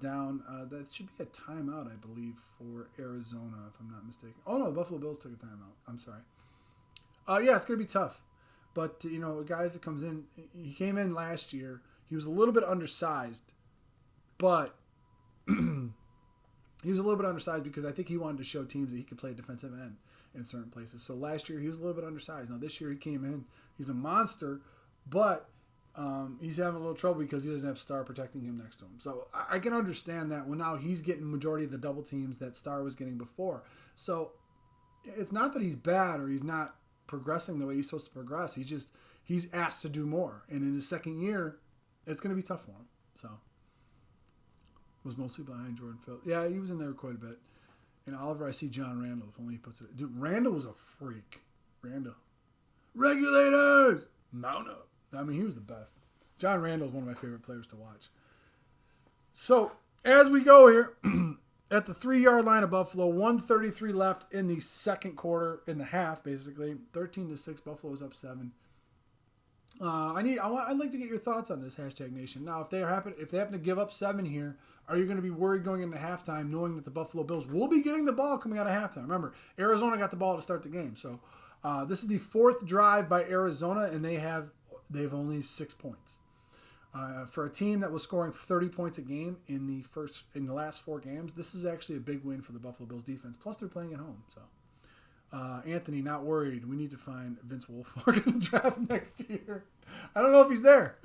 down. That should be a timeout, I believe, for Arizona, if I'm not mistaken. Oh, no, the Buffalo Bills took a timeout. I'm sorry. Yeah, it's going to be tough. But, a guy that comes in, he came in last year. He was a little bit undersized. But he was a little bit undersized because I think he wanted to show teams that he could play defensive end in certain places. So last year he was a little bit undersized. Now this year he came in. He's a monster, but he's having a little trouble because he doesn't have Star protecting him next to him. So I can understand that when now he's getting majority of the double teams that Star was getting before. So it's not that he's bad or he's not progressing the way he's supposed to progress. He's asked to do more. And in his 2nd year, it's going to be tough for him. So was mostly behind Jordan Phillips. Yeah, he was in there quite a bit. And Oliver, I see John Randall. If only he puts it. Dude, Randall was a freak. Randall. Regulators! Mount up. I mean, he was the best. John Randall is one of my favorite players to watch. So, as we go here, at the 3-yard line of Buffalo. 1:33 left in the second quarter, in the half, basically. 13-6. Buffalo's up 7. I'd like to get your thoughts on this, hashtag Nation. Now, if they happen to give up 7 here, are you going to be worried going into halftime, knowing that the Buffalo Bills will be getting the ball coming out of halftime? Remember, Arizona got the ball to start the game, so this is the 4th drive by Arizona, and they've only 6 points. For a team that was scoring 30 points a game in the last 4 games, this is actually a big win for the Buffalo Bills defense. Plus, they're playing at home, so. Anthony, not worried. We need to find Vince Wilfork in the draft next year. I don't know if he's there.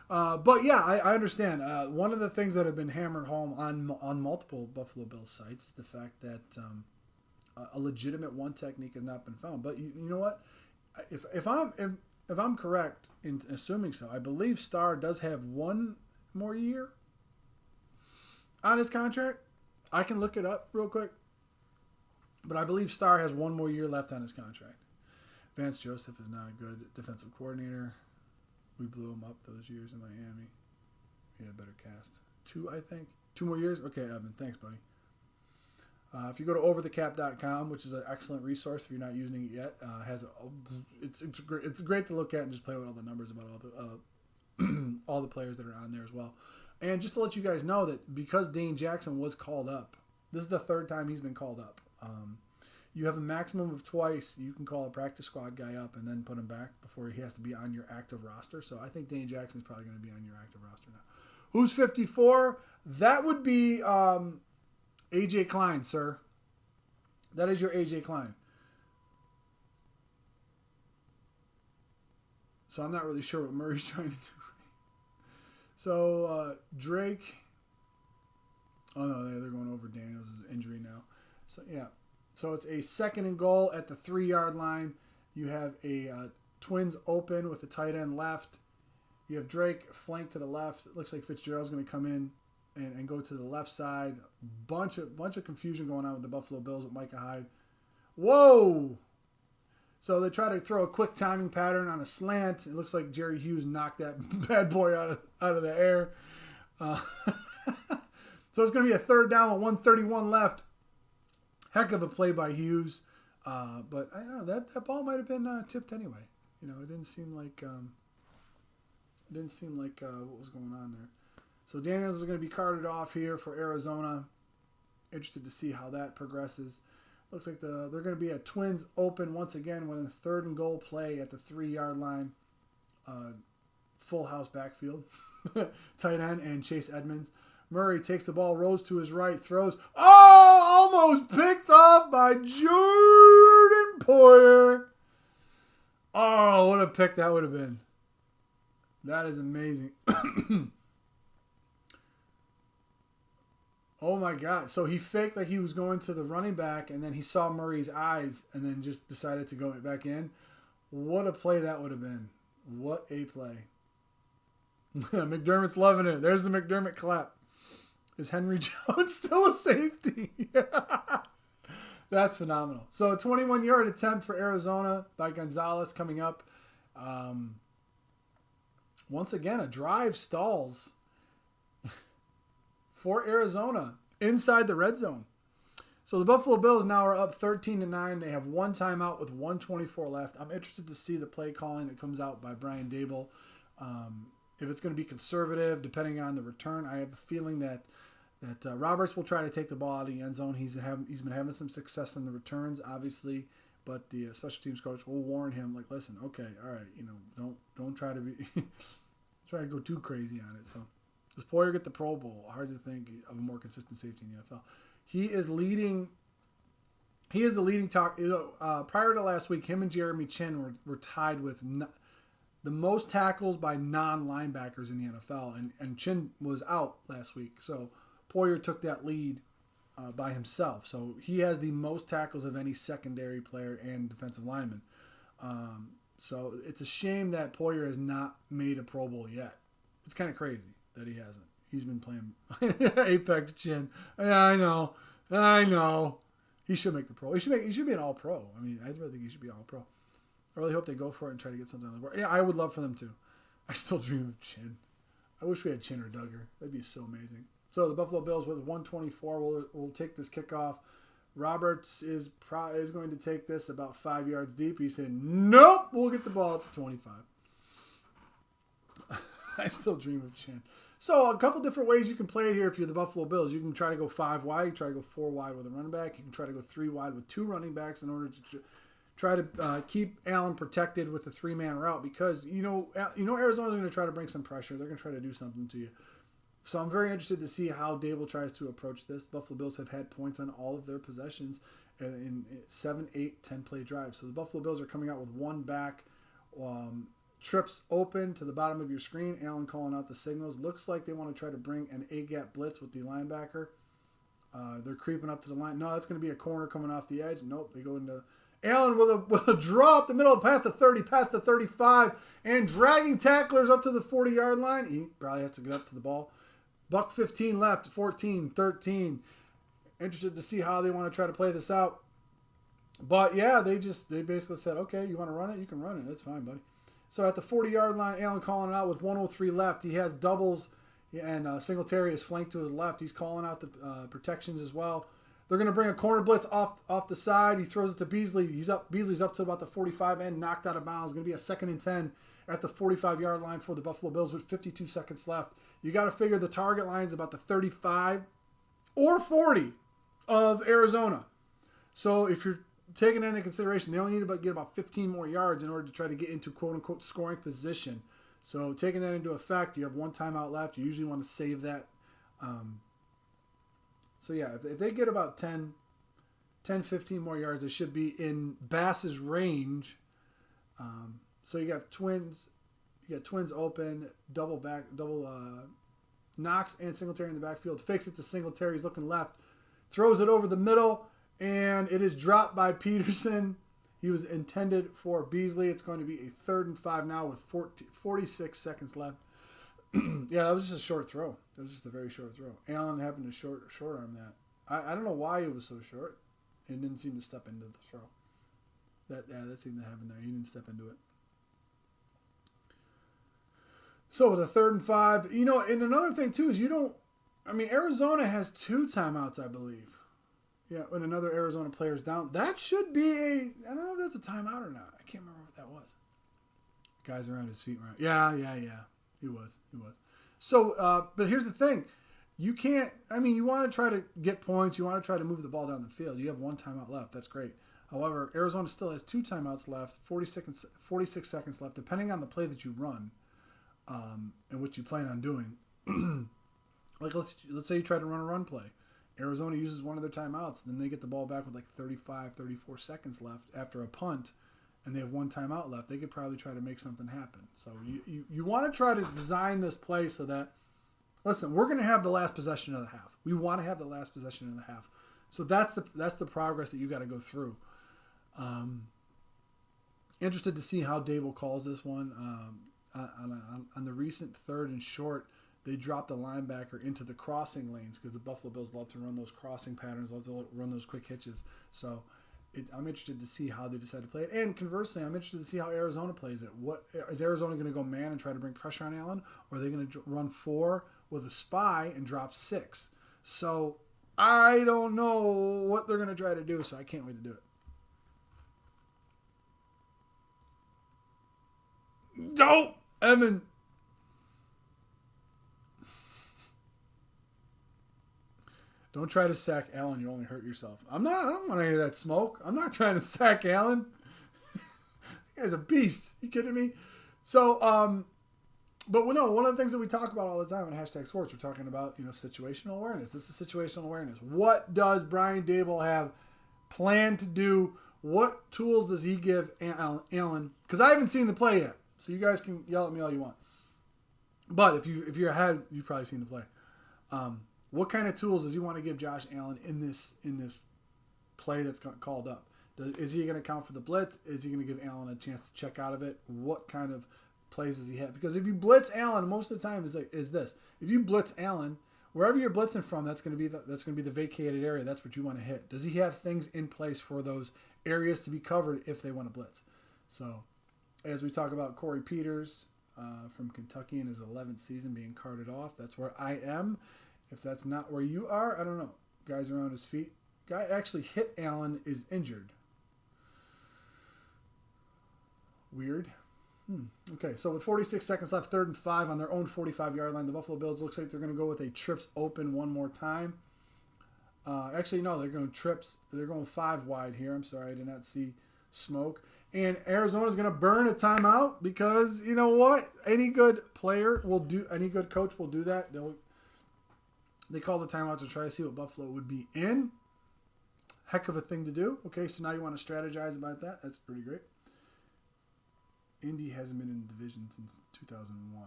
But yeah, I understand. One of the things that have been hammered home on multiple Buffalo Bills sites is the fact that a legitimate one technique has not been found. But you know what? If I'm correct in assuming so, I believe Starr does have 1 more year on his contract. I can look it up real quick. But I believe Starr has 1 more year left on his contract. Vance Joseph is not a good defensive coordinator. We blew him up those years in Miami. He had a better cast. 2, I think. 2 more years? Okay, Evan. Thanks, buddy. If you go to overthecap.com, which is an excellent resource if you're not using it yet, it's great to look at and just play with all the numbers about all the players that are on there as well. And just to let you guys know that because Dane Jackson was called up, this is the 3rd time he's been called up. You have a maximum of twice you can call a practice squad guy up and then put him back before he has to be on your active roster. So I think Dane Jackson's probably going to be on your active roster now. Who's 54? That would be A.J. Klein, sir. That is your A.J. Klein. So I'm not really sure what Murray's trying to do. So Drake. Oh, no, they're going over Daniels' injury now. So, yeah. So it's a 2nd and goal at the 3-yard line. You have a Twins open with the tight end left. You have Drake flanked to the left. It looks like Fitzgerald's going to come in and go to the left side. Bunch of confusion going on with the Buffalo Bills with Micah Hyde. Whoa! So they try to throw a quick timing pattern on a slant. It looks like Jerry Hughes knocked that bad boy out of the air. So it's going to be a 3rd down with 1:31 left. Heck of a play by Hughes, but I don't know that ball might have been tipped anyway. You know, it didn't seem like what was going on there. So Daniels is going to be carted off here for Arizona. Interested to see how that progresses. Looks like they're going to be a Twins open once again with a 3rd and goal play at the 3-yard line. Full house backfield. Tight end and Chase Edmonds. Murray takes the ball, rolls to his right, throws. Oh, almost picked off by Jordan Poyer. Oh, what a pick that would have been. That is amazing. Oh, my God. So he faked like he was going to the running back, and then he saw Murray's eyes and then just decided to go back in. What a play that would have been. What a play. McDermott's loving it. There's the McDermott clap. Is Henry Jones still a safety? That's phenomenal. So a 21-yard attempt for Arizona by Gonzalez coming up. Once again, a drive stalls for Arizona inside the red zone. So the Buffalo Bills now are up 13-9. They have 1 timeout with 1:24 left. I'm interested to see the play calling that comes out by Brian Dable. If it's going to be conservative, depending on the return, I have a feeling that Roberts will try to take the ball out of the end zone. He's been having some success in the returns, obviously, but the special teams coach will warn him, like, listen, okay, all right, don't try to be try to go too crazy on it. So does Poyer get the Pro Bowl? Hard to think of a more consistent safety in the NFL. He is the leading talk. Prior to last week, him and Jeremy Chin were tied with the most tackles by non-linebackers in the NFL, and Chin was out last week, so Poyer took that lead by himself. So he has the most tackles of any secondary player and defensive lineman. So it's a shame that Poyer has not made a Pro Bowl yet. It's kind of crazy that he hasn't. He's been playing Apex Chin. Yeah, I know. He should make the Pro. He should be an All-Pro. I mean, I really think he should be All-Pro. I really hope they go for it and try to get something on the board. Yeah, I would love for them to. I still dream of Chin. I wish we had Chin or Duggar. That'd be so amazing. So the Buffalo Bills with 124 will take this kickoff. Roberts is going to take this about 5 yards deep. He said, nope, we'll get the ball up to 25. I still dream of Chin. So a couple different ways you can play it here if you're the Buffalo Bills. You can try to go 5 wide. You can try to go 4 wide with a running back. You can try to go 3 wide with 2 running backs in order to try to keep Allen protected with the 3-man route, because you know Arizona's going to try to bring some pressure. They're going to try to do something to you. So I'm very interested to see how Dable tries to approach this. Buffalo Bills have had points on all of their possessions in 7, 8, 10-play drives. So the Buffalo Bills are coming out with 1 back. Trips open to the bottom of your screen. Allen calling out the signals. Looks like they want to try to bring an A-gap blitz with the linebacker. They're creeping up to the line. No, that's going to be a corner coming off the edge. Nope, they go into Allen with a draw up the middle, past the 30, past the 35, and dragging tacklers up to the 40-yard line. He probably has to get up to the ball. Buck 15 left, 14, 13. Interested to see how they want to try to play this out. But yeah, they basically said, okay, you want to run it? You can run it. That's fine, buddy. So at the 40-yard line, Allen calling it out with 103 left. He has doubles, and Singletary is flanked to his left. He's calling out the protections as well. They're going to bring a corner blitz off the side. He throws it to Beasley. Beasley's up to about the 45 and knocked out of bounds. Going to be a 2nd and 10 at the 45-yard line for the Buffalo Bills with 52 seconds left. You got to figure the target line is about the 35 or 40 of Arizona. So if you're taking that into consideration, they only need to get about 15 more yards in order to try to get into quote-unquote scoring position. So taking that into effect, you have 1 timeout left. You usually want to save that. So yeah, if they get about 10, 15 more yards, they should be in Bass's range. So you got twins open, double Knox and Singletary in the backfield. Fakes it to Singletary. He's looking left. Throws it over the middle, and it is dropped by Peterson. He was intended for Beasley. It's going to be a 3rd and 5 now with 46 seconds left. Yeah, that was just a short throw. That was just a very short throw. Allen happened to short arm that. I don't know why it was so short. It didn't seem to step into the throw. That seemed to happen there. He didn't step into it. So with a 3rd and 5, and another thing too is Arizona has 2 timeouts, I believe. Yeah, when another Arizona player's down. That should be I don't know if that's a timeout or not. I can't remember what that was. Guys around his feet, right? Yeah. He was. So, but here's the thing. You can't, you want to try to get points. You want to try to move the ball down the field. You have 1 timeout left. That's great. However, Arizona still has 2 timeouts left, 46 seconds left, depending on the play that you run and what you plan on doing. Like, let's say you try to run a run play. Arizona uses one of their timeouts. Then they get the ball back with like 35, 34 seconds left after a punt, and they have 1 timeout left. They could probably try to make something happen. So you want to try to design this play so that, listen, we're going to have the last possession of the half. We want to have the last possession of the half. So that's the progress that you got to go through. Interested to see how Dable calls this one. On the recent 3rd and short, they dropped the linebacker into the crossing lanes because the Buffalo Bills love to run those crossing patterns, love to run those quick hitches. So I'm interested to see how they decide to play it. And conversely, I'm interested to see how Arizona plays it. What is Arizona going to go man and try to bring pressure on Allen, or are they going to run 4 with a spy and drop 6? So I don't know what they're going to try to do, so I can't wait to do it. Don't, Evan. Don't try to sack Allen. You only hurt yourself. I don't want to hear that smoke. I'm not trying to sack Allen. That guy's a beast. You kidding me? So, but no, one of the things that we talk about all the time on Hashtag Sports, we're talking about, situational awareness. This is situational awareness. What does Brian Dable have planned to do? What tools does he give Allen? Because I haven't seen the play yet. So you guys can yell at me all you want. But if you're ahead, you've probably seen the play. What kind of tools does he want to give Josh Allen in this play that's called up? Is he going to account for the blitz? Is he going to give Allen a chance to check out of it? What kind of plays does he have? Because if you blitz Allen, most of the time is this. If you blitz Allen, wherever you're blitzing from, that's going to be the vacated area. That's what you want to hit. Does he have things in place for those areas to be covered if they want to blitz? So, as we talk about Corey Peters from Kentucky in his 11th season being carted off, that's where I am. If that's not where you are, I don't know. Guy's around his feet. Guy actually hit Allen, is injured. Weird. Okay, so with 46 seconds left, 3rd and 5 on their own 45-yard line, the Buffalo Bills looks like they're going to go with a trips open one more time. Actually, no, they're going trips. They're going 5 wide here. I'm sorry, I did not see smoke. And Arizona's going to burn a timeout because, you know what? Any good player will do, any good coach will do that. They call the timeout to try to see what Buffalo would be in. Heck of a thing to do. Okay, so now you want to strategize about that. That's pretty great. Indy hasn't been in the division since 2001,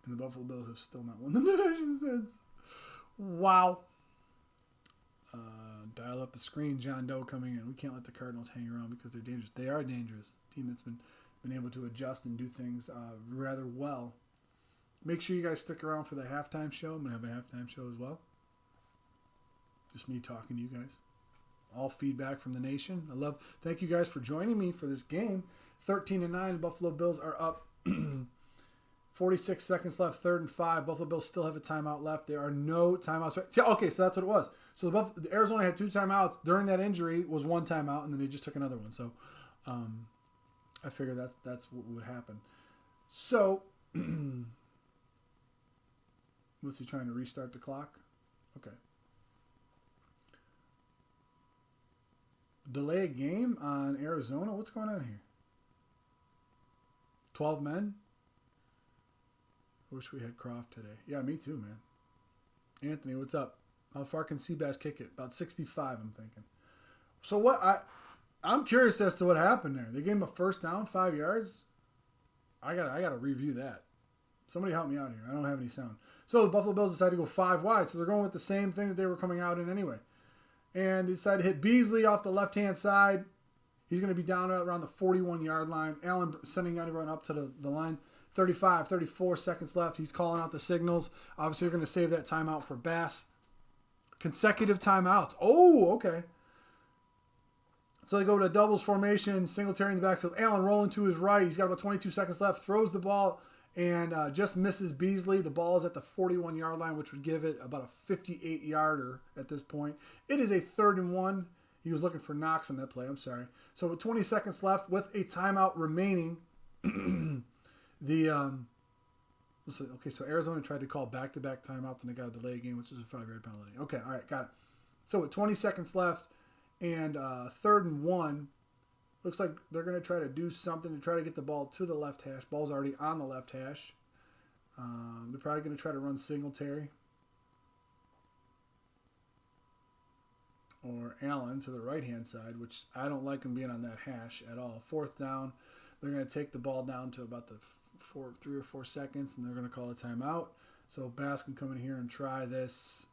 and the Buffalo Bills have still not won the division since. Wow. Dial up a screen, John Doe coming in. We can't let the Cardinals hang around because they're dangerous. They are dangerous. Team that's been able to adjust and do things rather well. Make sure you guys stick around for the halftime show. I'm going to have a halftime show as well. Just me talking to you guys. All feedback from the nation. Thank you guys for joining me for this game. 13-9, Buffalo Bills are up. 46 seconds left, 3rd and 5. Buffalo Bills still have a timeout left. There are no timeouts. Okay, so that's what it was. So the Arizona had 2 timeouts. During that injury was 1 timeout, and then they just took another one. So I figured that's what would happen. So was he trying to restart the clock? Okay. Delay a game on Arizona? What's going on here? 12 men? I wish we had Croft today. Yeah, me too, man. Anthony, what's up? How far can Seabass kick it? About 65, I'm thinking. So what? I'm curious as to what happened there. They gave him a first down, 5 yards. I gotta review that. Somebody help me out here. I don't have any sound. So the Buffalo Bills decided to go 5 wide. So they're going with the same thing that they were coming out in anyway. And they decided to hit Beasley off the left-hand side. He's going to be down around the 41-yard line. Allen sending everyone up to the line. 35, 34 seconds left. He's calling out the signals. Obviously, they're going to save that timeout for Bass. Consecutive timeouts. Oh, okay. So they go to a doubles formation. Singletary in the backfield. Allen rolling to his right. He's got about 22 seconds left. Throws the ball and just misses Beasley. The ball is at the 41-yard line, which would give it about a 58-yarder at this point. It is a 3rd and 1. He was looking for Knox on that play. I'm sorry. So with 20 seconds left, with a timeout remaining, so Arizona tried to call back-to-back timeouts and they got a delay game, which is a 5-yard penalty. Okay, all right, got it. So with 20 seconds left and 3rd and 1, looks like they're going to try to do something to try to get the ball to the left hash. Ball's already on the left hash. They're probably going to try to run Singletary or Allen to the right-hand side, which I don't like him being on that hash at all. 4th down, they're going to take the ball down to about the 3 or 4 seconds, and they're going to call a timeout. So Bass can come in here and try this.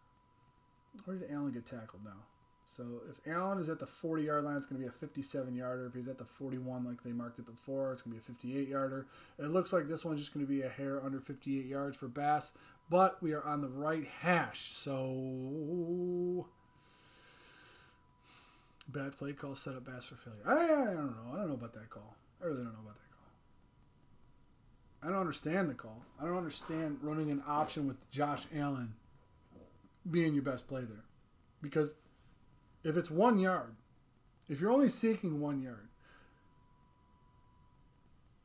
Where did Allen get tackled now? So if Allen is at the 40-yard line, it's going to be a 57-yarder. If he's at the 41 like they marked it before, it's going to be a 58-yarder. It looks like this one's just going to be a hair under 58 yards for Bass, but we are on the right hash. So bad play call set up Bass for failure. I don't know. I don't know about that call. I really don't know about that call. I don't understand the call. I don't understand running an option with Josh Allen being your best play there. Because if it's 1 yard, if you're only seeking 1 yard,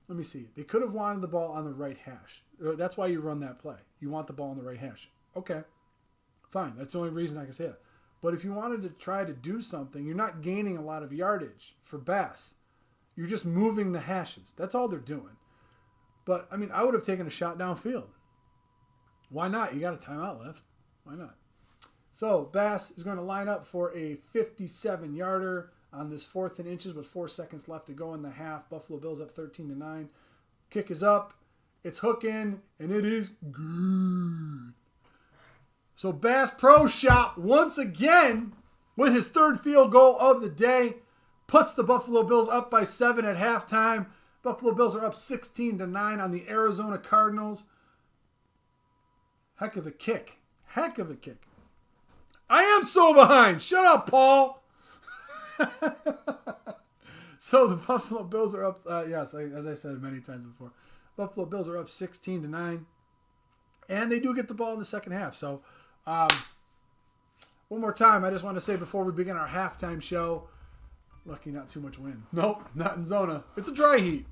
let me see. They could have wanted the ball on the right hash. That's why you run that play. You want the ball on the right hash. Okay, fine. That's the only reason I can say that. But if you wanted to try to do something, you're not gaining a lot of yardage for Bass. You're just moving the hashes. That's all they're doing. But, I mean, I would have taken a shot downfield. Why not? You got a timeout left. Why not? So, Bass is going to line up for a 57-yarder on this 4th and inches with 4 seconds left to go in the half. Buffalo Bills up 13-9. Kick is up. It's hooking, and it is good. So, Bass Pro Shop once again with his 3rd field goal of the day puts the Buffalo Bills up by 7 at halftime. Buffalo Bills are up 16-9 on the Arizona Cardinals. Heck of a kick. Heck of a kick. I am so behind. Shut up, Paul. So the Buffalo Bills are up. Yes, as I said many times before, Buffalo Bills are up 16-9. And they do get the ball in the second half. So One more time, I just want to say before we begin our halftime show, lucky not too much wind. Nope, not in Zona. It's a dry heat.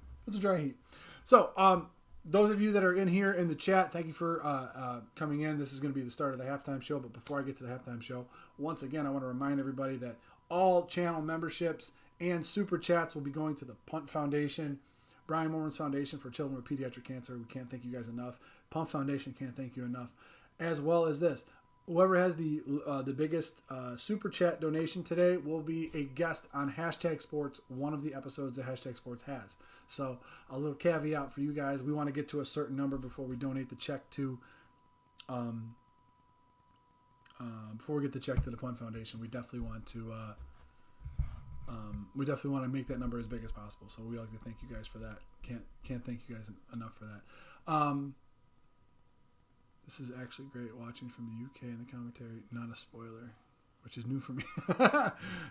So, those of you that are in here in the chat, thank you for coming in. This is going to be the start of the halftime show. But before I get to the halftime show, once again, I want to remind everybody that all channel memberships and super chats will be going to the Punt Foundation, Brian Moran's Foundation for Children with Pediatric Cancer. We can't thank you guys enough. Punt Foundation can't thank you enough. As well as this. Whoever has the biggest super chat donation today will be a guest on Hashtag Sports, one of the episodes that Hashtag Sports has. So a little caveat for you guys: we want to get to a certain number before we donate the check to, before we get the check to the Punt Foundation. We definitely want to make that number as big as possible. So we like to thank you guys for that. Can't thank you guys enough for that. This is actually great watching from the UK in the commentary. Not a spoiler, which is new for me.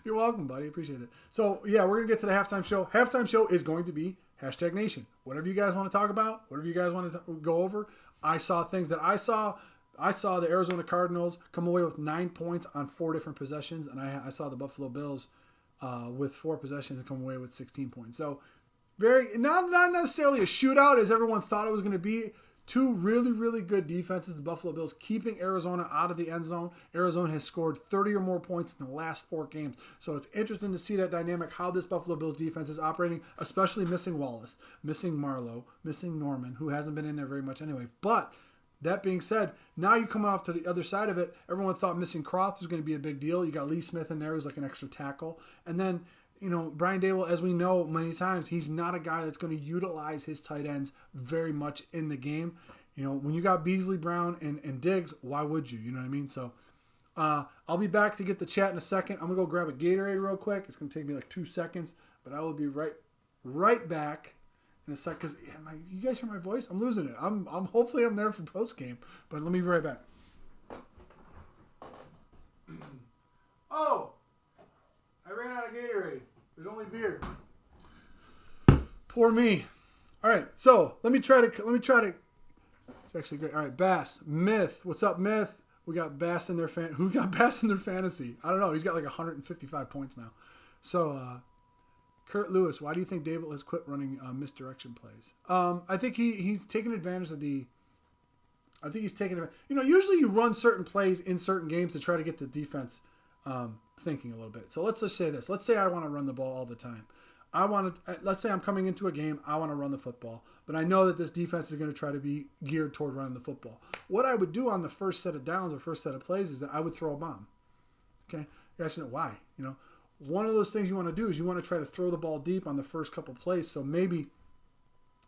You're welcome, buddy. Appreciate it. So, yeah, we're going to get to the halftime show. Halftime show is going to be Hashtag Nation. Whatever you guys want to talk about, whatever you guys want to go over. I saw things that I saw. I saw the Arizona Cardinals come away with 9 points on 4 different possessions, and I saw the Buffalo Bills with 4 possessions and come away with 16 points. So, not necessarily a shootout as everyone thought it was going to be. 2 really, really good defenses. The Buffalo Bills keeping Arizona out of the end zone. Arizona has scored 30 or more points in the last 4 games. So it's interesting to see that dynamic, how this Buffalo Bills defense is operating, especially missing Wallace, missing Marlowe, missing Norman, who hasn't been in there very much anyway. But that being said, now you come off to the other side of it. Everyone thought missing Croft was going to be a big deal. You got Lee Smith in there who's like an extra tackle. And then, Brian Daboll, as we know many times, he's not a guy that's going to utilize his tight ends very much in the game. When you got Beasley, Brown, and Diggs, why would you? You know what I mean? So I'll be back to get the chat in a second. I'm going to go grab a Gatorade real quick. It's going to take me like 2 seconds, but I will be right back in a sec. Because you guys hear my voice? I'm losing it. I'm hopefully I'm there for post game, but let me be right back. Oh, I ran out of Gatorade. There's only beer. Poor me. All right, so let me try to. It's actually great. All right, Bass, Myth. What's up, Myth? We got Bass in their Who got Bass in their fantasy? I don't know. He's got like 155 points now. So, Kurt Lewis, why do you think Daboll has quit running misdirection plays? I think he's taken advantage of the. I think he's taking advantage. Usually you run certain plays in certain games to try to get the defense thinking a little bit. So let's just say this. Let's say I want to run the ball all the time. Let's say I'm coming into a game, I want to run the football, but I know that this defense is going to try to be geared toward running the football. What I would do on the first set of downs or first set of plays is that I would throw a bomb. Okay? You guys know why? One of those things you want to do is you want to try to throw the ball deep on the first couple plays. So maybe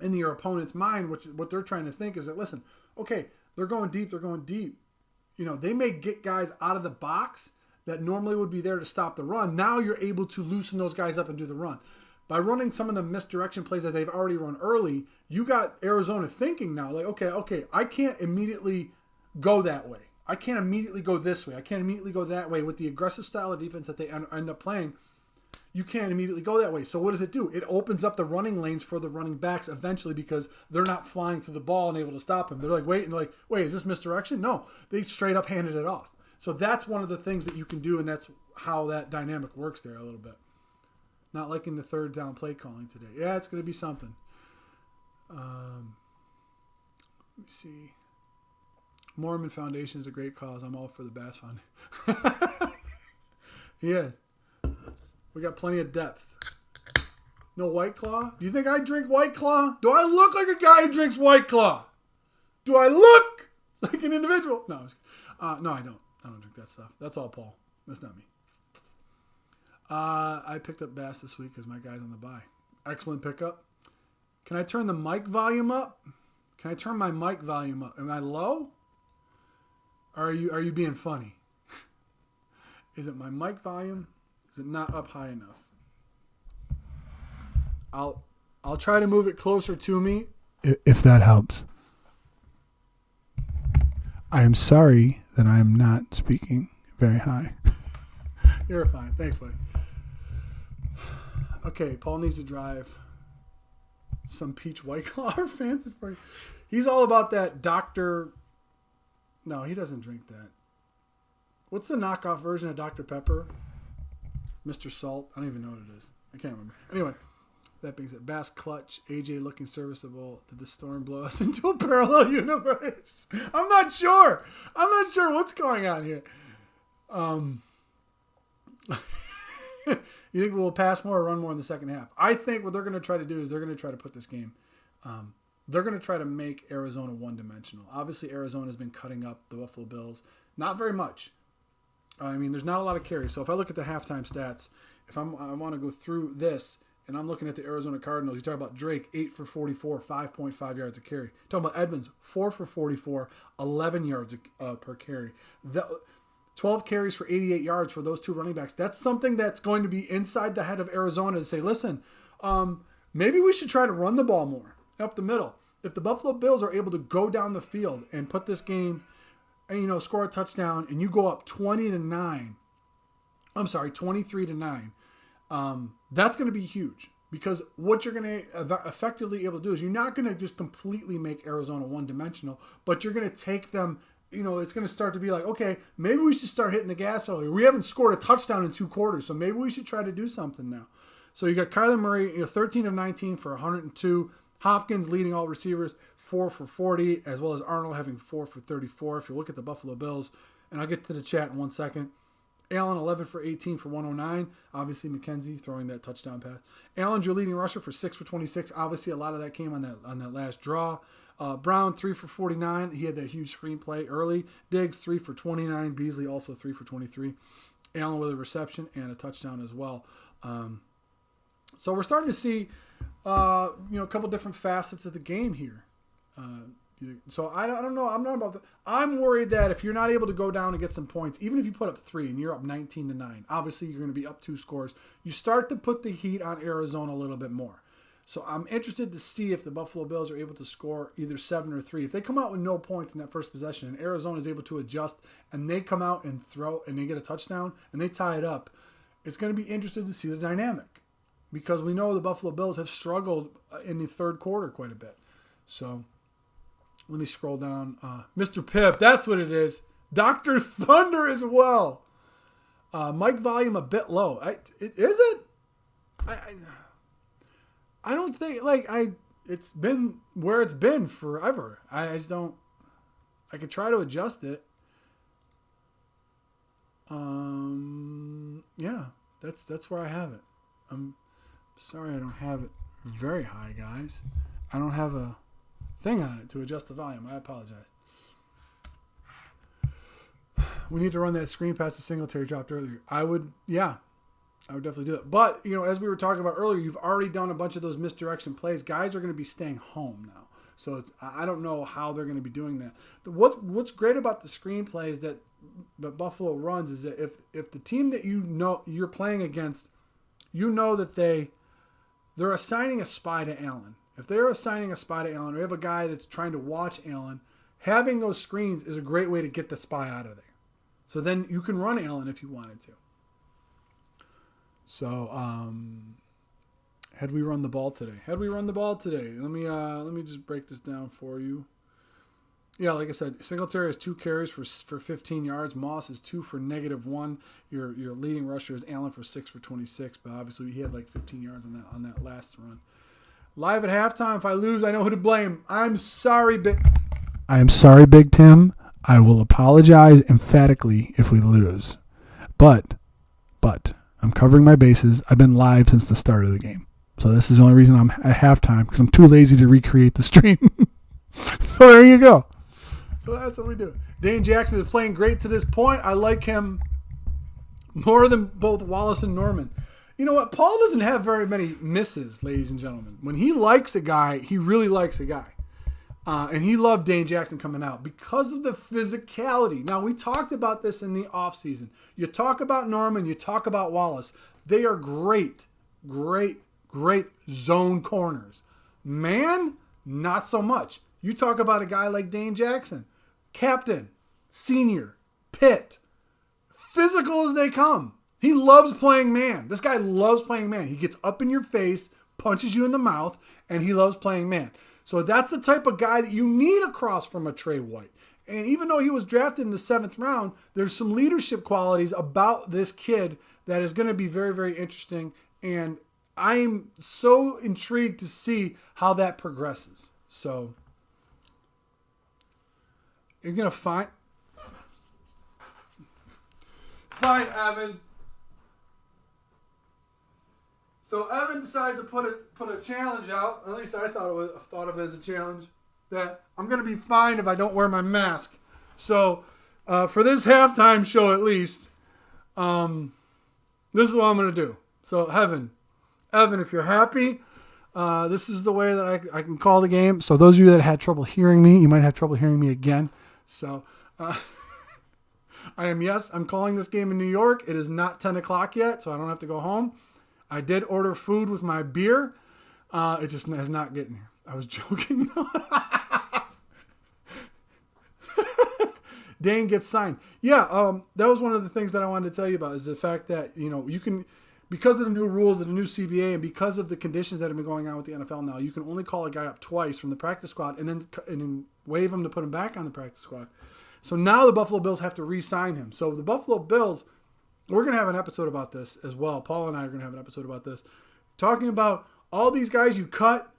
in your opponent's mind, what they're trying to think is that, listen, okay, they're going deep. They may get guys out of the box that normally would be there to stop the run. Now you're able to loosen those guys up and do the run. By running some of the misdirection plays that they've already run early, you got Arizona thinking now, like, okay, I can't immediately go that way. I can't immediately go this way. I can't immediately go that way. With the aggressive style of defense that they end up playing, you can't immediately go that way. So what does it do? It opens up the running lanes for the running backs eventually because they're not flying to the ball and able to stop him. They're like, wait, is this misdirection? No, they straight up handed it off. So that's one of the things that you can do, and that's how that dynamic works there a little bit. Not liking the third down play calling today. Yeah, it's going to be something. Let me see. Mormon Foundation is a great cause. I'm all for the Bass Fund. Yeah. We got plenty of depth. No White Claw? Do you think I drink White Claw? Do I look like a guy who drinks White Claw? Do I look like an individual? No, no, I don't. I don't drink that stuff. That's all Paul. That's not me. I picked up Bass this week because my guy's on the bye. Excellent pickup. Can I turn the mic volume up? Can I turn my mic volume up? Am I low? Or are you being funny? Is it my mic volume? Is it not up high enough? I'll try to move it closer to me if that helps. I am sorry that I am not speaking very high. You're fine. Thanks, buddy. Okay, Paul needs to drive some peach White Claw or Fanta for you. He's all about that Dr. No, he doesn't drink that. What's the knockoff version of Dr. Pepper? Mr. Salt? I don't even know what it is. I can't remember. Anyway, that being said, Bass clutch, AJ looking serviceable. Did the storm blow us into a parallel universe? I'm not sure. I'm not sure what's going on here. You think we'll pass more or run more in the second half? I think what they're going to try to do is they're going to try to put this game. They're going to try to make Arizona one-dimensional. Obviously, Arizona has been cutting up the Buffalo Bills. Not very much. I mean, there's not a lot of carries. So if I look at the halftime stats, if I want to go through this, and I'm looking at the Arizona Cardinals, you talk about Drake, 8 for 44, 5.5 yards a carry. Talking about Edmonds, 4 for 44, 11 yards per carry. 12 carries for 88 yards for those two running backs. That's something that's going to be inside the head of Arizona to say, listen, maybe we should try to run the ball more up the middle. If the Buffalo Bills are able to go down the field and put this game and, score a touchdown and you go up 23-9, that's going to be huge because what you're going to effectively able to do is you're not going to just completely make Arizona one-dimensional, but you're going to take them, it's going to start to be like, okay, maybe we should start hitting the gas pedal. We haven't scored a touchdown in 2 quarters, so maybe we should try to do something now. So you got Kyler Murray, 13 of 19 for 102. Hopkins leading all receivers, 4 for 40, as well as Arnold having 4 for 34. If you look at the Buffalo Bills, and I'll get to the chat in 1 second. Allen, 11 for 18 for 109. Obviously, McKenzie throwing that touchdown pass. Allen's your leading rusher for 6 for 26. Obviously, a lot of that came on that last draw. Brown, 3 for 49. He had that huge screenplay early. Diggs, 3 for 29. Beasley, also 3 for 23. Allen with a reception and a touchdown as well. So we're starting to see, a couple different facets of the game here. So I don't know. I'm not about that. I'm worried that if you're not able to go down and get some points, even if you put up 3 and you're up 19-9, obviously you're going to be up 2 scores. You start to put the heat on Arizona a little bit more. So I'm interested to see if the Buffalo Bills are able to score either 7 or 3. If they come out with no points in that first possession and Arizona is able to adjust and they come out and throw and they get a touchdown and they tie it up, it's going to be interesting to see the dynamic because we know the Buffalo Bills have struggled in the third quarter quite a bit. So let me scroll down. Mr. Pip, that's what it is. Dr. Thunder as well. Mic volume a bit low. Is it? I don't think, it's been where it's been forever. I just don't, I could try to adjust it. Yeah, that's where I have it. I'm sorry I don't have it very high, guys. I don't have a thing on it to adjust the volume. I apologize. We need to run that screen pass the Singletary dropped earlier. I would definitely do it. But, as we were talking about earlier, you've already done a bunch of those misdirection plays. Guys are going to be staying home now. So I don't know how they're going to be doing that. What's great about the screen plays that Buffalo runs is that if the team that you're playing against, that they're assigning a spy to Allen. If they're assigning a spy to Allen, or you have a guy that's trying to watch Allen, having those screens is a great way to get the spy out of there. So then you can run Allen if you wanted to. So, had we run the ball today? Let me just break this down for you. Yeah, like I said, Singletary has 2 carries for 15 yards. Moss is 2 for -1. Your leading rusher is Allen for 6 for 26, but obviously he had 15 yards on that last run. Live at halftime. If I lose, I know who to blame. I'm sorry, Big Tim. I will apologize emphatically if we lose. But I'm covering my bases. I've been live since the start of the game. So this is the only reason I'm at halftime, because I'm too lazy to recreate the stream. So there you go. So that's what we do. Dane Jackson is playing great to this point. I like him more than both Wallace and Norman. You know what? Paul doesn't have very many misses, ladies and gentlemen. When he likes a guy, he really likes a guy. And he loved Dane Jackson coming out because of the physicality. Now, we talked about this in the offseason. You talk about Norman, you talk about Wallace. They are great zone corners. Man, not so much. You talk about a guy like Dane Jackson, captain, senior, Pitt, physical as they come. He loves playing man. This guy loves playing man. He gets up in your face, punches you in the mouth, and he loves playing man. So that's the type of guy that you need across from a Trey White. And even though he was drafted in the 7th round, there's some leadership qualities about this kid that is going to be very, very interesting. And I'm so intrigued to see how that progresses. So you're going to find Evan. So Evan decides to put a challenge out. At least I thought of it as a challenge that I'm going to be fined if I don't wear my mask. So for this halftime show, at least, this is what I'm going to do. So Evan, if you're happy, this is the way that I can call the game. So those of you that had trouble hearing me, you might have trouble hearing me again. So I'm calling this game in New York. It is not 10 o'clock yet, so I don't have to go home. I did order food with my beer. It just has not gotten here. I was joking. Dane gets signed. Yeah, that was one of the things that I wanted to tell you about is the fact that, you can, because of the new rules of the new CBA and because of the conditions that have been going on with the NFL now, you can only call a guy up twice from the practice squad and then waive him to put him back on the practice squad. So now the Buffalo Bills have to re-sign him. So the Buffalo Bills, we're going to have an episode about this as well. Paul and I are going to have an episode about this. Talking about all these guys you cut,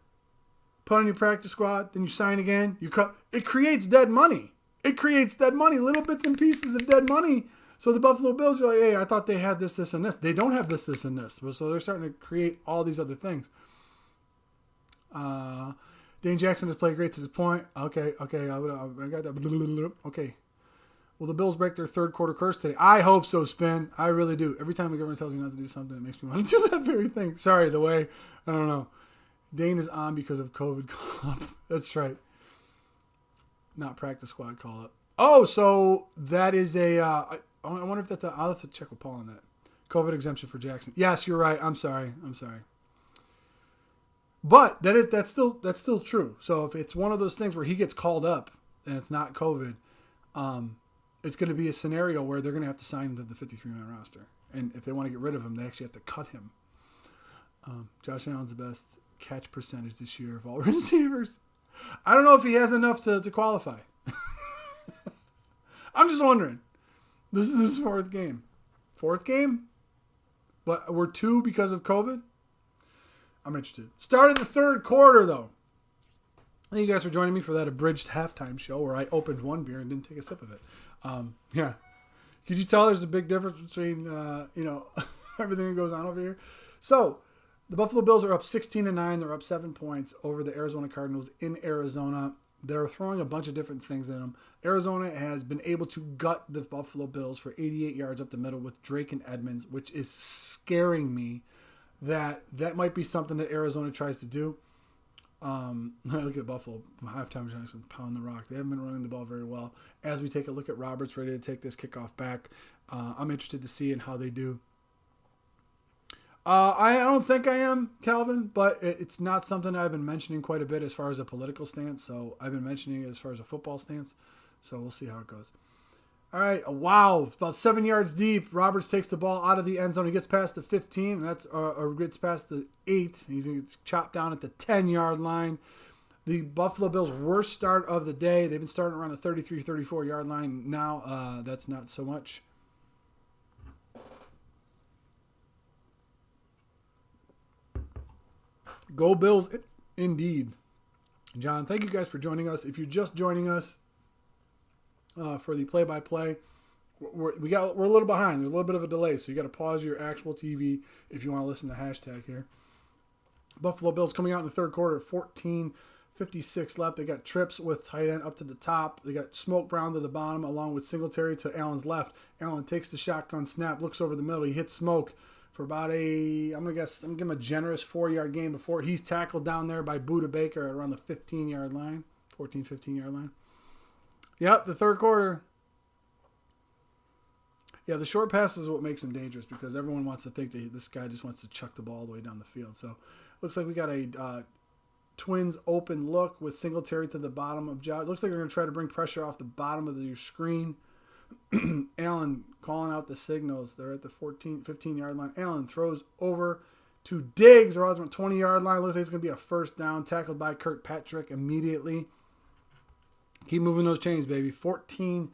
put on your practice squad, then you sign again, you cut. It creates dead money. Little bits and pieces of dead money. So the Buffalo Bills are like, hey, I thought they had this, this, and this. They don't have this, this, and this. So they're starting to create all these other things. Dane Jackson has played great to this point. Okay, I got that. Okay. Will the Bills break their third quarter curse today? I hope so, Spin. I really do. Every time the government tells me not to do something, it makes me want to do that very thing. Sorry, I don't know. Dane is on because of COVID call-up. That's right. Not practice squad call-up. Oh, so that is I wonder if that's I'll have to check with Paul on that. COVID exemption for Jackson. Yes, you're right. I'm sorry. But that's still true. So if it's one of those things where he gets called up and it's not COVID, it's going to be a scenario where they're going to have to sign him to the 53-man roster. And if they want to get rid of him, they actually have to cut him. Josh Allen's the best catch percentage this year of all receivers. I don't know if he has enough to qualify. I'm just wondering. This is his 4th game. 4th game? But we're 2 because of COVID? I'm interested. Started the 3rd quarter, though. Thank you guys for joining me for that abridged halftime show where I opened one beer and didn't take a sip of it. Yeah. Could you tell there's a big difference between, everything that goes on over here? So, the Buffalo Bills are up 16-9. They're up 7 points over the Arizona Cardinals in Arizona. They're throwing a bunch of different things at them. Arizona has been able to gut the Buffalo Bills for 88 yards up the middle with Drake and Edmonds, which is scaring me that might be something that Arizona tries to do. Look at Buffalo. Halftime Johnson pound the rock. They haven't been running the ball very well. As we take a look at Roberts ready to take this kickoff back, I'm interested to see in how they do. I don't think I am, Calvin, but it's not something I've been mentioning quite a bit as far as a political stance. So I've been mentioning it as far as a football stance. So we'll see how it goes. All right. Wow. About 7 yards deep. Roberts takes the ball out of the end zone. He gets past the 15, and that's or gets past the 8. He's going to chop down at the 10-yard line. The Buffalo Bills' worst start of the day. They've been starting around the 33, 34-yard line. Now that's not so much. Go Bills, indeed. John, thank you guys for joining us. If you're just joining us for the play-by-play, we're a little behind. There's a little bit of a delay, so you got to pause your actual TV if you want to listen to hashtag here. Buffalo Bills coming out in the 3rd quarter, 14:56 left. They got trips with tight end up to the top. They got Smoke Brown to the bottom, along with Singletary to Allen's left. Allen takes the shotgun snap, looks over the middle. He hits Smoke for about I'm going to give him a generous 4-yard gain before he's tackled down there by Buda Baker at around the 15-yard line, 15-yard line. Yep, the 3rd quarter. Yeah, the short pass is what makes him dangerous because everyone wants to think that this guy just wants to chuck the ball all the way down the field. So looks like we got a Twins open look with Singletary to the bottom of Josh. Looks like they're going to try to bring pressure off the bottom of your screen. Allen calling out the signals. They're at the 15-yard line. Allen throws over to Diggs. They're on the 20-yard line. Looks like it's going to be a first down. Tackled by Kirkpatrick immediately. Keep moving those chains, baby. 14-12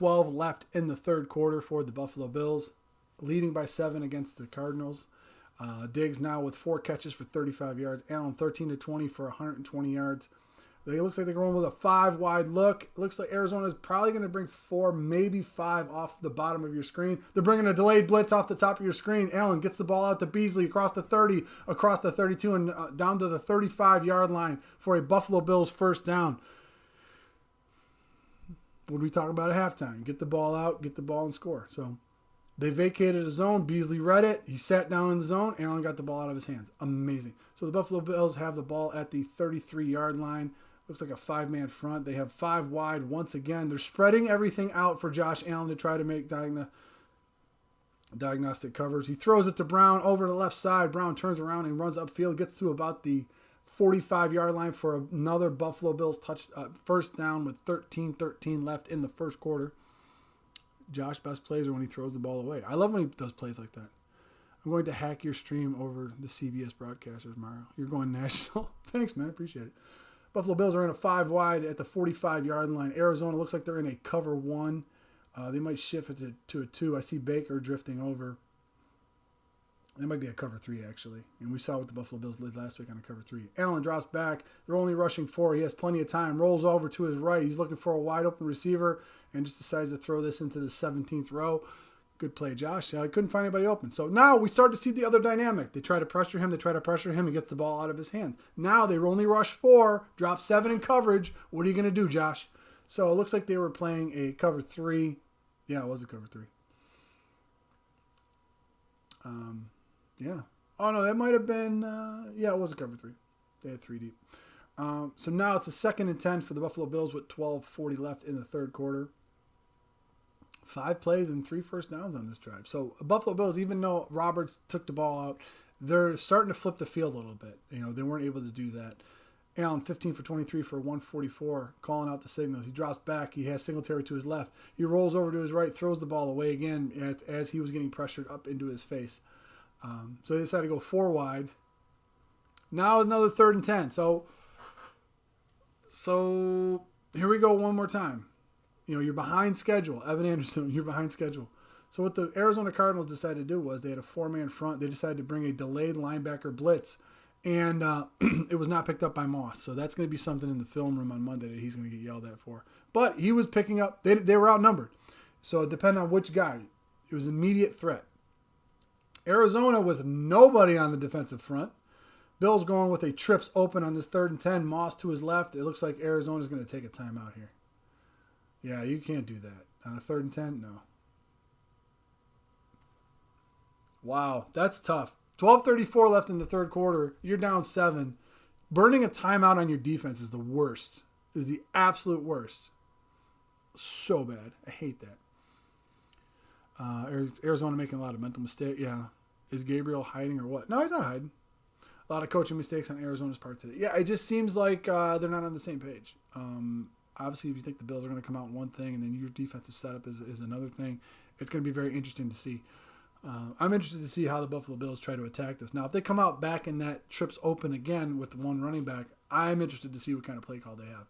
left in the third quarter for the Buffalo Bills, leading by 7 against the Cardinals. Diggs now with 4 catches for 35 yards. Allen 13-20 for 120 yards. It looks like they're going with a 5-wide look. It looks like Arizona is probably going to bring 4, maybe 5 off the bottom of your screen. They're bringing a delayed blitz off the top of your screen. Allen gets the ball out to Beasley across the 30, across the 32, and down to the 35-yard line for a Buffalo Bills first down. What are we talking about at halftime? Get the ball out, get the ball, and score. So they vacated a zone. Beasley read it. He sat down in the zone. Allen got the ball out of his hands. Amazing. So the Buffalo Bills have the ball at the 33-yard line. Looks like a 5-man front. They have 5 wide once again. They're spreading everything out for Josh Allen to try to make diagnostic coverage. He throws it to Brown over to the left side. Brown turns around and runs upfield. Gets to about the 45-yard line for another Buffalo Bills first down with 13-13 left in the first quarter. Josh best plays are when he throws the ball away. I love when he does plays like that. I'm going to hack your stream over the CBS broadcasters, Mario. You're going national. Thanks, man. Appreciate it. Buffalo Bills are in a 5 wide at the 45-yard line. Arizona looks like they're in a cover 1. They might shift it to a 2. I see Baker drifting over. That might be a cover 3, actually. And we saw what the Buffalo Bills did last week on a cover 3. Allen drops back. They're only rushing 4. He has plenty of time. Rolls over to his right. He's looking for a wide open receiver and just decides to throw this into the 17th row. Good play, Josh. I couldn't find anybody open. So now we start to see the other dynamic. They try to pressure him. He gets the ball out of his hands. Now they only rush 4, drop 7 in coverage. What are you going to do, Josh? So it looks like they were playing a cover 3. Yeah, it was a cover 3. Yeah. Oh, no, that might have been, it was a cover 3. They had 3 deep. So now it's a 2nd and 10 for the Buffalo Bills with 12:40 left in the third quarter. 5 plays and 3 first downs on this drive. So Buffalo Bills, even though Roberts took the ball out, they're starting to flip the field a little bit. They weren't able to do that. Allen 15 for 23 for 144, calling out the signals. He drops back. He has Singletary to his left. He rolls over to his right, throws the ball away again as he was getting pressured up into his face. So they decided to go 4 wide. Now another 3rd and 10. So here we go one more time. You're behind schedule. Evan Anderson, you're behind schedule. So what the Arizona Cardinals decided to do was they had a 4-man front. They decided to bring a delayed linebacker blitz. And it was not picked up by Moss. So that's going to be something in the film room on Monday that he's going to get yelled at for. But he was picking up. They were outnumbered. So it depended on which guy. It was immediate threat. Arizona with nobody on the defensive front. Bills going with a trips open on this 3rd and 10. Moss to his left. It looks like Arizona's going to take a timeout here. Yeah, you can't do that. On a 3rd and 10? No. Wow, that's tough. 12:34 left in the third quarter. You're down 7. Burning a timeout on your defense is the worst. Is the absolute worst. So bad. I hate that. Arizona making a lot of mental mistakes. Yeah. Is Gabriel hiding or what? No, he's not hiding. A lot of coaching mistakes on Arizona's part today. Yeah, it just seems like they're not on the same page. Obviously, if you think the Bills are going to come out in one thing and then your defensive setup is another thing, it's going to be very interesting to see. I'm interested to see how the Buffalo Bills try to attack this. Now, if they come out back in that trips open again with the 1 running back, I'm interested to see what kind of play call they have.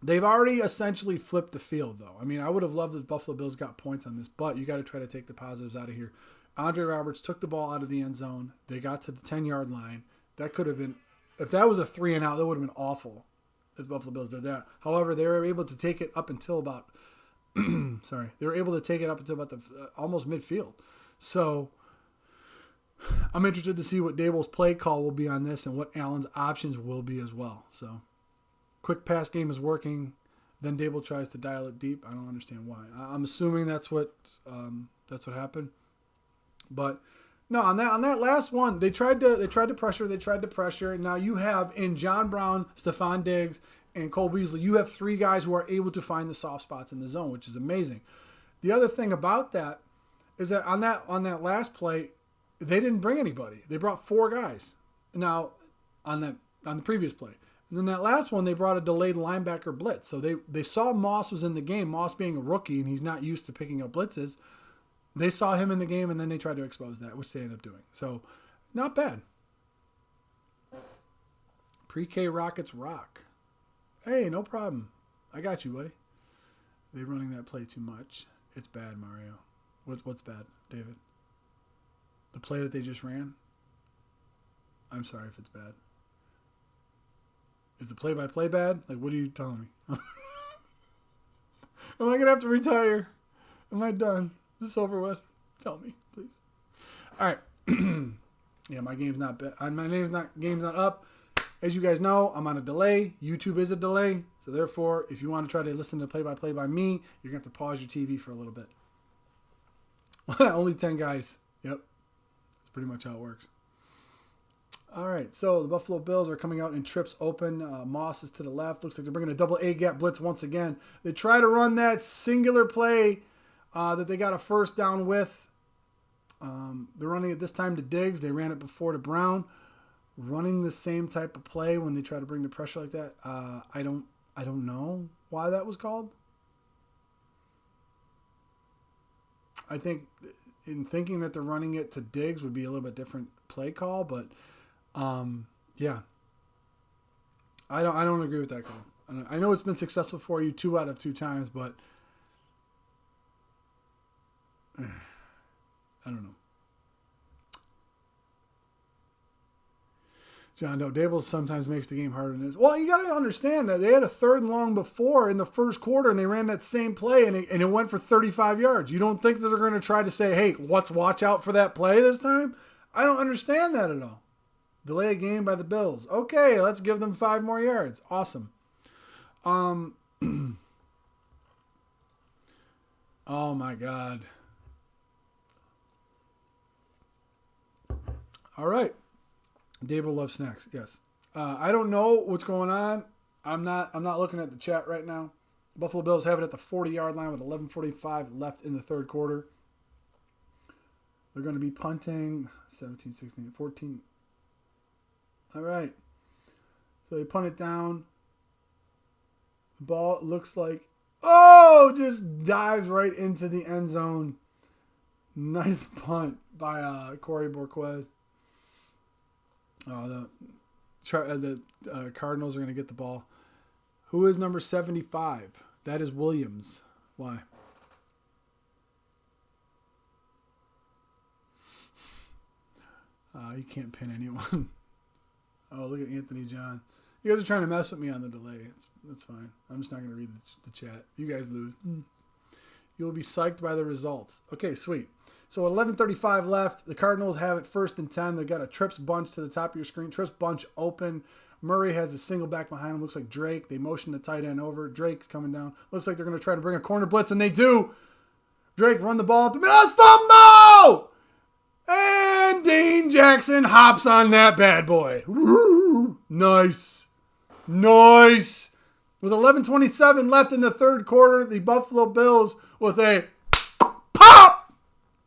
They've already essentially flipped the field, though. I mean, I would have loved if the Buffalo Bills got points on this, but you got to try to take the positives out of here. Andre Roberts took the ball out of the end zone. They got to the 10-yard line. That could have been, if that was a 3 and out, that would have been awful if the Buffalo Bills did that. However, they were able to take it up until about, they were able to take it up until about the almost midfield. So I'm interested to see what Dable's play call will be on this and what Allen's options will be as well. So quick pass game is working. Then Dable tries to dial it deep. I don't understand why. I'm assuming that's what happened. But no, on that last one, they tried to pressure. And now you have in John Brown, Stephon Diggs, and Cole Beasley, you have 3 guys who are able to find the soft spots in the zone, which is amazing. The other thing about that is that on that last play, they didn't bring anybody. They brought 4 guys. Now on the previous play. And then that last one, they brought a delayed linebacker blitz. So they saw Moss was in the game. Moss being a rookie and he's not used to picking up blitzes. They saw him in the game and then they tried to expose that, which they ended up doing. So not bad. Pre-K Rockets rock. Hey, no problem. I got you, buddy. They're running that play too much. It's bad, Mario. What's bad, David? The play that they just ran? I'm sorry if it's bad. Is the play-by-play bad? Like, what are you telling me? Am I going to have to retire? Am I done? Is this over with? Tell me, please. All right. Yeah, my game's not bad. Game's not up. As you guys know, I'm on a delay. YouTube is a delay. So therefore, if you want to try to listen to play-by-play by me, you're going to have to pause your TV for a little bit. Only 10 guys. Yep. That's pretty much how it works. All right, so the Buffalo Bills are coming out in trips open. Moss is to the left. Looks like they're bringing a double A-gap blitz once again. They try to run that singular play that they got a first down with. They're running it this time to Diggs. They ran it before to Brown. Running the same type of play when they try to bring the pressure like that. I don't know why that was called. I think in thinking that they're running it to Diggs would be a little bit different play call, but yeah. I don't agree with that call. I know it's been successful for you 2 out of 2 times, but I don't know. John Doe, Dable sometimes makes the game harder than it is. Well, you got to understand that they had a 3rd and long before in the first quarter, and they ran that same play, and it went for 35 yards. You don't think that they're going to try to say, hey, let's watch out for that play this time? I don't understand that at all. Delay a game by the Bills. Okay, let's give them 5 more yards. Awesome. Oh, my God. All right. Dable loves snacks. Yes. I don't know what's going on. I'm not looking at the chat right now. Buffalo Bills have it at the 40-yard line with 11:45 left in the 3rd quarter. They're going to be punting 17, 16, 14. All right. So they punt it down. The ball looks like, just dives right into the end zone. Nice punt by Corey Borquez. The Cardinals are going to get the ball. Who is number 75? That is Williams. Why? You can't pin anyone. Oh, look at Anthony John. You guys are trying to mess with me on the delay. That's fine. I'm just not going to read the chat. You guys lose. You'll be psyched by the results. Okay, sweet. So 11:35 left. The Cardinals have it 1st and 10. They've got a trips bunch to the top of your screen. Trips bunch open. Murray has a single back behind him. Looks like Drake. They motion the tight end over. Drake's coming down. Looks like they're going to try to bring a corner blitz, and they do. Drake run the ball. Fumble! And Dane Jackson hops on that bad boy. Woo! Nice. With 11:27 left in the 3rd quarter, the Buffalo Bills with a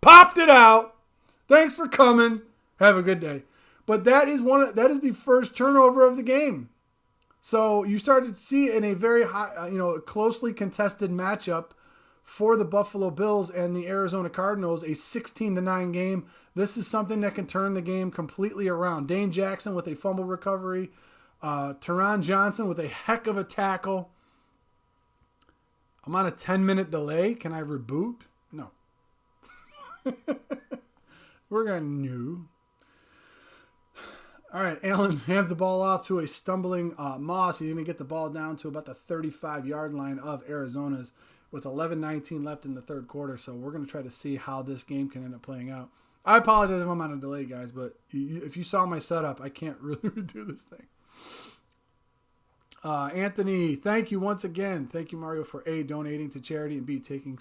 popped it out. Thanks for coming. Have a good day. But that is the first turnover of the game. So you started to see in a very high, closely contested matchup for the Buffalo Bills and the Arizona Cardinals, a 16-9 game. This is something that can turn the game completely around. Dane Jackson with a fumble recovery. Teron Johnson with a heck of a tackle. I'm on a 10-minute delay. Can I reboot? No. We're going to new. All right, Allen hands the ball off to a stumbling Moss. He's going to get the ball down to about the 35-yard line of Arizona's with 11:19 left in the 3rd quarter. So we're going to try to see how this game can end up playing out. I apologize if I'm on a delay, guys, but if you saw my setup, I can't really do this thing. Anthony, thank you once again. Thank you, Mario, for A, donating to charity, and B, taking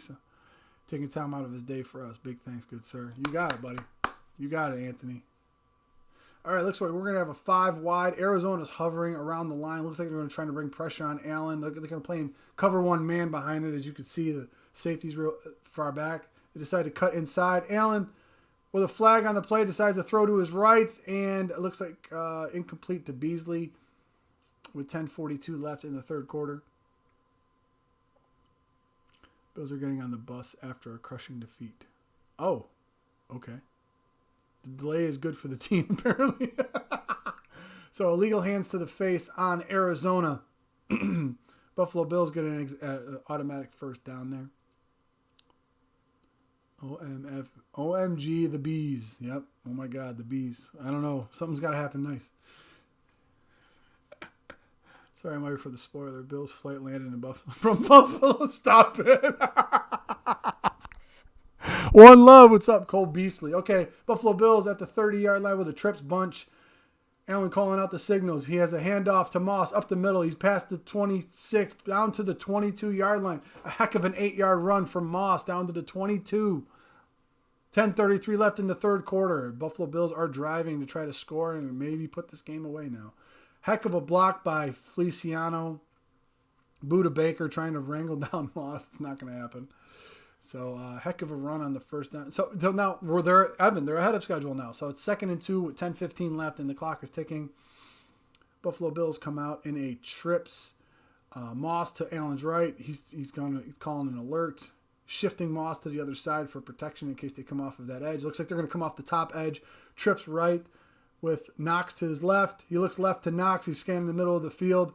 time out of his day for us. Big thanks, good sir. You got it, buddy. You got it, Anthony. All right, looks like we're going to have a 5 wide. Arizona's hovering around the line. Looks like they're going to try to bring pressure on Allen. They're going to play in cover 1 man behind it. As you can see, the safety's real far back. They decide to cut inside. Allen, with a flag on the play, decides to throw to his right, and it looks like incomplete to Beasley with 10:42 left in the 3rd quarter. Bills are getting on the bus after a crushing defeat. Oh, okay. The delay is good for the team, apparently. So illegal hands to the face on Arizona. Buffalo Bills get an automatic first down there. OMG, the bees. Yep. Oh my God, the bees. I don't know. Something's got to happen nice. Sorry, I'm ready for the spoiler. Bills flight landed in Buffalo. From Buffalo. Stop it. One love. What's up, Cole Beasley? Okay, Buffalo Bills at the 30-yard line with a trips bunch. Allen calling out the signals. He has a handoff to Moss up the middle. He's past the 26, down to the 22-yard line. A heck of an 8-yard run from Moss down to the 22. 10:33 left in the third quarter. Buffalo Bills are driving to try to score and maybe put this game away now. Heck of a block by Feliciano. Buda Baker trying to wrangle down Moss. It's not going to happen. So, heck of a run on the first down. So now, they're ahead of schedule now. So, it's 2nd and 2 with 10:15 left, and the clock is ticking. Buffalo Bills come out in a trips. Moss to Allen's right. He's calling an alert. Shifting Moss to the other side for protection in case they come off of that edge. Looks like they're going to come off the top edge. Trips right with Knox to his left. He looks left to Knox. He's scanning the middle of the field.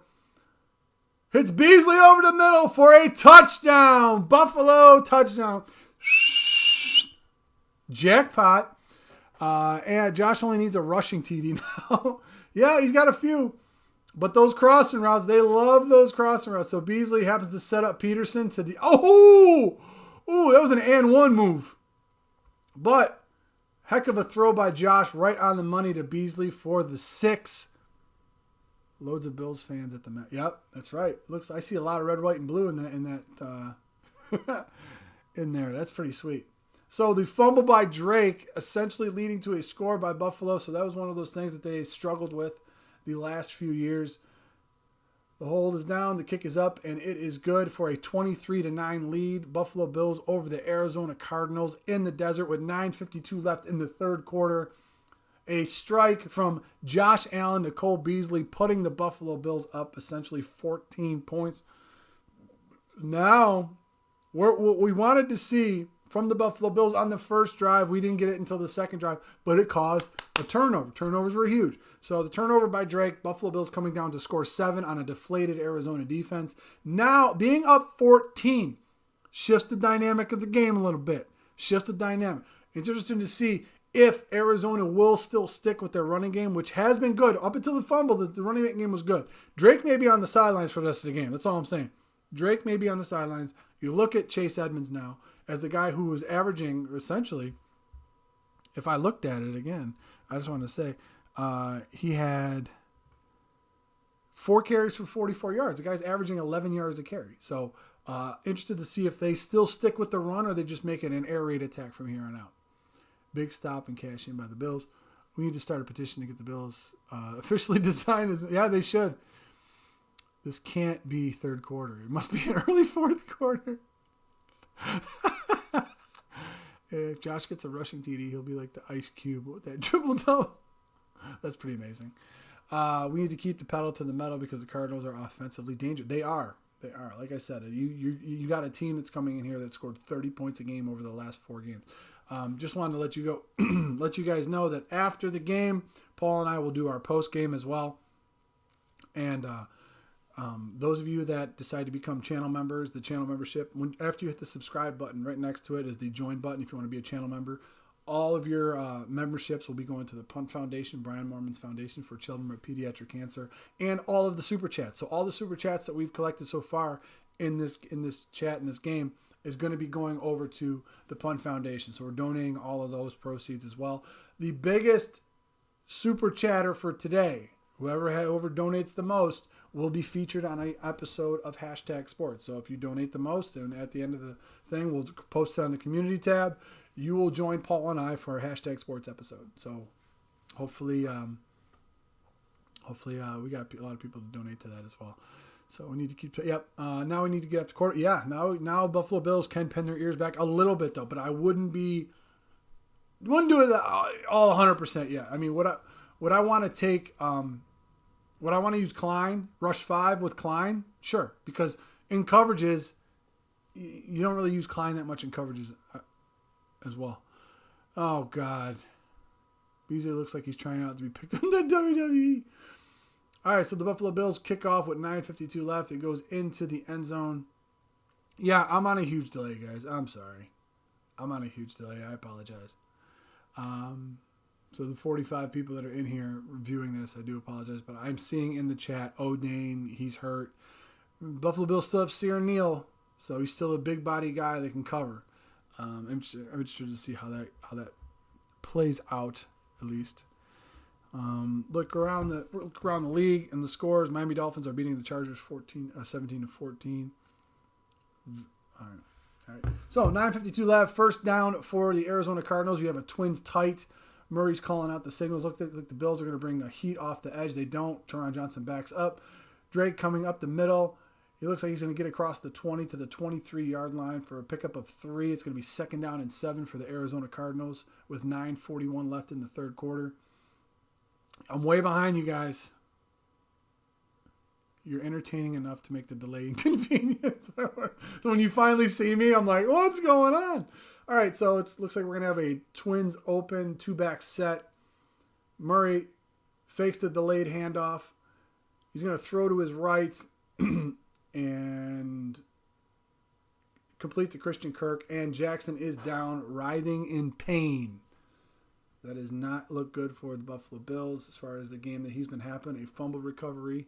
Hits Beasley over the middle for a touchdown. Buffalo touchdown. Jackpot. And Josh only needs a rushing TD now. Yeah, he's got a few. But those crossing routes, they love those crossing routes. So Beasley happens to set up Peterson to the... Oh! Ooh, that was an and one move. But heck of a throw by Josh right on the money to Beasley for the 6. Loads of Bills fans at the Met. Yep, that's right. I see a lot of red, white, and blue in that in there. That's pretty sweet. So the fumble by Drake essentially leading to a score by Buffalo. So that was one of those things that they struggled with the last few years. The hold is down, the kick is up, and it is good for a 23-9 lead. Buffalo Bills over the Arizona Cardinals in the desert with 9:52 left in the third quarter. A strike from Josh Allen to Cole Beasley, putting the Buffalo Bills up essentially 14 points. Now, what we wanted to see from the Buffalo Bills on the first drive, we didn't get it until the second drive, but it caused a turnover. Turnovers were huge. So the turnover by Drake, Buffalo Bills coming down to score 7 on a deflated Arizona defense. Now, being up 14 shifts the dynamic of the game a little bit. Shifts the dynamic. It's interesting to see if Arizona will still stick with their running game, which has been good. Up until the fumble, the running game was good. Drake may be on the sidelines for the rest of the game. That's all I'm saying. Drake may be on the sidelines. You look at Chase Edmonds now as the guy who was averaging, essentially, if I looked at it again, I just want to say, he had 4 carries for 44 yards. The guy's averaging 11 yards a carry. So interested to see if they still stick with the run or they just make it an air raid attack from here on out. Big stop and cash in by the Bills. We need to start a petition to get the Bills officially designed. Yeah, they should. This can't be third quarter. It must be an early fourth quarter. If Josh gets a rushing TD, he'll be like the Ice Cube with that triple double. That's pretty amazing. We need to keep the pedal to the metal because the Cardinals are offensively dangerous. They are. Like I said, you got a team that's coming in here that scored 30 points a game over the last 4 games. Just wanted to let you guys know that after the game, Paul and I will do our post game as well. And those of you that decide to become channel members, the channel membership, after you hit the subscribe button, right next to it is the join button if you want to be a channel member. All of your memberships will be going to the Punt Foundation, Brian Mormon's Foundation for Children with Pediatric Cancer, and all of the super chats. So all the super chats that we've collected so far in this chat, in this game, is going to be going over to the Punt Foundation. So we're donating all of those proceeds as well. The biggest super chatter for today, whoever donates the most, will be featured on an episode of Hashtag Sports. So if you donate the most, and at the end of the thing, we'll post it on the community tab. You will join Paul and I for our Hashtag Sports episode. So hopefully we got a lot of people to donate to that as well. So we need to keep. Yep. Now we need to get up to quarter. Yeah. Now Buffalo Bills can pin their ears back a little bit though, but I wouldn't do it all 100% yet. I mean, what I want to take. Would I want to use Klein, rush 5 with Klein? Sure, because in coverages, you don't really use Klein that much in coverages as well. Oh, God. Beasley looks like he's trying out to be picked up in WWE. All right, so the Buffalo Bills kick off with 9:52 left. It goes into the end zone. Yeah, I'm on a huge delay, guys. I'm sorry. I'm on a huge delay. I apologize. So the 45 people that are in here reviewing this, I do apologize. But I'm seeing in the chat, O'Dane, he's hurt. Buffalo Bills still have Sear Neal, so he's still a big body guy that can cover. I'm interested to see how that plays out, at least. Look around the league and the scores. Miami Dolphins are beating the Chargers 17-14. All right. So 9:52 left. First down for the Arizona Cardinals. You have a Twins tight. Murray's calling out the signals. Look like the Bills are going to bring the heat off the edge. They don't. Teron Johnson backs up. Drake coming up the middle. He looks like he's going to get across the 20 to the 23-yard line for a pickup of 3. It's going to be second down and 7 for the Arizona Cardinals with 9:41 left in the third quarter. I'm way behind you guys. You're entertaining enough to make the delay inconvenience. So when you finally see me, I'm like, what's going on? All right, so it looks like we're going to have a Twins open 2-back set. Murray fakes the delayed handoff. He's going to throw to his right and complete to Christian Kirk. And Jackson is down, writhing in pain. That does not look good for the Buffalo Bills as far as the game that he's been having. A fumble recovery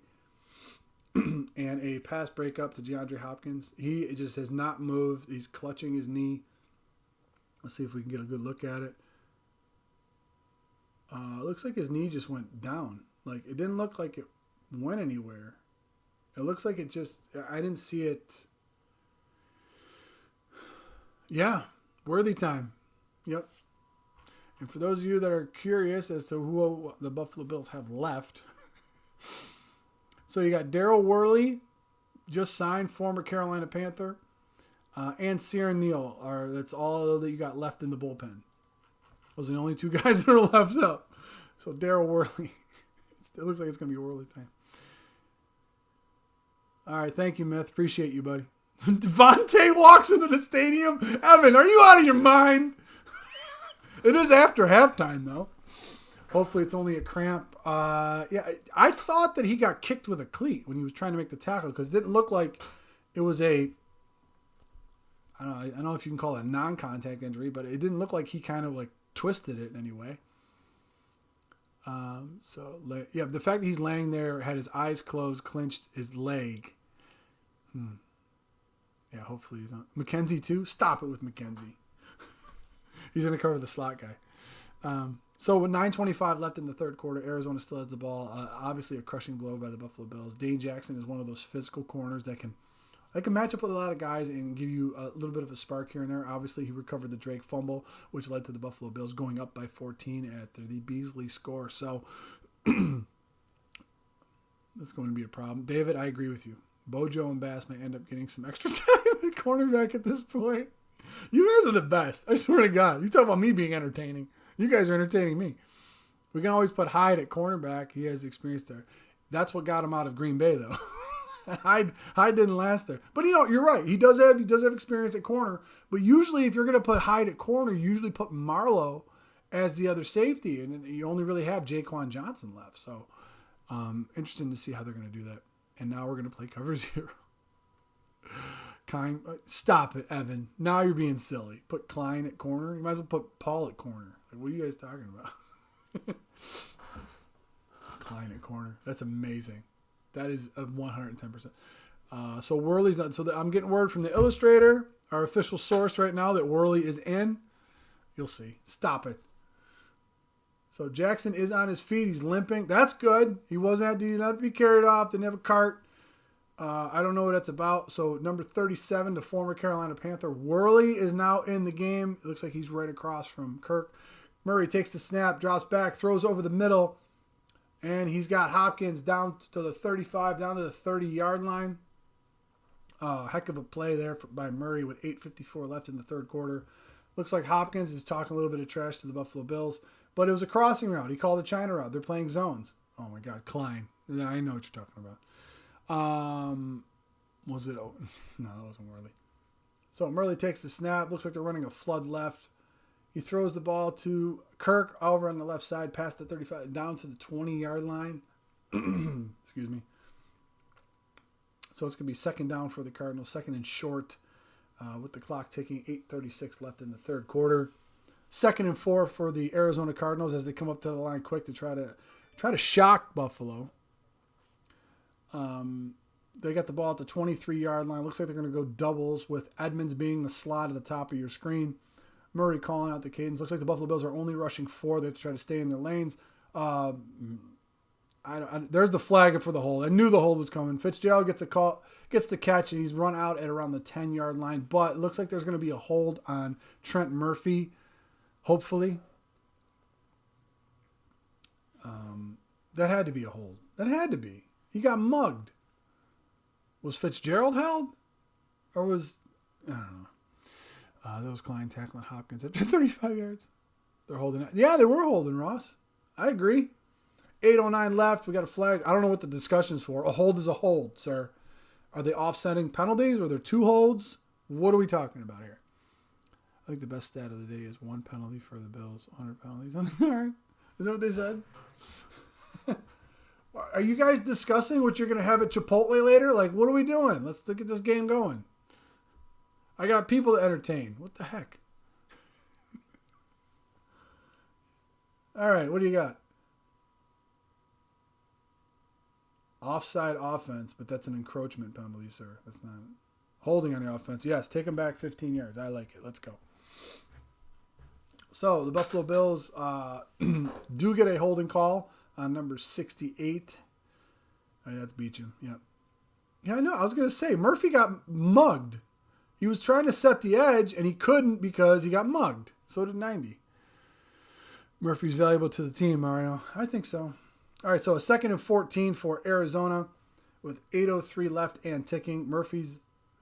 and a pass breakup to DeAndre Hopkins. He just has not moved. He's clutching his knee. Let's see if we can get a good look at it. It looks like his knee just went down. Like, it didn't look like it went anywhere. It looks like it just, I didn't see it. Yeah, worthy time. Yep. And for those of you that are curious as to who the Buffalo Bills have left, so you got Daryl Worley, just signed, former Carolina Panther, and Sear Neal. That's all that you got left in the bullpen. Those are the only 2 guys that are left up. So Daryl Worley. It looks like it's going to be Worley time. All right, thank you, Myth. Appreciate you, buddy. Devontae walks into the stadium. Evan, are you out of your mind? It is after halftime, though. Hopefully it's only a cramp. Yeah, I thought that he got kicked with a cleat when he was trying to make the tackle because it didn't look like it was I don't know if you can call it a non-contact injury, but it didn't look like he kind of like twisted it in any way. The fact that he's laying there, had his eyes closed, clenched his leg. Yeah, hopefully he's not. McKenzie too? Stop it with McKenzie. He's going to cover the slot guy. So with 9:25 left in the third quarter, Arizona still has the ball. Obviously a crushing blow by the Buffalo Bills. Dane Jackson is one of those physical corners that can match up with a lot of guys and give you a little bit of a spark here and there. Obviously, he recovered the Drake fumble, which led to the Buffalo Bills going up by 14 after the Beasley score. So that's going to be a problem. David, I agree with you. Bojo and Bass may end up getting some extra time at cornerback at this point. You guys are the best. I swear to God. You talk about me being entertaining. You guys are entertaining me. We can always put Hyde at cornerback. He has experience there. That's what got him out of Green Bay, though. Hyde didn't last there. But, you're right. He does have experience at corner. But usually if you're going to put Hyde at corner, you usually put Marlowe as the other safety. And you only really have Jaquan Johnson left. So, interesting to see how they're going to do that. And now we're going to play cover 0. Stop it, Evan. Now you're being silly. Put Klein at corner. You might as well put Paul at corner. Like, what are you guys talking about? Klein at corner. That's amazing. That is a 110%. So Worley's not. So I'm getting word from the Illustrator, our official source right now, that Worley is in. You'll see. Stop it. So Jackson is on his feet. He's limping. That's good. He did not have to be carried off. Didn't have a cart. I don't know what that's about. So number 37, the former Carolina Panther, Worley is now in the game. It looks like he's right across from Kirk. Murray takes the snap, drops back, throws over the middle, and he's got Hopkins down to the 35, down to the 30-yard line. Heck of a play there by Murray with 8:54 left in the third quarter. Looks like Hopkins is talking a little bit of trash to the Buffalo Bills, but it was a crossing route. He called a China route. They're playing zones. Oh, my God, Klein. Yeah, I know what you're talking about. Was it? Oh, no, that wasn't Worley. So Murley takes the snap. Looks like they're running a flood left. He throws the ball to Kirk over on the left side, past the 35, down to the 20-yard line. Excuse me. So it's going to be second down for the Cardinals, second and short with the clock ticking, 8:36 left in the third quarter. Second and 4 for the Arizona Cardinals as they come up to the line quick to try to shock Buffalo. They got the ball at the 23-yard line. Looks like they're going to go doubles with Edmonds being the slot at the top of your screen. Murray calling out the cadence. Looks like the Buffalo Bills are only rushing 4. They have to try to stay in their lanes. There's the flag for the hold. I knew the hold was coming. Fitzgerald gets the catch, and he's run out at around the 10-yard line. But it looks like there's going to be a hold on Trent Murphy, hopefully. That had to be a hold. That had to be. He got mugged. Was Fitzgerald held? Or was... I don't know. That was Klein tackling Hopkins at 35 yards. They're holding it. Yeah, they were holding, Ross. I agree. 8:09 left. We got a flag. I don't know what the discussion's for. A hold is a hold, sir. Are they offsetting penalties? Are there 2 holds? What are we talking about here? I think the best stat of the day is 1 penalty for the Bills, 100 penalties on the yard. Is that what they said? Are you guys discussing what you're going to have at Chipotle later? Like, what are we doing? Let's get this game going. I got people to entertain. What the heck? All right, what do you got? Offside offense, but that's an encroachment penalty, sir. That's not holding on the offense. Yes, take them back 15 yards. I like it. Let's go. So the Buffalo Bills do get a holding call on number 68. Oh, yeah, that's Beecham. Yep. Yeah, I know. I was going to say, Murphy got mugged. He was trying to set the edge, and he couldn't because he got mugged. So did 90. Murphy's valuable to the team, Mario. I think so. All right, so a second and 14 for Arizona with 8:03 left and ticking. Murphy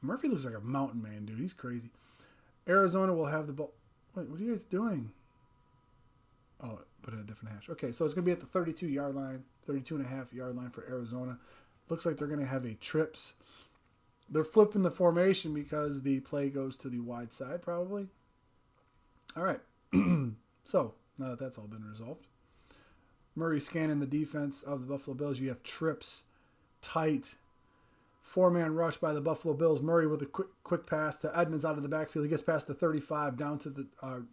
looks like a mountain man, dude. He's crazy. Arizona will have the ball. Wait, what are you guys doing? Oh, put in a different hash. Okay, so it's going to be at the 32-yard line, 32.5-yard line for Arizona. Looks like they're going to have a trips. They're flipping the formation because the play goes to the wide side, probably. All right. So, now that that's all been resolved. Murray scanning the defense of the Buffalo Bills. You have trips, tight, 4-man rush by the Buffalo Bills. Murray with a quick pass to Edmonds out of the backfield. He gets past the 35 down to the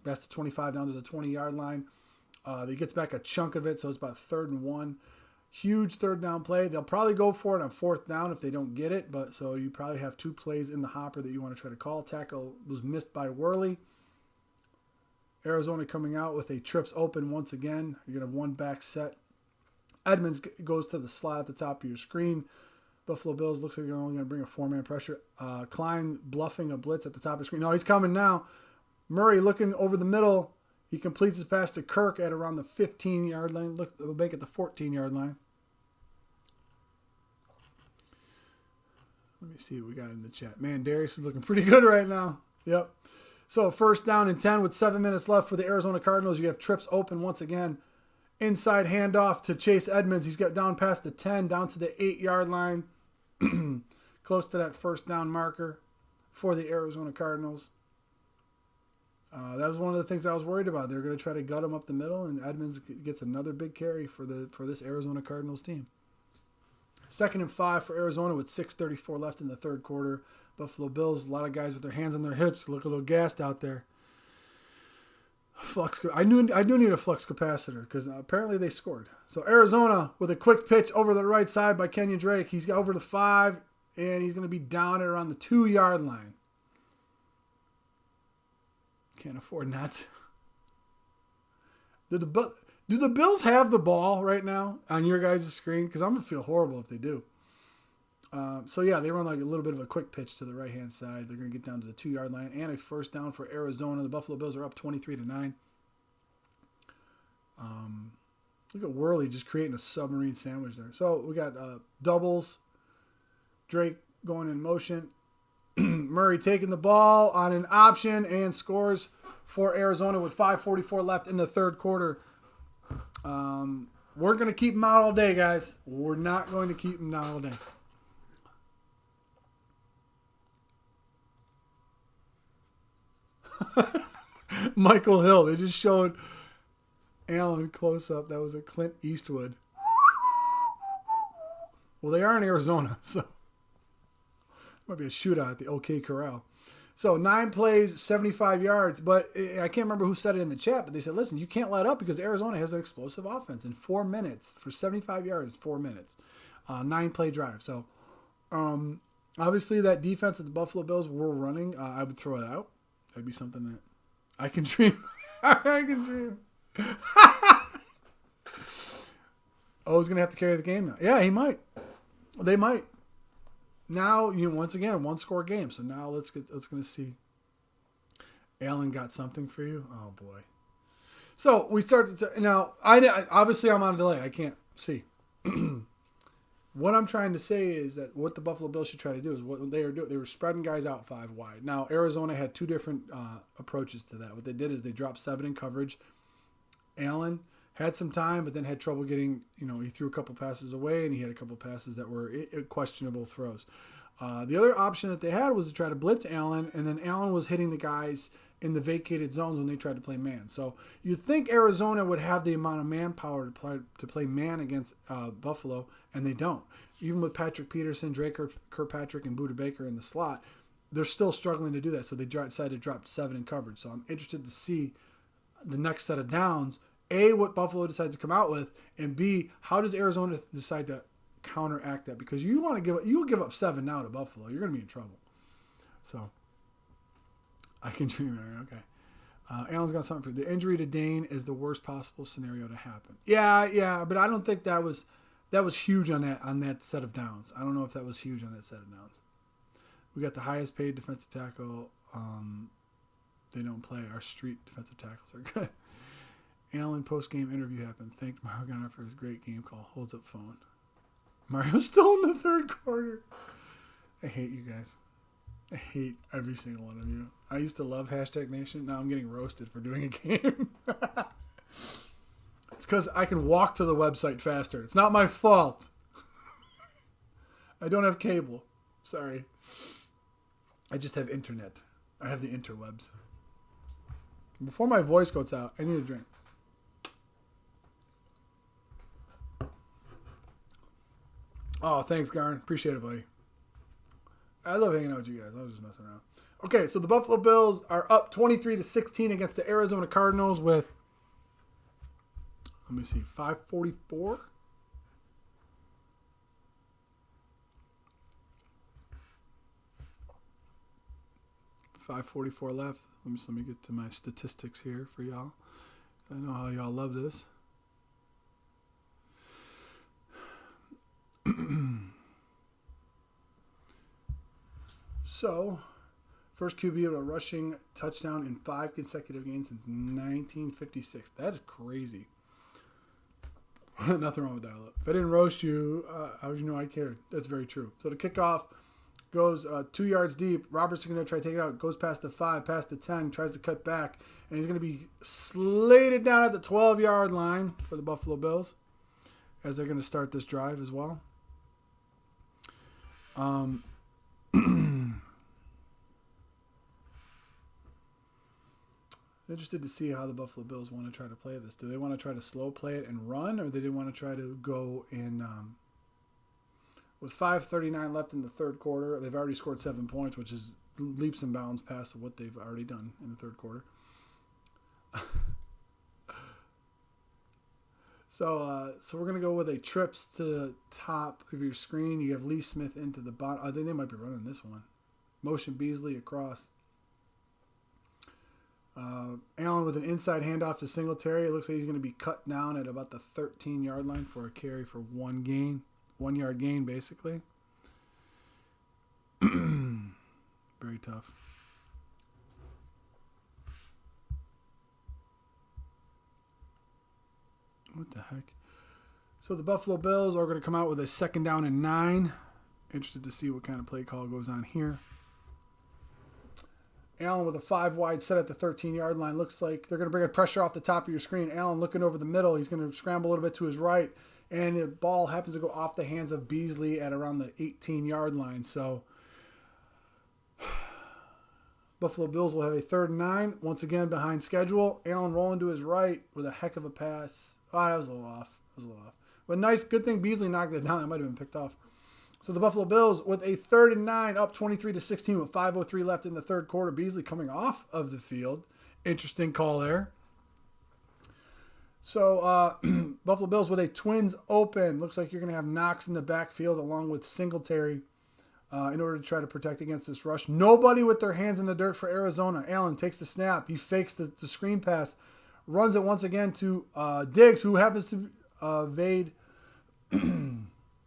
past the 25 down to the 20-yard line. He gets back a chunk of it, so it's about 3rd and 1. Huge third down play. They'll probably go for it on 4th down if they don't get it, but so you probably have 2 plays in the hopper that you want to try to call. Tackle was missed by Worley. Arizona coming out with a trips open once again. You're going to have 1 back set. Edmonds goes to the slot at the top of your screen. Buffalo Bills looks like they're only going to bring a 4-man pressure. Klein bluffing a blitz at the top of the screen. No, he's coming now. Murray looking over the middle. He completes his pass to Kirk at around the 15-yard line. Look, we'll make it the 14-yard line. Let me see what we got in the chat. Man, Darius is looking pretty good right now. Yep. So 1st down and 10 with 7 minutes left for the Arizona Cardinals. You have trips open once again. Inside handoff to Chase Edmonds. He's got down past the 10, down to the 8-yard line. Close to that 1st down marker for the Arizona Cardinals. That was one of the things I was worried about. They're going to try to gut him up the middle, and Edmonds gets another big carry for this Arizona Cardinals team. 2nd and 5 for Arizona with 6:34 left in the third quarter. Buffalo Bills, a lot of guys with their hands on their hips, look a little gassed out there. I do need a flux capacitor because apparently they scored. So Arizona with a quick pitch over the right side by Kenyon Drake. He's got over the 5, and he's going to be down at around the 2-yard line. Can't afford not to. Do the Bills have the ball right now on your guys' screen? Because I'm going to feel horrible if they do. So, yeah, they run like a little bit of a quick pitch to the right-hand side. They're going to get down to the 2-yard line and a 1st down for Arizona. The Buffalo Bills are up 23-9. Look at Worley just creating a submarine sandwich there. So, we got doubles. Drake going in motion. Murray taking the ball on an option and scores for Arizona with 5:44 left in the third quarter. We're going to keep him out all day, guys. We're not going to keep him down all day. Michael Hill. They just showed Allen close up. That was a Clint Eastwood. Well, they are in Arizona, so might be a shootout at the OK Corral. So 9 plays, 75 yards. But I can't remember who said it in the chat, but they said, listen, you can't let up because Arizona has an explosive offense in 4 minutes. For 75 yards, 4 minutes. 9-play drive. So obviously that defense that the Buffalo Bills were running, I would throw it out. That'd be something that I can dream. I can dream. He's going to have to carry the game now. Yeah, he might. They might. Now, once again, 1-score game. So now let's going to see. Allen got something for you. Oh boy. So we start to now. Obviously I'm on a delay. I can't see. What I'm trying to say is that what the Buffalo Bills should try to do is what they were doing. They were spreading guys out 5 wide. Now Arizona had 2 different approaches to that. What they did is they dropped 7 in coverage. Allen had some time, but then had trouble getting, he threw a couple passes away, and he had a couple passes that were questionable throws. The other option that they had was to try to blitz Allen, and then Allen was hitting the guys in the vacated zones when they tried to play man. So you'd think Arizona would have the amount of manpower to play man against Buffalo, and they don't. Even with Patrick Peterson, Drake Kirkpatrick, and Budda Baker in the slot, they're still struggling to do that. So they decided to drop 7 in coverage. So I'm interested to see the next set of downs. A, what Buffalo decides to come out with, and B, how does Arizona decide to counteract that? Because you'll give up 7 now to Buffalo. You're going to be in trouble. So I can dream there. Okay. Allen's got something for you. The injury to Dane is the worst possible scenario to happen. Yeah, but I don't think that was huge on that set of downs. I don't know if that was huge on that set of downs. We got the highest paid defensive tackle. They don't play. Our street defensive tackles are good. Allen post-game interview happened. Thanked Mario Gunnar for his great game call. Holds up phone. Mario's still in the 3rd quarter. I hate you guys. I hate every single one of you. I used to love Hashtag Nation. Now I'm getting roasted for doing a game. It's because I can walk to the website faster. It's not my fault. I don't have cable. Sorry. I just have internet. I have the interwebs. Before my voice goes out, I need a drink. Oh, thanks, Garn. Appreciate it, buddy. I love hanging out with you guys. I was just messing around. Okay, so the Buffalo Bills are up 23-16 against the Arizona Cardinals with, 5:44. $5:44 left. Let me get to my statistics here for y'all. I know how y'all love this. So, first QB with a rushing touchdown in 5 consecutive games since 1956. That's crazy. Nothing wrong with that. If I didn't roast you, how would you know I cared? That's very true. So the kickoff goes 2 yards deep. Robert's going to try to take it out. Goes past the 5, past the 10, tries to cut back. And he's going to be slated down at the 12-yard line for the Buffalo Bills as they're going to start this drive as well. Interested to see how the Buffalo Bills want to try to play this. Do they want to try to slow play it and run, or they want to try to go in? With 5:39 left in the 3rd quarter, they've already scored 7 points, which is leaps and bounds past what they've already done in the 3rd quarter. So we're going to go with a trips to the top of your screen. You have Lee Smith into the bottom. I think they might be running this one. Motion Beasley across. Allen with an inside handoff to Singletary. It looks like he's going to be cut down at about the 13-yard line for a carry for 1 gain. 1 yard gain, basically. Very tough. What the heck? So the Buffalo Bills are going to come out with a 2nd down and 9. Interested to see what kind of play call goes on here. Allen with a 5 wide set at the 13-yard line. Looks like they're going to bring a pressure off the top of your screen. Allen looking over the middle. He's going to scramble a little bit to his right. And the ball happens to go off the hands of Beasley at around the 18-yard line. So Buffalo Bills will have a 3rd and 9. Once again, behind schedule. Allen rolling to his right with a heck of a pass. Oh, that was a little off. But nice, good thing Beasley knocked it down. That might have been picked off. So the Buffalo Bills with a 3rd and 9, up 23-16 with 5:03 left in the third quarter. Beasley coming off of the field. Interesting call there. So Buffalo Bills with a twins open. Looks like you're going to have Knox in the backfield along with Singletary in order to try to protect against this rush. Nobody with their hands in the dirt for Arizona. Allen takes the snap. He fakes the screen pass. Runs it once again to Diggs, who happens to evade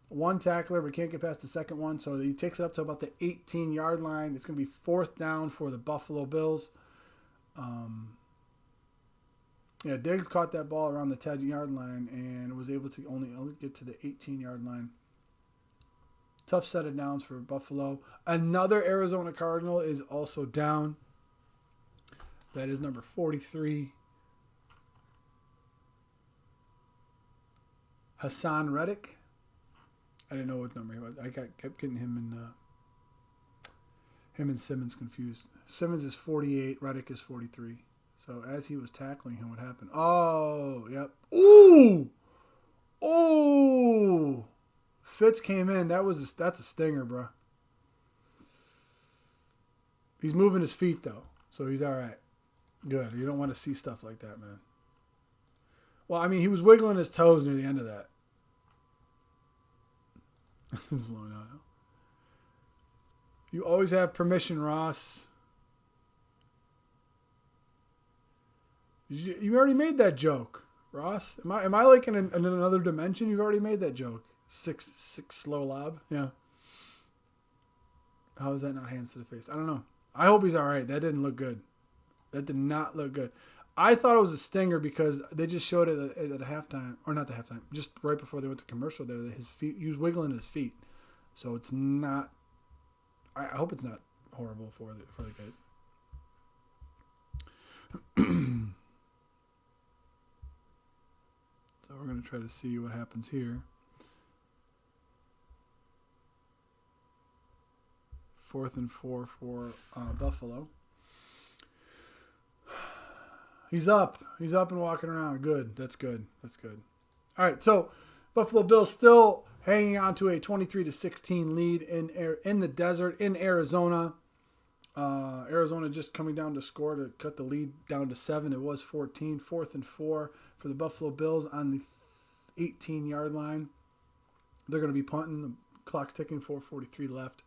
one tackler, but can't get past the second one. So he takes it up to about the 18-yard line. It's going to be 4th down for the Buffalo Bills. Diggs caught that ball around the 10-yard line and was able to only get to the 18-yard line. Tough set of downs for Buffalo. Another Arizona Cardinal is also down. That is number 43. Hassan Reddick. I didn't know what number he was. I kept getting him and Simmons confused. Simmons is 48. Reddick is 43. So as he was tackling him, what happened? Oh, yep. Ooh! Oh! Fitz came in. That's a stinger, bro. He's moving his feet, though. So he's all right. Good. You don't want to see stuff like that, man. Well, I mean, he was wiggling his toes near the end of that. You always have permission, Ross. You already made that joke, Ross. Am I like in another dimension? You've already made that joke. Six slow lob. Yeah. How is that not hands to the face? I don't know. I hope he's all right. That didn't look good. That did not look good. I thought it was a stinger because they just showed it at the halftime, or not the halftime, just right before they went to commercial there, that his feet, he was wiggling his feet. So it's not, I hope it's not horrible for the kid. So we're going to try to see what happens here. 4th and 4 for Buffalo. He's up. He's up and walking around. Good. That's good. That's good. All right. So Buffalo Bills still hanging on to a 23-16 lead in the desert in Arizona. Arizona just coming down to score to cut the lead down to 7. It was 14. 4th and 4 for the Buffalo Bills on the 18-yard line. They're going to be punting. The clock's ticking. 4:43 left.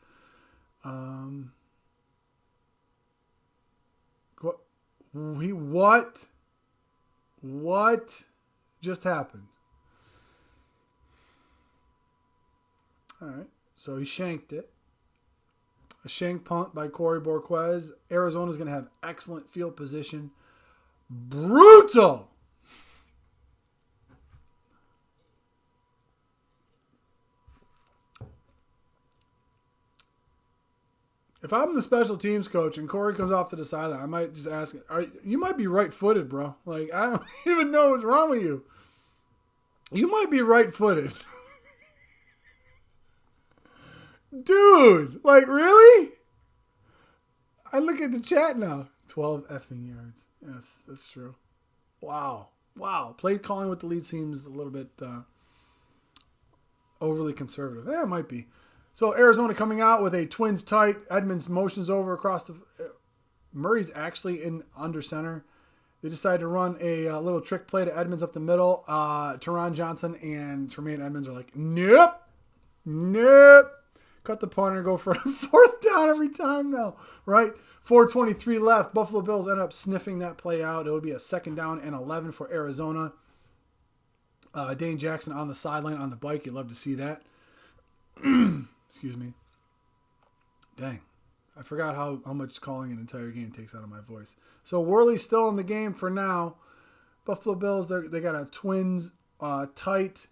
What just happened? All right, so he shanked it. A shank punt by Corey Borquez. Arizona's going to have excellent field position. Brutal. If I'm the special teams coach and Corey comes off to the sideline, I might just ask, you might be right-footed, bro. Like, I don't even know what's wrong with you. You might be right-footed. Dude, like, really? I look at the chat now. 12 effing yards. Yes, that's true. Wow. Play calling with the lead seems a little bit overly conservative. Yeah, it might be. So Arizona coming out with a twins tight. Edmonds motions over across the. Murray's actually in under center. They decided to run a little trick play to Edmonds up the middle. Teron Johnson and Tremaine Edmonds are like, nope. Cut the punter, go for a 4th down every time now, right? 4:23 left. Buffalo Bills end up sniffing that play out. It would be a 2nd down and 11 for Arizona. Dane Jackson on the sideline on the bike. You'd love to see that. Excuse me. Dang. I forgot how much calling an entire game takes out of my voice. So Worley's still in the game for now. Buffalo Bills, they got a twins tight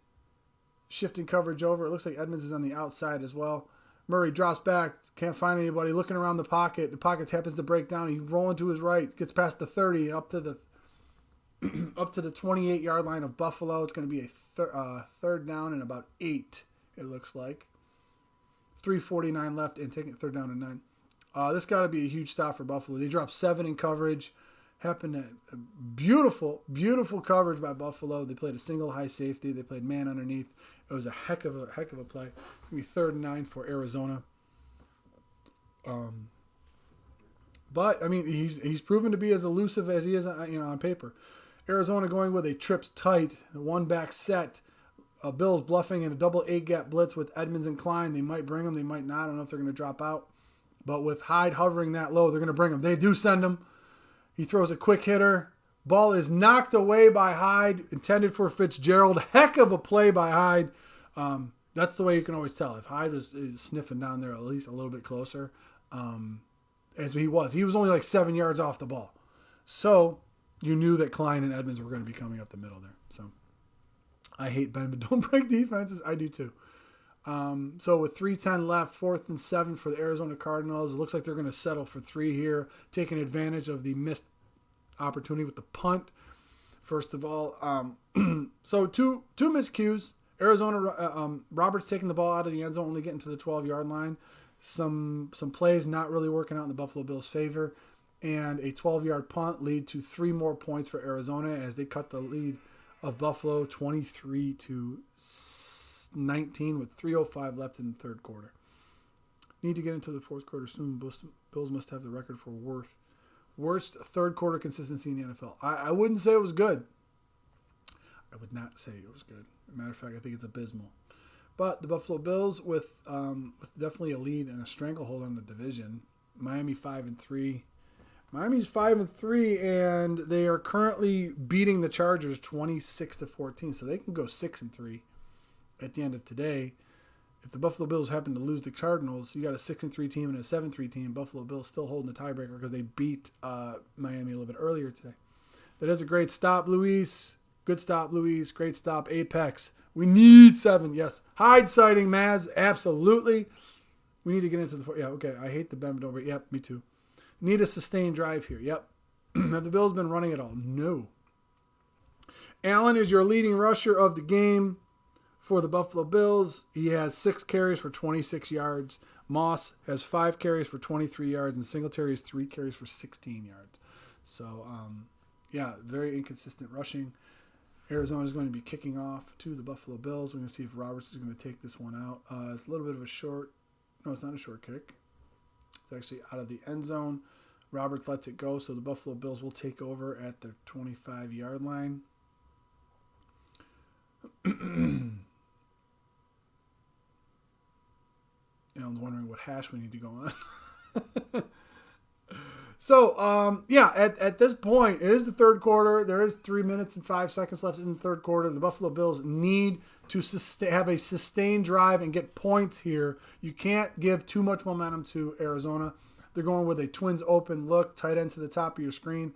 shifting coverage over. It looks like Edmonds is on the outside as well. Murray drops back. Can't find anybody. Looking around the pocket. The pocket happens to break down. He's rolling to his right. Gets past the 30 and up to the 28-yard line of Buffalo. It's going to be a 3rd down and about 8, it looks like. 3:49 left and taking 3rd down and 9. This got to be a huge stop for Buffalo. They dropped 7 in coverage. Happened to beautiful coverage by Buffalo. They played a single high safety. They played man underneath. It was a heck of a play. It's gonna be 3rd and 9 for Arizona. But I mean, he's proven to be as elusive as he is, on paper. Arizona going with a trips tight, the 1-back set. Bills bluffing in a double A-gap blitz with Edmonds and Klein. They might bring him. They might not. I don't know if they're going to drop out. But with Hyde hovering that low, they're going to bring him. They do send him. He throws a quick hitter. Ball is knocked away by Hyde, intended for Fitzgerald. Heck of a play by Hyde. That's the way you can always tell. If Hyde is sniffing down there at least a little bit closer, as he was. He was only like 7 yards off the ball. So you knew that Klein and Edmonds were going to be coming up the middle there. So I hate Ben, but don't break defenses. I do too. So with 3:10 left, 4th and 7 for the Arizona Cardinals. It looks like they're going to settle for 3 here, taking advantage of the missed opportunity with the punt. First of all, so two miscues. Arizona, Roberts taking the ball out of the end zone, only getting to the 12-yard line. Some plays not really working out in the Buffalo Bills' favor. And a 12-yard punt lead to 3 more points for Arizona as they cut the lead of Buffalo 23-19 with 3:05 left in the 3rd quarter. Need to get into the 4th quarter soon. Bills must have the record for worst 3rd quarter consistency in the NFL. I wouldn't say it was good. I would not say it was good. As a matter of fact, I think it's abysmal. But the Buffalo Bills with definitely a lead and a stranglehold on the division. Miami 5-3. Miami's 5-3, and they are currently beating the Chargers 26-14. So they can go 6-3 at the end of today. If the Buffalo Bills happen to lose the Cardinals, you got a 6-3 team and a 7-3 team. Buffalo Bills still holding the tiebreaker because they beat Miami a little bit earlier today. That is a great stop, Luis. Good stop, Luis. Great stop, Apex. We need 7. Yes. Hyde sighting, Maz. Absolutely. We need to get into the... Yeah, okay. I hate the bend over. Yep, me too. Need a sustained drive here. Yep. Have the Bills been running at all? No. Allen is your leading rusher of the game for the Buffalo Bills. He has 6 carries for 26 yards. Moss has 5 carries for 23 yards, and Singletary has 3 carries for 16 yards. So, yeah, very inconsistent rushing. Arizona is going to be kicking off to the Buffalo Bills. We're going to see if Roberts is going to take this one out. It's a little bit of a short. No, it's not a short kick. It's actually out of the end zone. Roberts lets it go, so the Buffalo Bills will take over at their 25-yard line. Alan's wondering what hash we need to go on. So, yeah, at this point, it is the 3rd quarter. There is 3 minutes and 5 seconds left in the 3rd quarter. The Buffalo Bills need to have a sustained drive and get points here. You can't give too much momentum to Arizona. They're going with a twins open look, tight end to the top of your screen.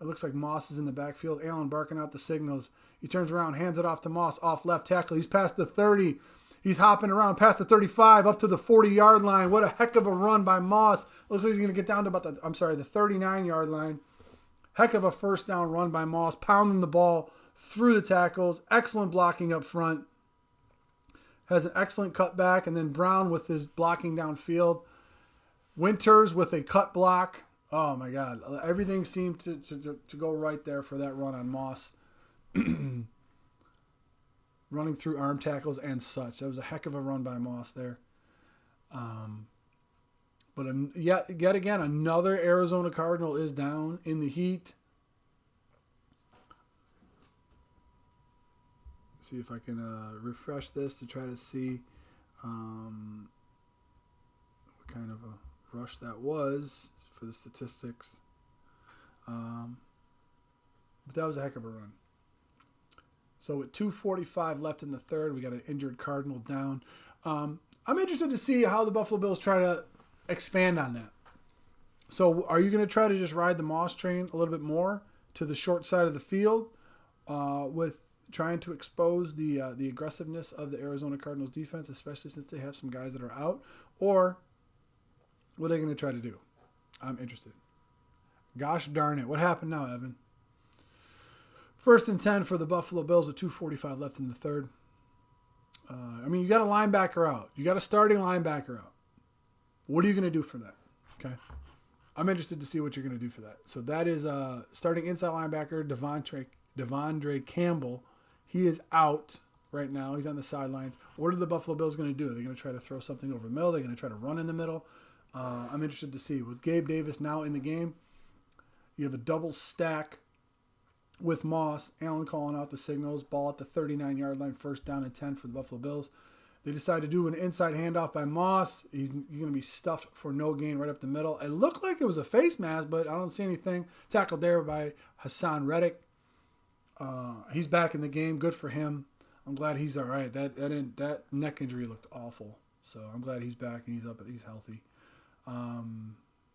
It looks like Moss is in the backfield. Allen barking out the signals. He turns around, hands it off to Moss, off left tackle. He's past the 30. He's hopping around past the 35 up to the 40-yard line. What a heck of a run by Moss. Looks like he's going to get down to about the 39-yard line. Heck of a first down run by Moss, pounding the ball through the tackles. Excellent blocking up front. Has an excellent cutback, and then Brown with his blocking downfield. Winters with a cut block. Oh, my God. Everything seemed to go right there for that run on Moss. Running through arm tackles and such. That was a heck of a run by Moss there. But yet again, another Arizona Cardinal is down in the heat. See if I can refresh this to try to see what kind of a rush that was for the statistics. But that was a heck of a run. So with 2:45 left in the 3rd, we got an injured Cardinal down. I'm interested to see how the Buffalo Bills try to expand on that. So are you going to try to just ride the Moss train a little bit more to the short side of the field with trying to expose the aggressiveness of the Arizona Cardinals defense, especially since they have some guys that are out? Or what are they going to try to do? I'm interested. Gosh darn it. What happened now, Evan? 1st and 10 for the Buffalo Bills with 2:45 left in the 3rd. You got a linebacker out. You got a starting linebacker out. What are you going to do for that? Okay. I'm interested to see what you're going to do for that. So that is starting inside linebacker Devondre Campbell. He is out right now. He's on the sidelines. What are the Buffalo Bills going to do? Are they going to try to throw something over the middle? Are they going to try to run in the middle? I'm interested to see. With Gabe Davis now in the game, you have a double stack with Moss. Allen calling out the signals. Ball at the 39-yard line, first down and 10 for the Buffalo Bills. They decide to do an inside handoff by Moss. He's going to be stuffed for no gain right up the middle. It looked like it was a face mask, but I don't see anything. Tackled there by Hassan Reddick. He's back in the game. Good for him. I'm glad he's all right. That neck injury looked awful. So I'm glad he's back and he's healthy.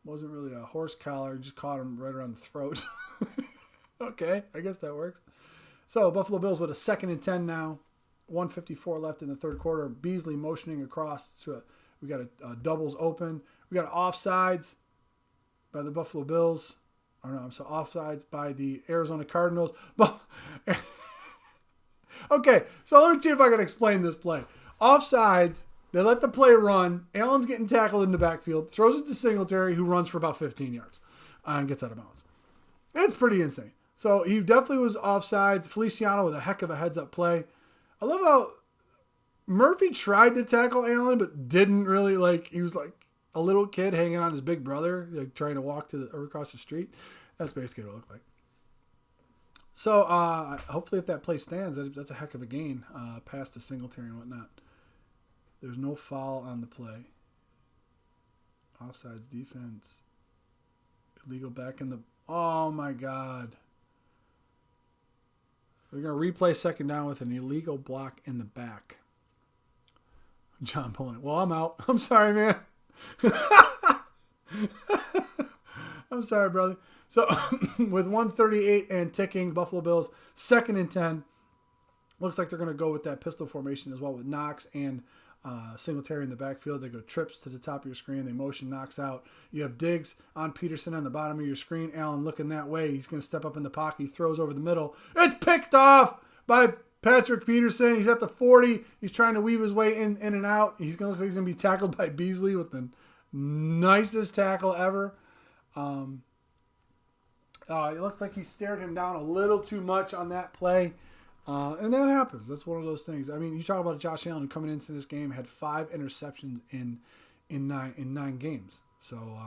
Wasn't really a horse collar. Just caught him right around the throat. Okay, I guess that works. So Buffalo Bills with a 2nd and 10 now. 1:54 left in the third quarter. Beasley motioning across. We got a doubles open. We got offsides by the Buffalo Bills. Or no, I'm sorry, offsides by the Arizona Cardinals. Okay, so let me see if I can explain this play. Offsides, they let the play run. Allen's getting tackled in the backfield. Throws it to Singletary, who runs for about 15 yards and gets out of bounds. It's pretty insane. So he definitely was offsides. Feliciano with a heck of a heads-up play. I love how Murphy tried to tackle Allen, but didn't really. He was like a little kid hanging on his big brother, trying to walk across the street. That's basically what it looked like. So hopefully if that play stands, that's a heck of a gain past the Singletary and whatnot. There's no foul on the play. Offsides defense. Illegal back in the... Oh, my God. We're going to replay second down with an illegal block in the back. John Pullen. Well, I'm out. I'm sorry, man. I'm sorry, brother. So with 1:38 and ticking, Buffalo Bills, 2nd and 10. Looks like they're going to go with that pistol formation as well with Knox and Singletary in the backfield. They go trips to the top of your screen. They motion Knox out. You have Diggs on Peterson on the bottom of your screen. Allen looking that way. He's going to step up in the pocket. He throws over the middle. It's picked off by Patrick Peterson. He's at the 40. He's trying to weave his way in and out. He's going to look like he's going to be tackled by Beasley with the nicest tackle ever. It looks like he stared him down a little too much on that play. And that happens. That's one of those things. I mean, you talk about Josh Allen who coming into this game had 5 interceptions in 9 games. So,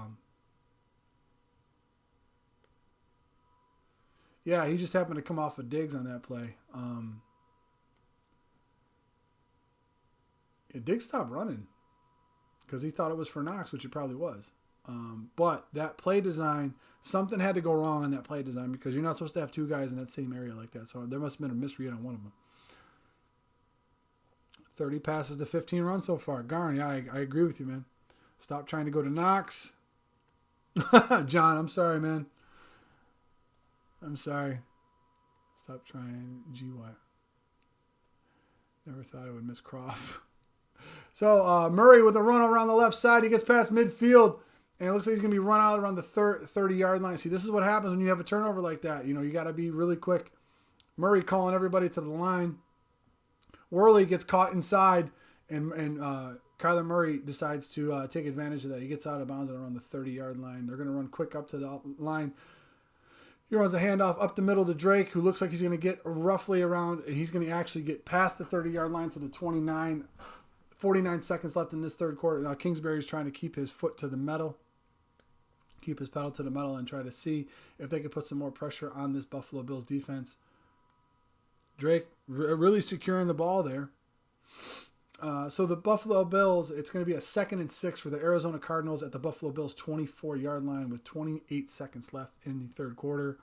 yeah, he just happened to come off of Diggs on that play. Diggs stopped running because he thought it was for Knox, which it probably was. But that play design, something had to go wrong on that play design because you're not supposed to have 2 guys in that same area like that. So there must have been a misread on one of them. 30 passes to 15 runs so far. Garn, yeah, I agree with you, man. Stop trying to go to Knox. John, I'm sorry, man. I'm sorry. Stop trying. GY. Never thought I would miss Croft. So Murray with a run around the left side. He gets past midfield. And it looks like he's going to be run out around the 30-yard line. See, this is what happens when you have a turnover like that. You know, you got to be really quick. Murray calling everybody to the line. Worley gets caught inside, and Kyler Murray decides to take advantage of that. He gets out of bounds around the 30-yard line. They're going to run quick up to the line. He runs a handoff up the middle to Drake, who looks like he's going to get roughly around. He's going to actually get past the 30-yard line to the 29. 49 seconds left in this third quarter. Now Kingsbury's trying to keep his foot to the metal. Keep his pedal to the metal and try to see if they could put some more pressure on this Buffalo Bills defense. Drake really securing the ball there. So the Buffalo Bills, it's going to be a 2nd and 6 for the Arizona Cardinals at the Buffalo Bills 24-yard line with 28 seconds left in the third quarter.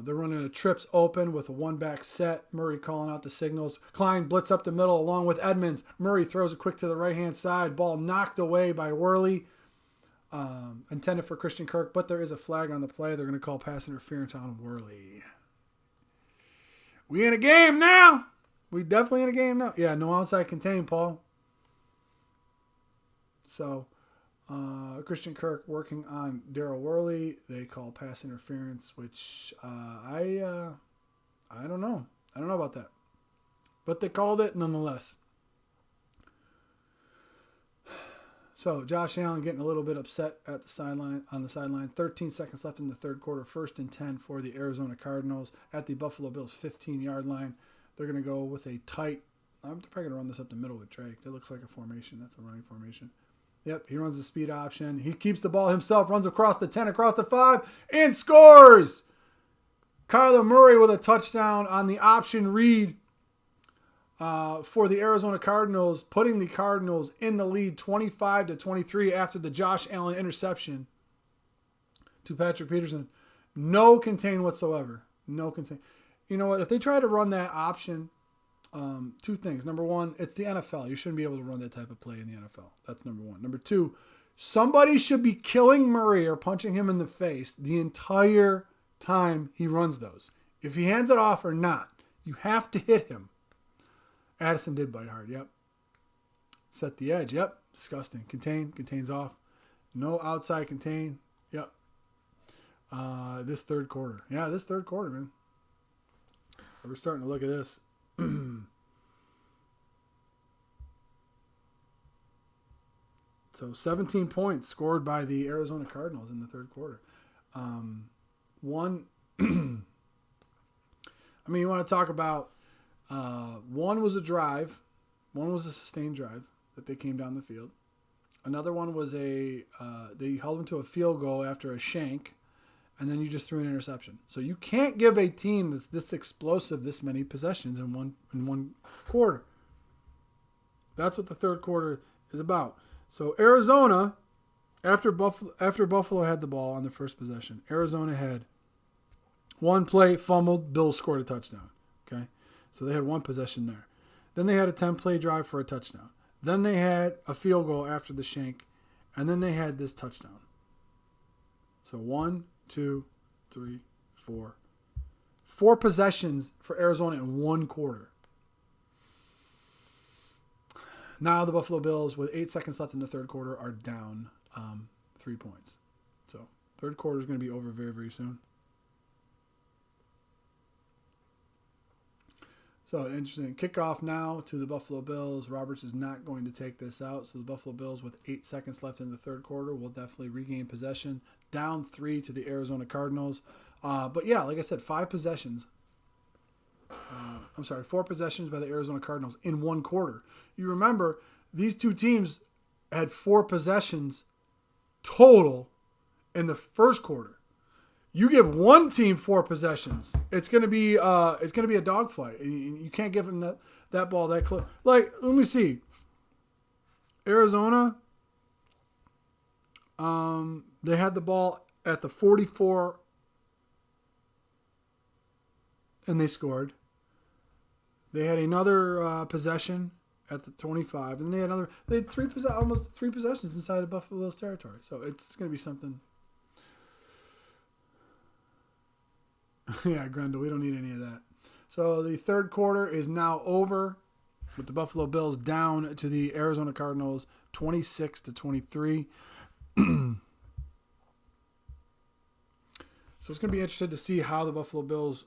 They're running a trips open with a 1-back set. Murray calling out the signals. Klein blitz up the middle along with Edmonds. Murray throws it quick to the right-hand side. Ball knocked away by Worley. Intended for Christian Kirk, but there is a flag on the play. They're going to call pass interference on Worley. We in a game now. We definitely in a game now. Yeah, no outside contain, Paul. So... Christian Kirk working on Darryl Worley. They call pass interference, which I don't know. I don't know about that. But they called it nonetheless. So Josh Allen getting a little bit upset at the sideline, on the sideline. 13 seconds left in the third quarter. 1st and 10 for the Arizona Cardinals at the Buffalo Bills 15-yard line. They're going to go with a tight. I'm probably going to run this up the middle with Drake. That looks like a formation. That's a running formation. Yep, he runs the speed option. He keeps the ball himself, runs across the 10, across the 5, and scores! Kyler Murray with a touchdown on the option read for the Arizona Cardinals, putting the Cardinals in the lead 25-23 after the Josh Allen interception to Patrick Peterson. No contain whatsoever. No contain. You know what? If they try to run that option, two things. Number one, it's the NFL. You shouldn't be able to run that type of play in the NFL. That's number one. Number two, somebody should be killing Murray or punching him in the face the entire time he runs those. If he hands it off or not, you have to hit him. Addison did bite hard. Yep. Set the edge. Yep. Disgusting. Contains off. No outside contain. Yep. This third quarter. Yeah, this third quarter, man. We're starting to look at this. So 17 points scored by the Arizona Cardinals in the third quarter. One, I mean, you want to talk about one was a drive. One was a sustained drive that they came down the field. Another one was they held them to a field goal after a shank, and then you just threw an interception. So you can't give a team that's this explosive this many possessions in one quarter. That's what the third quarter is about. So Arizona, after Buffalo had the ball on the first possession, Arizona had one play, fumbled, Bills scored a touchdown. Okay? So they had one possession there. Then they had a 10-play drive for a touchdown. Then they had a field goal after the shank, and then they had this touchdown. So 1, 2, 3, 4. 4 possessions for Arizona in one quarter. Now the Buffalo Bills, with 8 seconds left in the third quarter, are down 3 points. So third quarter is going to be over very, very soon. So interesting. Kickoff now to the Buffalo Bills. Roberts is not going to take this out. So the Buffalo Bills, with 8 seconds left in the third quarter, will definitely regain possession. Down 3 to the Arizona Cardinals. But yeah, like I said, 4 possessions by the Arizona Cardinals in one quarter. You remember, these two teams had 4 possessions total in the first quarter. You give one team 4 possessions, it's gonna be a dogfight. You can't give them that ball that close. Like, let me see. Arizona, they had the ball at the 44, and they scored. They had another possession at the 25, and then they had almost 3 possessions inside of Buffalo Bills territory. So it's gonna be something. Yeah, Grendel, we don't need any of that. So the third quarter is now over with the Buffalo Bills down to the Arizona Cardinals 26-23. So it's going to be interesting to see how the Buffalo Bills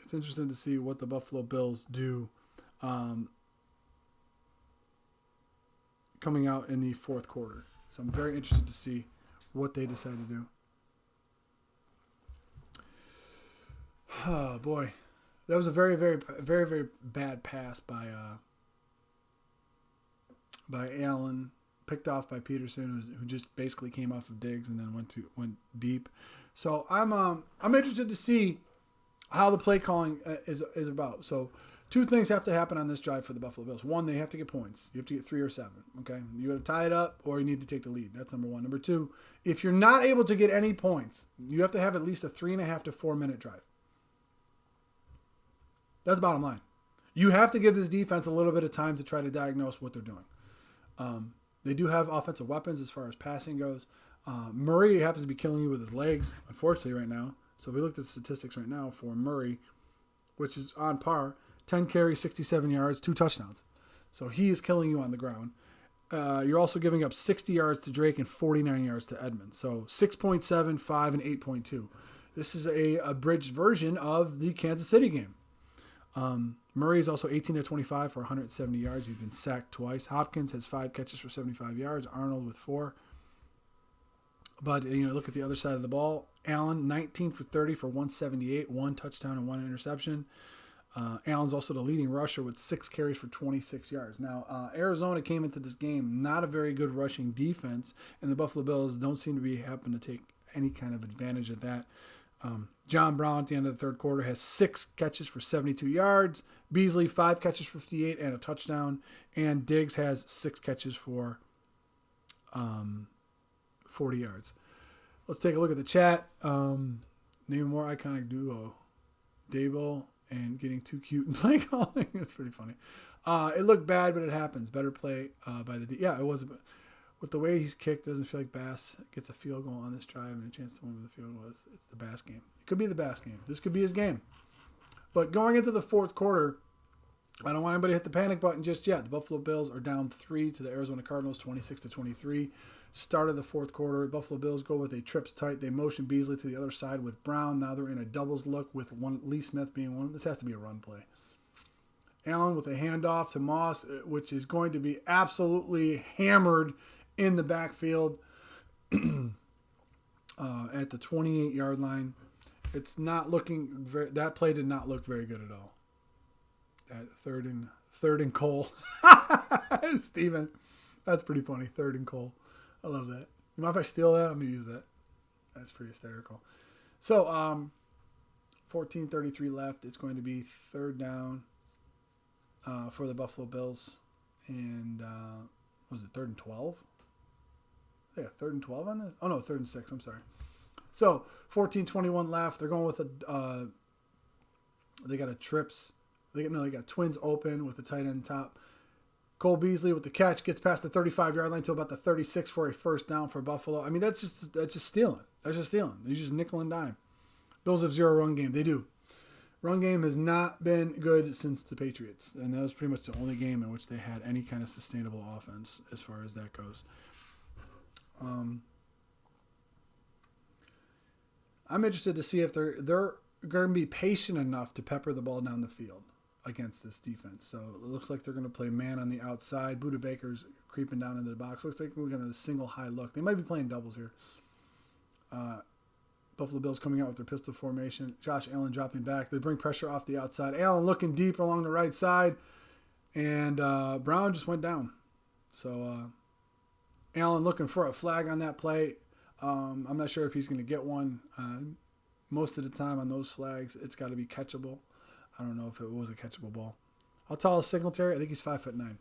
it's interesting to see what the Buffalo Bills do coming out in the fourth quarter. So I'm very interested to see what they decide to do. Oh boy, that was a very, very, very, very bad pass by Allen, picked off by Peterson, who just basically came off of Diggs and then went deep. So I'm interested to see how the play calling is about. So 2 things have to happen on this drive for the Buffalo Bills. 1, they have to get points. You have to get 3 or 7. Okay, you got to tie it up, or you need to take the lead. That's number 1. Number 2, if you're not able to get any points, you have to have at least a 3.5 to 4 minute drive. That's the bottom line. You have to give this defense a little bit of time to try to diagnose what they're doing. They do have offensive weapons as far as passing goes. Murray happens to be killing you with his legs, unfortunately, right now. So if we looked at the statistics right now for Murray, which is on par, 10 carries, 67 yards, 2 touchdowns. So he is killing you on the ground. You're also giving up 60 yards to Drake and 49 yards to Edmonds. So 6.7, 5, and 8.2. This is a abridged version of the Kansas City game. Murray's also 18 to 25 for 170 yards. He's been sacked twice. Hopkins has 5 catches for 75 yards. Arnold with 4. But, look at the other side of the ball. Allen, 19 for 30 for 178, 1 touchdown and 1 interception. Allen's also the leading rusher with 6 carries for 26 yards. Now, Arizona came into this game not a very good rushing defense, and the Buffalo Bills don't seem to be happen to take any kind of advantage of that. John Brown at the end of the third quarter has 6 catches for 72 yards. Beasley, 5 catches for 58 and a touchdown. And Diggs has 6 catches for 40 yards. Let's take a look at the chat. Name a more iconic duo. Dable and getting too cute and play calling. It's pretty funny. It looked bad, but it happens. Better play by the yeah, it was. With the way he's kicked, doesn't feel like Bass gets a field goal on this drive and a chance to win with the field goal. It's the Bass game. It could be the Bass game. This could be his game. But going into the fourth quarter, I don't want anybody to hit the panic button just yet. The Buffalo Bills are down 3 to the Arizona Cardinals, 26 to 23. Start of the fourth quarter, Buffalo Bills go with a trips tight. They motion Beasley to the other side with Brown. Now they're in a doubles look with Lee Smith being one. This has to be a run play. Allen with a handoff to Moss, which is going to be absolutely hammered in the backfield at the 28-yard line. It's not looking very, that play did not look very good at all. At third and Cole. Steven, that's pretty funny. 3rd and Cole. I love that. You mind if I steal that? I'm going to use that. That's pretty hysterical. So, 14:33 left. It's going to be 3rd down for the Buffalo Bills. And was it 3rd and 12? Yeah, 3rd and 12 on this? Oh, no, 3rd and 6. I'm sorry. So, 14:21 left. They're going with they got a trips. They got twins open with the tight end top. Cole Beasley with the catch gets past the 35-yard line to about the 36 for a first down for Buffalo. I mean, that's just stealing. That's just stealing. He's just nickel and dime. Bills have 0 run game. They do. Run game has not been good since the Patriots, and that was pretty much the only game in which they had any kind of sustainable offense as far as that goes. I'm interested to see if they're going to be patient enough to pepper the ball down the field against this defense. So it looks like they're going to play man on the outside. Buda Baker's creeping down into the box. Looks like we're going to have a single high look. They might be playing doubles here. Buffalo Bills coming out with their pistol formation. Josh Allen dropping back. They bring pressure off the outside. Allen looking deep along the right side. And Brown just went down. So Allen looking for a flag on that play. I'm not sure if he's going to get one. Most of the time on those flags, it's got to be catchable. I don't know if it was a catchable ball. How tall is Singletary? I think he's 5'9".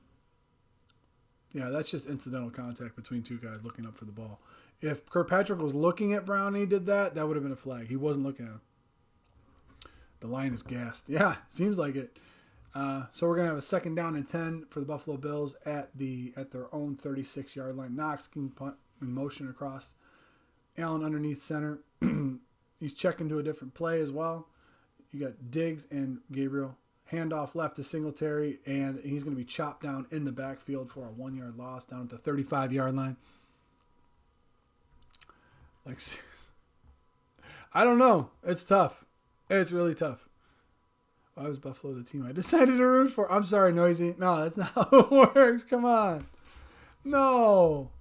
Yeah, that's just incidental contact between two guys looking up for the ball. If Kirkpatrick was looking at Brown and he did that, that would have been a flag. He wasn't looking at him. The line is gassed. Yeah, seems like it. So we're going to have a 2nd down and 10 for the Buffalo Bills at their own 36-yard line. Knox can punt in motion across. Allen underneath center. He's checking to a different play as well. You got Diggs and Gabriel. Handoff left to Singletary, and he's going to be chopped down in the backfield for a 1-yard loss down at the 35-yard line. Like, I don't know. It's tough. It's really tough. Why was Buffalo the team I decided to root for? I'm sorry, Noisy. No, that's not how it works. Come on. No.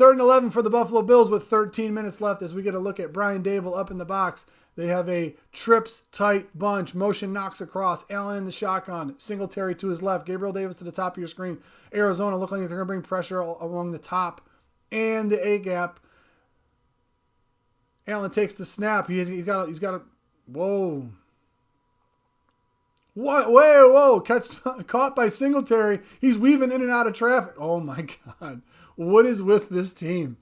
3rd and 11 for the Buffalo Bills with 13 minutes left as we get a look at Brian Dable up in the box. They have a trips tight bunch. Motion knocks across. Allen in the shotgun. Singletary to his left. Gabriel Davis to the top of your screen. Arizona look like they're going to bring pressure along the top and the A-gap. Allen takes the snap. He's got a whoa. What? Whoa. Caught by Singletary. He's weaving in and out of traffic. Oh, my God. What is with this team?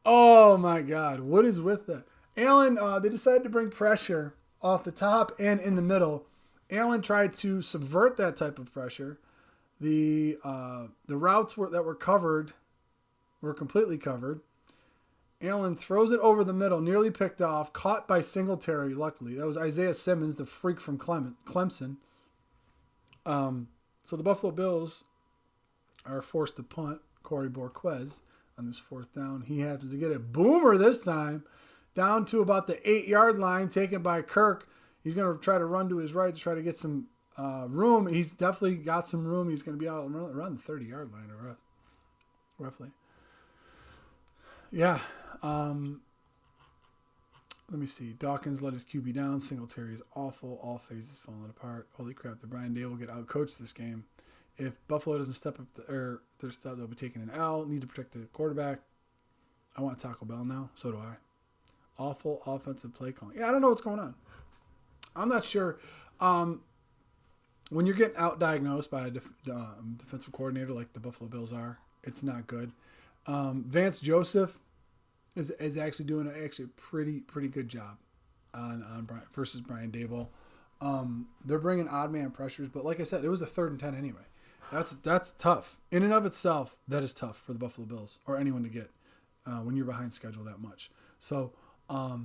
Oh, my God. What is with that? Allen, they decided to bring pressure off the top and in the middle. Allen tried to subvert that type of pressure. The routes that were covered were completely covered. Allen throws it over the middle, nearly picked off, caught by Singletary, luckily. That was Isaiah Simmons, the freak from Clemson. So the Buffalo Bills are forced to punt Corey Borquez on this 4th down. He happens to get a boomer this time down to about the 8-yard line, taken by Kirk. He's going to try to run to his right to try to get some room. He's definitely got some room. He's going to be out around the 30-yard line, or roughly. Yeah. Let me see. Dawkins let his QB down. Singletary is awful. All phases falling apart. Holy crap, the Brian Day will get out-coached this game. If Buffalo doesn't step up their stuff, they'll be taking an L. Need to protect the quarterback. I want Taco Bell now. So do I. Awful offensive play calling. Yeah, I don't know what's going on. I'm not sure. When you're getting out-diagnosed by a defensive coordinator like the Buffalo Bills are, it's not good. Vance Joseph is actually doing a pretty good job on Brian versus Brian Daboll. They're bringing odd man pressures, but like I said, it was a 3rd and 10 anyway. That's tough. In and of itself, that is tough for the Buffalo Bills or anyone to get when you're behind schedule that much. So a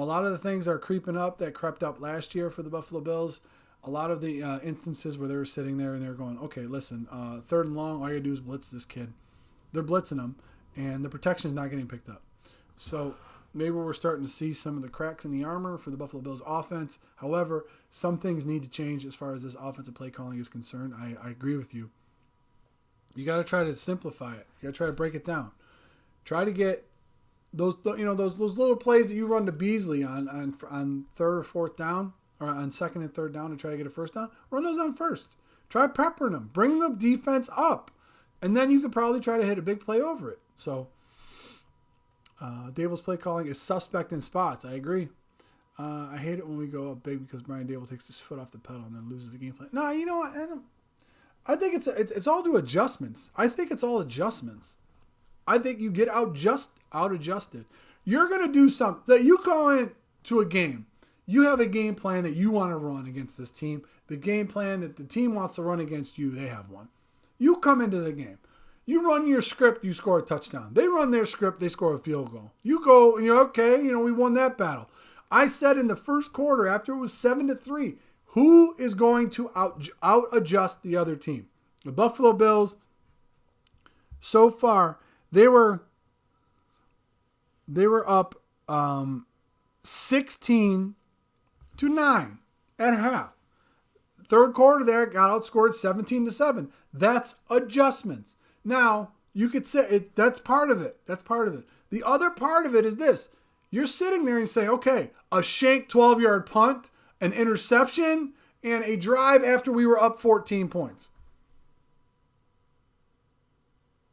lot of the things are creeping up that crept up last year for the Buffalo Bills. A lot of the instances where they were sitting there and they're going, okay, listen, 3rd and long, all you got to do is blitz this kid. They're blitzing him, and the protection is not getting picked up. So maybe we're starting to see some of the cracks in the armor for the Buffalo Bills offense. However, some things need to change as far as this offensive play calling is concerned. I agree with you. You got to try to simplify it. You got to try to break it down. Try to get those little plays that you run to Beasley on 3rd or 4th down, or on 2nd and 3rd down to try to get a 1st down. Run those on first. Try peppering them. Bring the defense up. And then you could probably try to hit a big play over it. So, Daboll's play calling is suspect in spots. I agree. I hate it when we go up big because Brian Daboll takes his foot off the pedal and then loses the game plan. No, you know what? I think it's all to adjustments. I think it's all adjustments. I think you get out adjusted. You're going to do something. That you go into a game. You have a game plan that you want to run against this team. The game plan that the team wants to run against you, they have one. You come into the game. You run your script, you score a touchdown. They run their script, they score a field goal. You go, and you're okay, we won that battle. I said in the first quarter, after it was 7-3, who is going to out adjust the other team? The Buffalo Bills, so far, they were up 16-9 at half. 3rd quarter there, got outscored 17-7. That's adjustments. Now, you could say that's part of it. That's part of it. The other part of it is this. You're sitting there and you say, okay, a shank 12-yard punt, an interception, and a drive after we were up 14 points.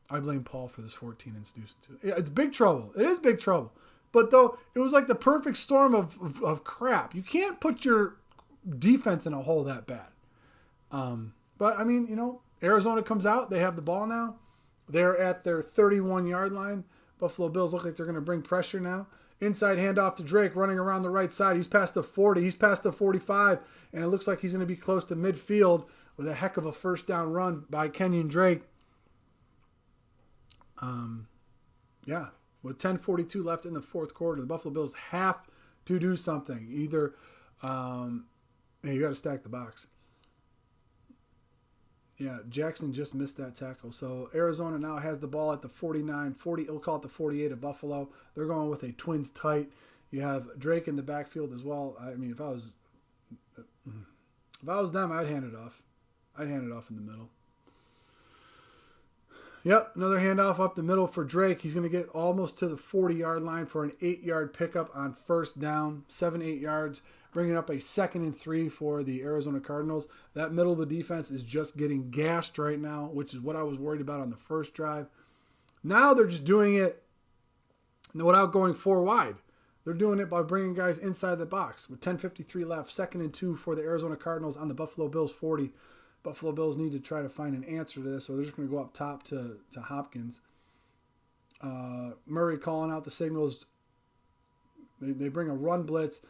I blame Paul for this 14 institution too. It's big trouble. It is big trouble. But though, it was like the perfect storm of crap. You can't put your defense in a hole that bad. But, Arizona comes out. They have the ball now. They're at their 31-yard line. Buffalo Bills look like they're going to bring pressure now. Inside handoff to Drake, running around the right side. He's past the 40. He's past the 45. And it looks like he's going to be close to midfield with a heck of a 1st down run by Kenyon Drake. With 10:42 left in the 4th quarter, the Buffalo Bills have to do something. Either you got to stack the box. Yeah, Jackson just missed that tackle. So Arizona now has the ball at the 49, we'll call it the 48 of Buffalo. They're going with a twins tight. You have Drake in the backfield as well. I mean, if I was them, I'd hand it off. I'd hand it off in the middle. Yep, another handoff up the middle for Drake. He's going to get almost to the 40-yard line for an 8-yard pickup on 1st down, 7-8 yards, bringing up a 2nd and 3 for the Arizona Cardinals. That middle of the defense is just getting gashed right now, which is what I was worried about on the first drive. Now they're just doing it without going 4 wide. They're doing it by bringing guys inside the box. With 10:53 left, 2nd and 2 for the Arizona Cardinals on the Buffalo Bills 40. Buffalo Bills need to try to find an answer to this, or they're just going to go up top to Hopkins. Murray calling out the signals. They bring a run blitz.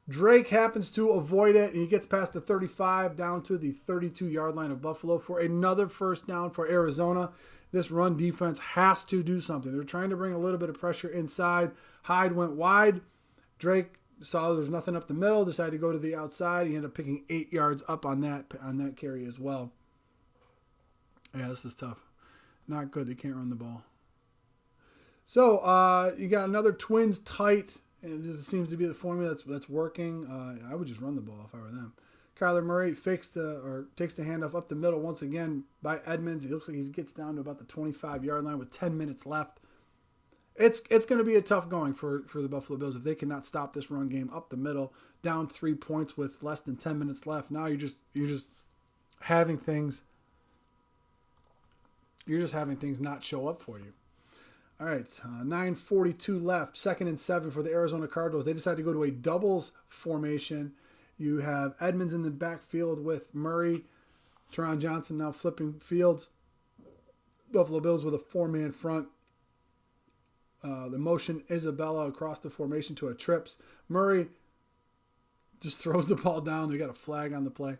Drake happens to avoid it, and he gets past the 35 down to the 32-yard line of Buffalo for another 1st down for Arizona. This run defense has to do something. They're trying to bring a little bit of pressure inside. Hyde went wide. Drake saw there's nothing up the middle, decided to go to the outside. He ended up picking 8 yards up on that carry as well. Yeah, this is tough. Not good. They can't run the ball. So you got another twins tight And this seems to be the formula that's working. I would just run the ball if I were them. Kyler Murray takes the handoff up the middle once again by Edmonds. It looks like he gets down to about the 25-yard line with 10 minutes left. It's going to be a tough going for the Buffalo Bills if they cannot stop this run game up the middle, down 3 points with less than 10 minutes left. Now you're just having things. You're just having things not show up for you. All right, 9:42 left, 2nd and 7 for the Arizona Cardinals. They decide to go to a doubles formation. You have Edmonds in the backfield with Murray. Teron Johnson now flipping fields. Buffalo Bills with a 4-man front. The motion Isabella across the formation to a trips. Murray just throws the ball down. They got a flag on the play.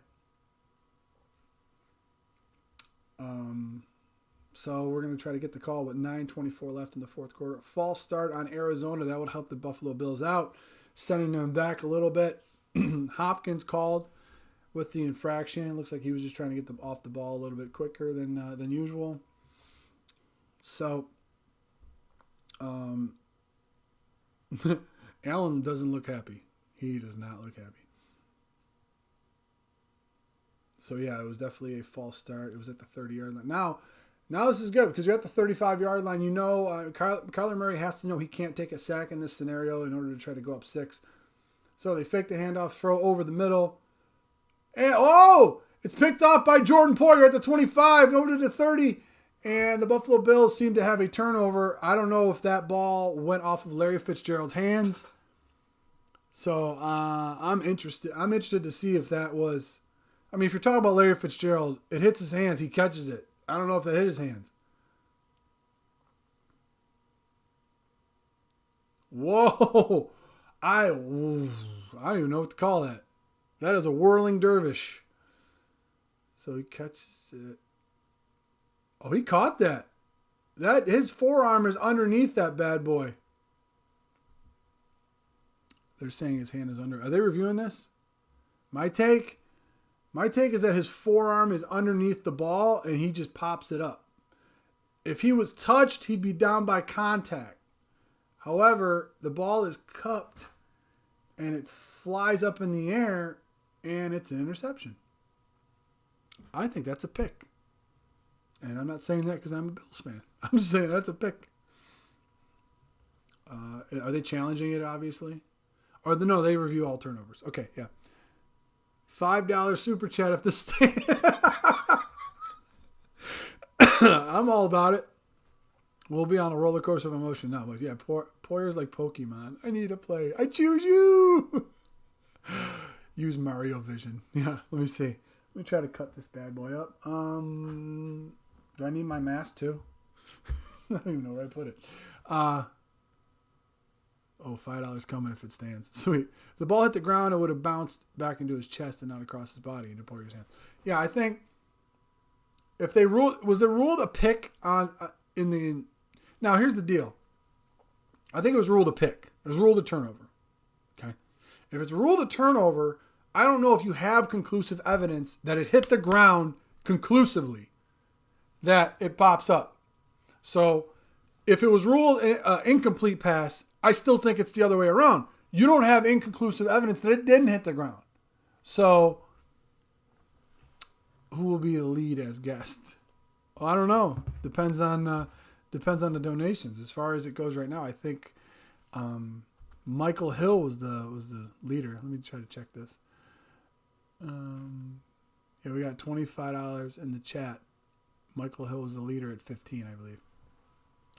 So we're going to try to get the call with 9:24 left in the fourth quarter. False start on Arizona. That would help the Buffalo Bills out, sending them back a little bit. Hopkins called with the infraction. It looks like he was just trying to get them off the ball a little bit quicker than usual. So Allen doesn't look happy. He does not look happy. So, yeah, it was definitely a false start. It was at the 30-yard line. Now this is good because you're at the 35-yard line. You know, Kyler Murray has to know he can't take a sack in this scenario in order to try to go up 6. So they fake the handoff, throw over the middle. And, it's picked off by Jordan Poyer at the 25, over to the 30. And the Buffalo Bills seem to have a turnover. I don't know if that ball went off of Larry Fitzgerald's hands. So I'm interested. I'm interested to see if that was. I mean, if you're talking about Larry Fitzgerald, it hits his hands. He catches it. I don't know if that hit his hands. Whoa. I don't even know what to call that. That is a whirling dervish. So he catches it. Oh, he caught that. His forearm is underneath that bad boy. They're saying his hand is under. Are they reviewing this? My take is that his forearm is underneath the ball and he just pops it up. If he was touched, he'd be down by contact. However, the ball is cupped and it flies up in the air and it's an interception. I think that's a pick. And I'm not saying that because I'm a Bills fan. I'm just saying that's a pick. Are they challenging it, obviously? Or no, they review all turnovers. Okay, yeah. $5 super chat if the stand. I'm all about it. We'll be on a roller coaster of emotion now. But yeah, Poyer's like Pokemon. I need to play. I choose you. Use Mario Vision. Yeah, let me see. Let me try to cut this bad boy up. Do I need my mask too? I don't even know where I put it. $5 coming if it stands. Sweet. If the ball hit the ground, it would have bounced back into his chest and not across his body into Poyer's hand. Yeah, I think if they ruled, was there ruled a pick on in the? Now here's the deal. I think it was ruled a pick. It was ruled a turnover. Okay. If it's ruled a turnover, I don't know if you have conclusive evidence that it hit the ground conclusively, that it pops up. So if it was ruled an incomplete pass, I still think it's the other way around. You don't have inconclusive evidence that it didn't hit the ground. So who will be the lead as guest? Well, I don't know. Depends on the donations. As far as it goes right now, I think Michael Hill was the leader. Let me try to check this. Yeah, we got $25 in the chat. Michael Hill was the leader at 15, I believe.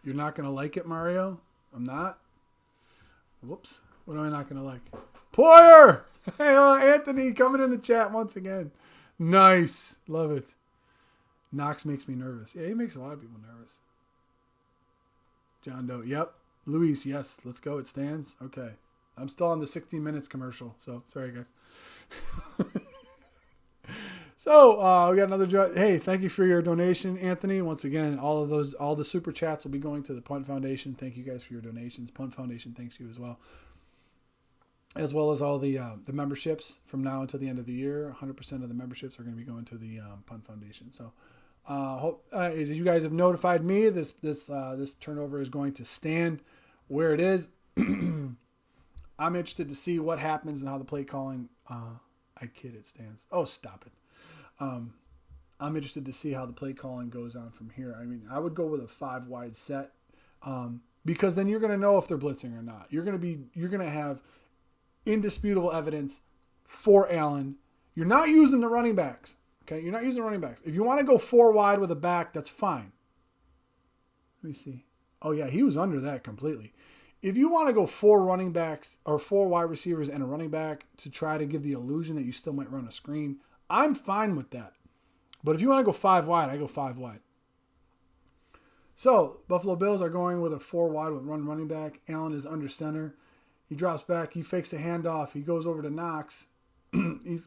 You're not going to like it, Mario? I'm not? Whoops. What am I not going to like? Poyer! Hey, Anthony coming in the chat once again. Nice. Love it. Knox makes me nervous. Yeah, he makes a lot of people nervous. John Doe. Yep. Luis, yes. Let's go. It stands. Okay. I'm still on the 16 minutes commercial, so sorry, guys. So we got another. Hey, thank you for your donation, Anthony. Once again, all the super chats will be going to the Punt Foundation. Thank you guys for your donations. Punt Foundation thanks you as well as all the memberships from now until the end of the year. 100% of the memberships are going to be going to the Punt Foundation. So, as you guys have notified me, this turnover is going to stand where it is. I'm interested to see what happens and how the play calling. I kid, it stands. Oh, stop it. I'm interested to see how the play calling goes on from here. I mean, I would go with a 5 wide set because then you're going to know if they're blitzing or not. You're going to have indisputable evidence for Allen. You're not using the running backs. Okay, you're not using the running backs. If you want to go 4 wide with a back, that's fine. Let me see. Oh yeah, he was under that completely. If you want to go 4 running backs or 4 wide receivers and a running back to try to give the illusion that you still might run a screen, I'm fine with that. But if you want to go 5 wide, I go 5 wide. So, Buffalo Bills are going with a 4 wide with running back. Allen is under center. He drops back. He fakes the handoff. He goes over to Knox.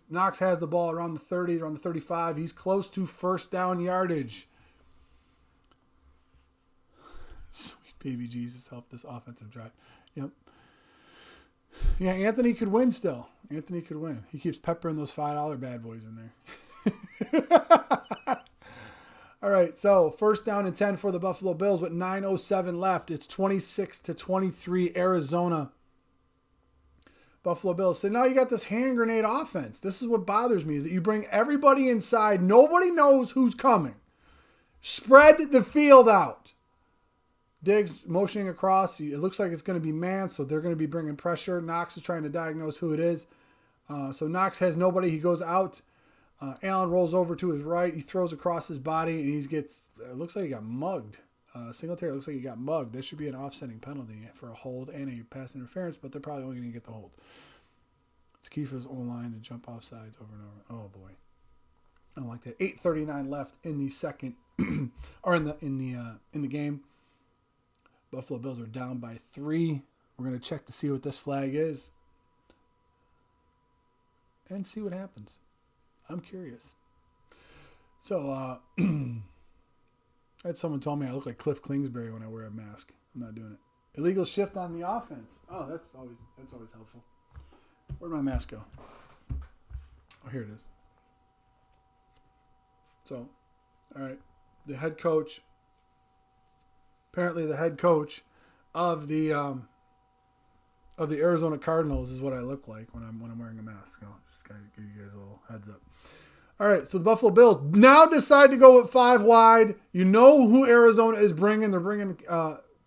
Knox has the ball around the 30, around the 35. He's close to first down yardage. Sweet baby Jesus, help this offensive drive. Yep. Yeah, Anthony could win still. Anthony could win. He keeps peppering those $5 bad boys in there. All right, so first down and 10 for the Buffalo Bills with 9:07 left. It's 26-23 Arizona. Buffalo Bills. So now you got this hand grenade offense. This is what bothers me, is that you bring everybody inside. Nobody knows who's coming. Spread the field out. Diggs motioning across. It looks like it's going to be man, so they're going to be bringing pressure. Knox is trying to diagnose who it is. So Knox has nobody. He goes out. Allen rolls over to his right. He throws across his body, and it looks like he got mugged. Singletary looks like he got mugged. This should be an offsetting penalty for a hold and a pass interference, but they're probably only going to get the hold. It's key for his O-line to jump off sides over and over. Oh boy, I don't like that. 8:39 left in the second, or in the game. Buffalo Bills are down by 3. We're going to check to see what this flag is and see what happens. I'm curious. So, I had someone told me I look like Cliff Kingsbury when I wear a mask. I'm not doing it. Illegal shift on the offense. Oh, that's always helpful. Where'd my mask go? Oh, here it is. So, all right, the head coach. Apparently, the head coach of the Arizona Cardinals is what I look like when I'm wearing a mask. I'll just kind of give you guys a little heads up. All right, so the Buffalo Bills now decide to go with 5 wide. You know who Arizona is bringing. They're bringing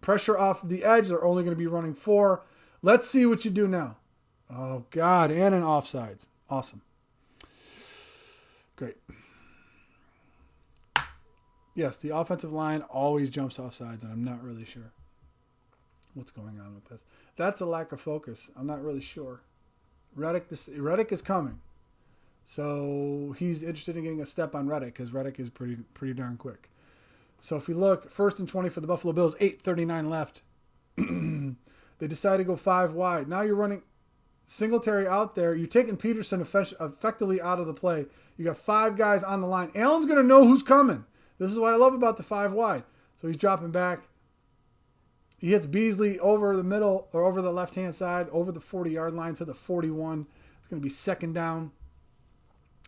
pressure off the edge. They're only going to be running 4. Let's see what you do now. Oh, God, and an offsides. Awesome. Great. Yes, the offensive line always jumps off sides, and I'm not really sure what's going on with this. That's a lack of focus. I'm not really sure. Reddick is coming. So he's interested in getting a step on Reddick because Reddick is pretty darn quick. So if we look, 1st and 20 for the Buffalo Bills, 8:39 left. They decide to go 5 wide. Now you're running Singletary out there. You're taking Peterson effectively out of the play. You got 5 guys on the line. Allen's going to know who's coming. This is what I love about the 5 wide. So he's dropping back. He hits Beasley over the middle or over the left-hand side, over the 40-yard line to the 41. It's going to be 2nd down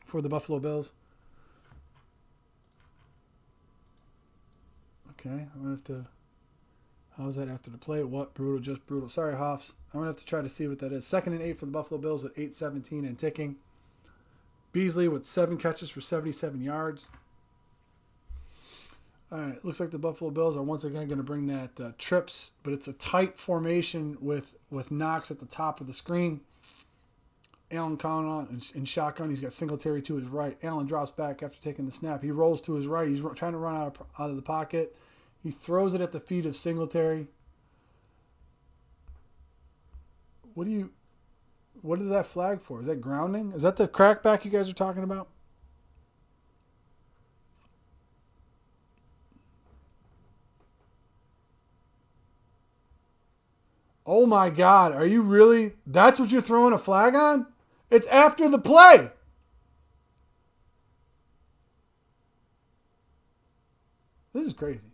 for the Buffalo Bills. Okay, I'm going to have to... How's that after the play? What? Brutal, just brutal. Sorry, Hoffs. I'm going to have to try to see what that is. 2nd and 8 for the Buffalo Bills with 8:17 and ticking. Beasley with 7 catches for 77 yards. All right, looks like the Buffalo Bills are once again going to bring that trips, but it's a tight formation with Knox at the top of the screen. Allen calling on in shotgun. He's got Singletary to his right. Allen drops back after taking the snap. He rolls to his right. He's trying to run out of the pocket. He throws it at the feet of Singletary. What is that flag for? Is that grounding? Is that the crackback you guys are talking about? Oh my God, are you really? That's what you're throwing a flag on? It's after the play. This is crazy.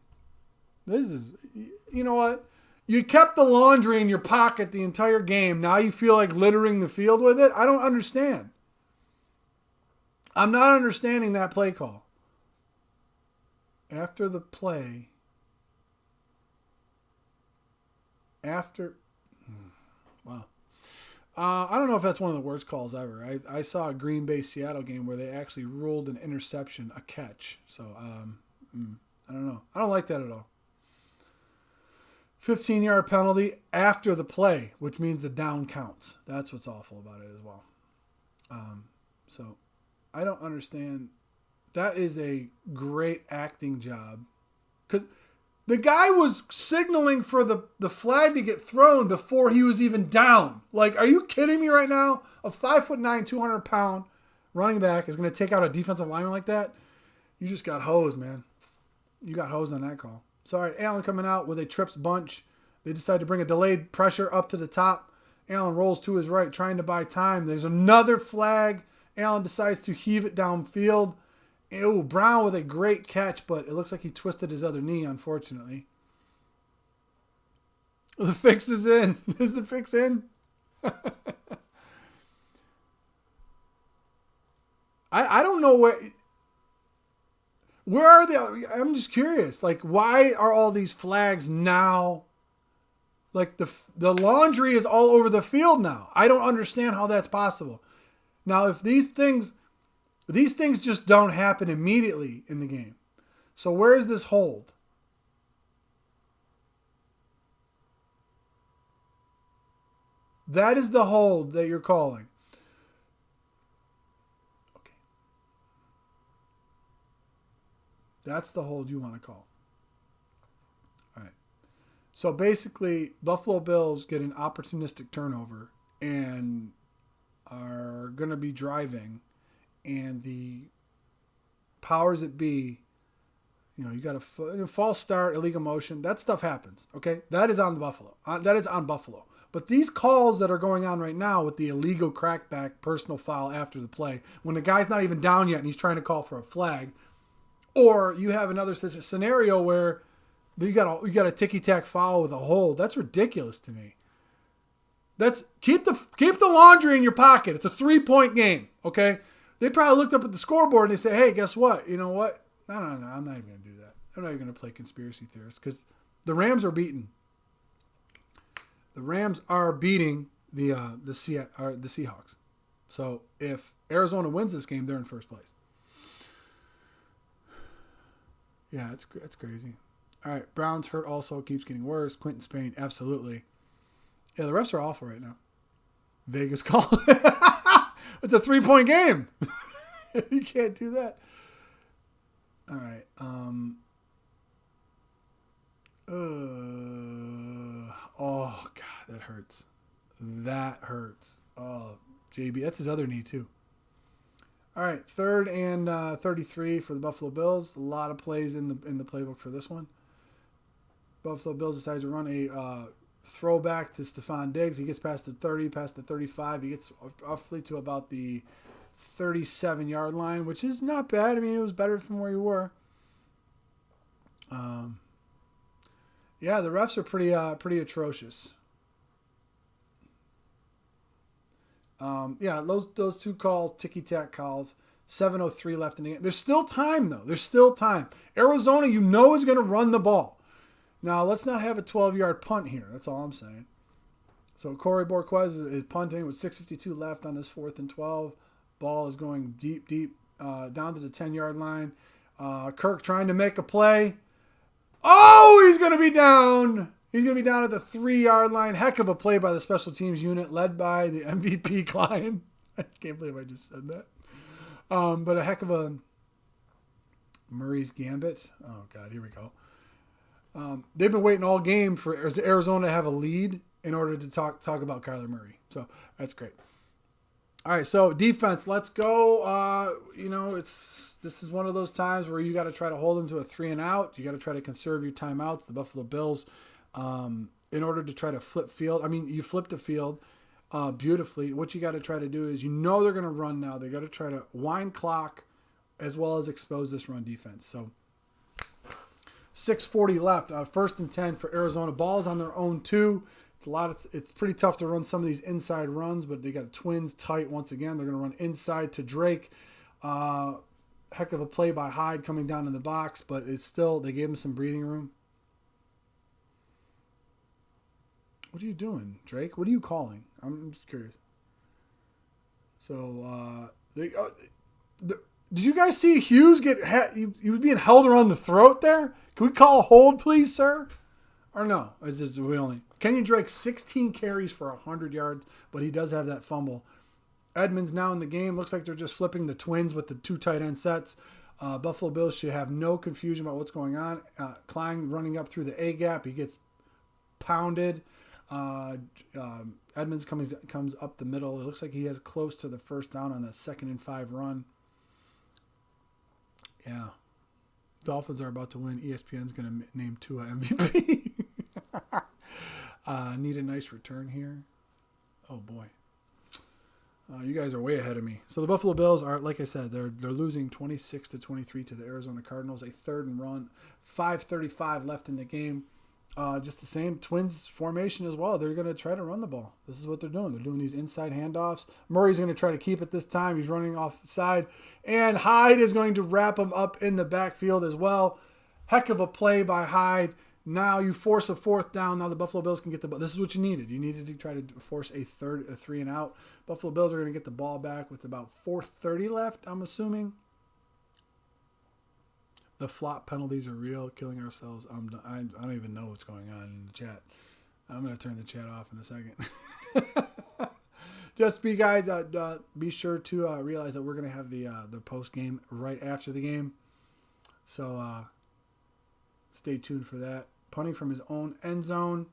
You know what? You kept the laundry in your pocket the entire game. Now you feel like littering the field with it? I don't understand. I'm not understanding that play call. After the play. Wow. I don't know if that's one of the worst calls ever. I saw a Green Bay Seattle game where they actually ruled an interception a catch. So I don't know. I don't like that at all. 15-yard penalty after the play, which means the down counts. That's what's awful about it as well. So I don't understand. That is a great acting job. Because the guy was signaling for the flag to get thrown before he was even down. Like, are you kidding me right now? A 5'9", 200-pound running back is going to take out a defensive lineman like that? You just got hosed, man. You got hosed on that call. Sorry, Allen coming out with a trips bunch. They decide to bring a delayed pressure up to the top. Allen rolls to his right, trying to buy time. There's another flag. Allen decides to heave it downfield. Ew, Brown with a great catch, but it looks like he twisted his other knee, unfortunately. The fix is in. Is the fix in? I don't know where are they? I'm just curious. Like, why are all these flags now? Like, the laundry is all over the field now. I don't understand how that's possible. Now, if these things just don't happen immediately in the game. So where is this hold? That is the hold that you're calling. Okay. That's the hold you want to call. All right. So basically, Buffalo Bills get an opportunistic turnover and are going to be driving, and the powers that be, you got a false start, illegal motion. That stuff happens, okay? That is on the Buffalo. That is on Buffalo. But these calls that are going on right now with the illegal crackback personal foul after the play, when the guy's not even down yet and he's trying to call for a flag, or you have another scenario where you got a ticky-tack foul with a hold. That's ridiculous to me. That's keep the laundry in your pocket. It's a 3-point game, okay? They probably looked up at the scoreboard and they say, "Hey, guess what? You know what? No, I'm not even going to do that. I'm not even going to play conspiracy theorist because the Rams are beaten. The Rams are beating the Seahawks. So if Arizona wins this game, they're in first place. Yeah, it's crazy. All right, Browns hurt also, keeps getting worse. Quentin Spain, absolutely. Yeah, the refs are awful right now. Vegas call. It's a 3-point game. You can't do that. All right. Oh, God, that hurts. That hurts. Oh, JB. That's his other knee, too. All right, 3rd and 33 for the Buffalo Bills. A lot of plays in the playbook for this one. Buffalo Bills decide to run a throwback to Stephon Diggs. He gets past the 30, past the 35. He gets roughly to about the 37-yard line, which is not bad. I mean, it was better from where you were. Yeah, the refs are pretty atrocious. Yeah, those two calls, ticky-tack calls, 7:03 left in the game. There's still time, though. There's still time. Arizona, is going to run the ball. Now, let's not have a 12-yard punt here. That's all I'm saying. So Corey Borquez is punting with 6:52 left on this 4th and 12. Ball is going deep, down to the 10-yard line. Kirk trying to make a play. Oh, he's going to be down. He's going to be down at the 3-yard line. Heck of a play by the special teams unit led by the MVP Klein. I can't believe I just said that. But a heck of a Murray's Gambit. Oh, God, here we go. They've been waiting all game for Arizona to have a lead in order to talk about Kyler Murray. So that's great. All right, so defense, let's go. This is one of those times where you got to try to hold them to a 3-and-out. You got to try to conserve your timeouts. The Buffalo Bills, in order to try to flip field. I mean, you flip the field beautifully. What you got to try to do is, they're going to run now. They got to try to wind clock as well as expose this run defense. So 6:40 left. 1st and 10 for Arizona. Ball is on their own 2. It's pretty tough to run some of these inside runs, but they got twins tight once again. They're going to run inside to Drake. Heck of a play by Hyde coming down in the box, but it's still, they gave him some breathing room. What are you doing, Drake? What are you calling? I'm just curious. So, did you guys see Hughes he was being held around the throat there? Can we call a hold, please, sir? Or no? Is this we only? Kenyon Drake, 16 carries for 100 yards, but he does have that fumble. Edmonds now in the game. Looks like they're just flipping the Twins with the 2 tight end sets. Buffalo Bills should have no confusion about what's going on. Klein running up through the A gap. He gets pounded. Edmonds comes up the middle. It looks like he has close to the first down on the 2nd and 5 run. Yeah. Dolphins are about to win. ESPN's going to name Tua MVP. Need a nice return here. Oh, boy. You guys are way ahead of me. So the Buffalo Bills are, like I said, they're losing 26-23 to the Arizona Cardinals. A 3rd and run. 5:35 left in the game. Just the same Twins formation as well. They're going to try to run the ball. This is what they're doing. They're doing these inside handoffs. Murray's going to try to keep it this time. He's running off the side. And Hyde is going to wrap him up in the backfield as well. Heck of a play by Hyde. Now you force a 4th down. Now the Buffalo Bills can get the ball. This is what you needed. You needed to try to force a 3 and out. Buffalo Bills are going to get the ball back with about 4:30 left, I'm assuming. The flop penalties are real. Killing ourselves. I don't even know what's going on in the chat. I'm going to turn the chat off in a second. Just be sure to realize that we're going to have the post game right after the game. So stay tuned for that. Punting from his own end zone.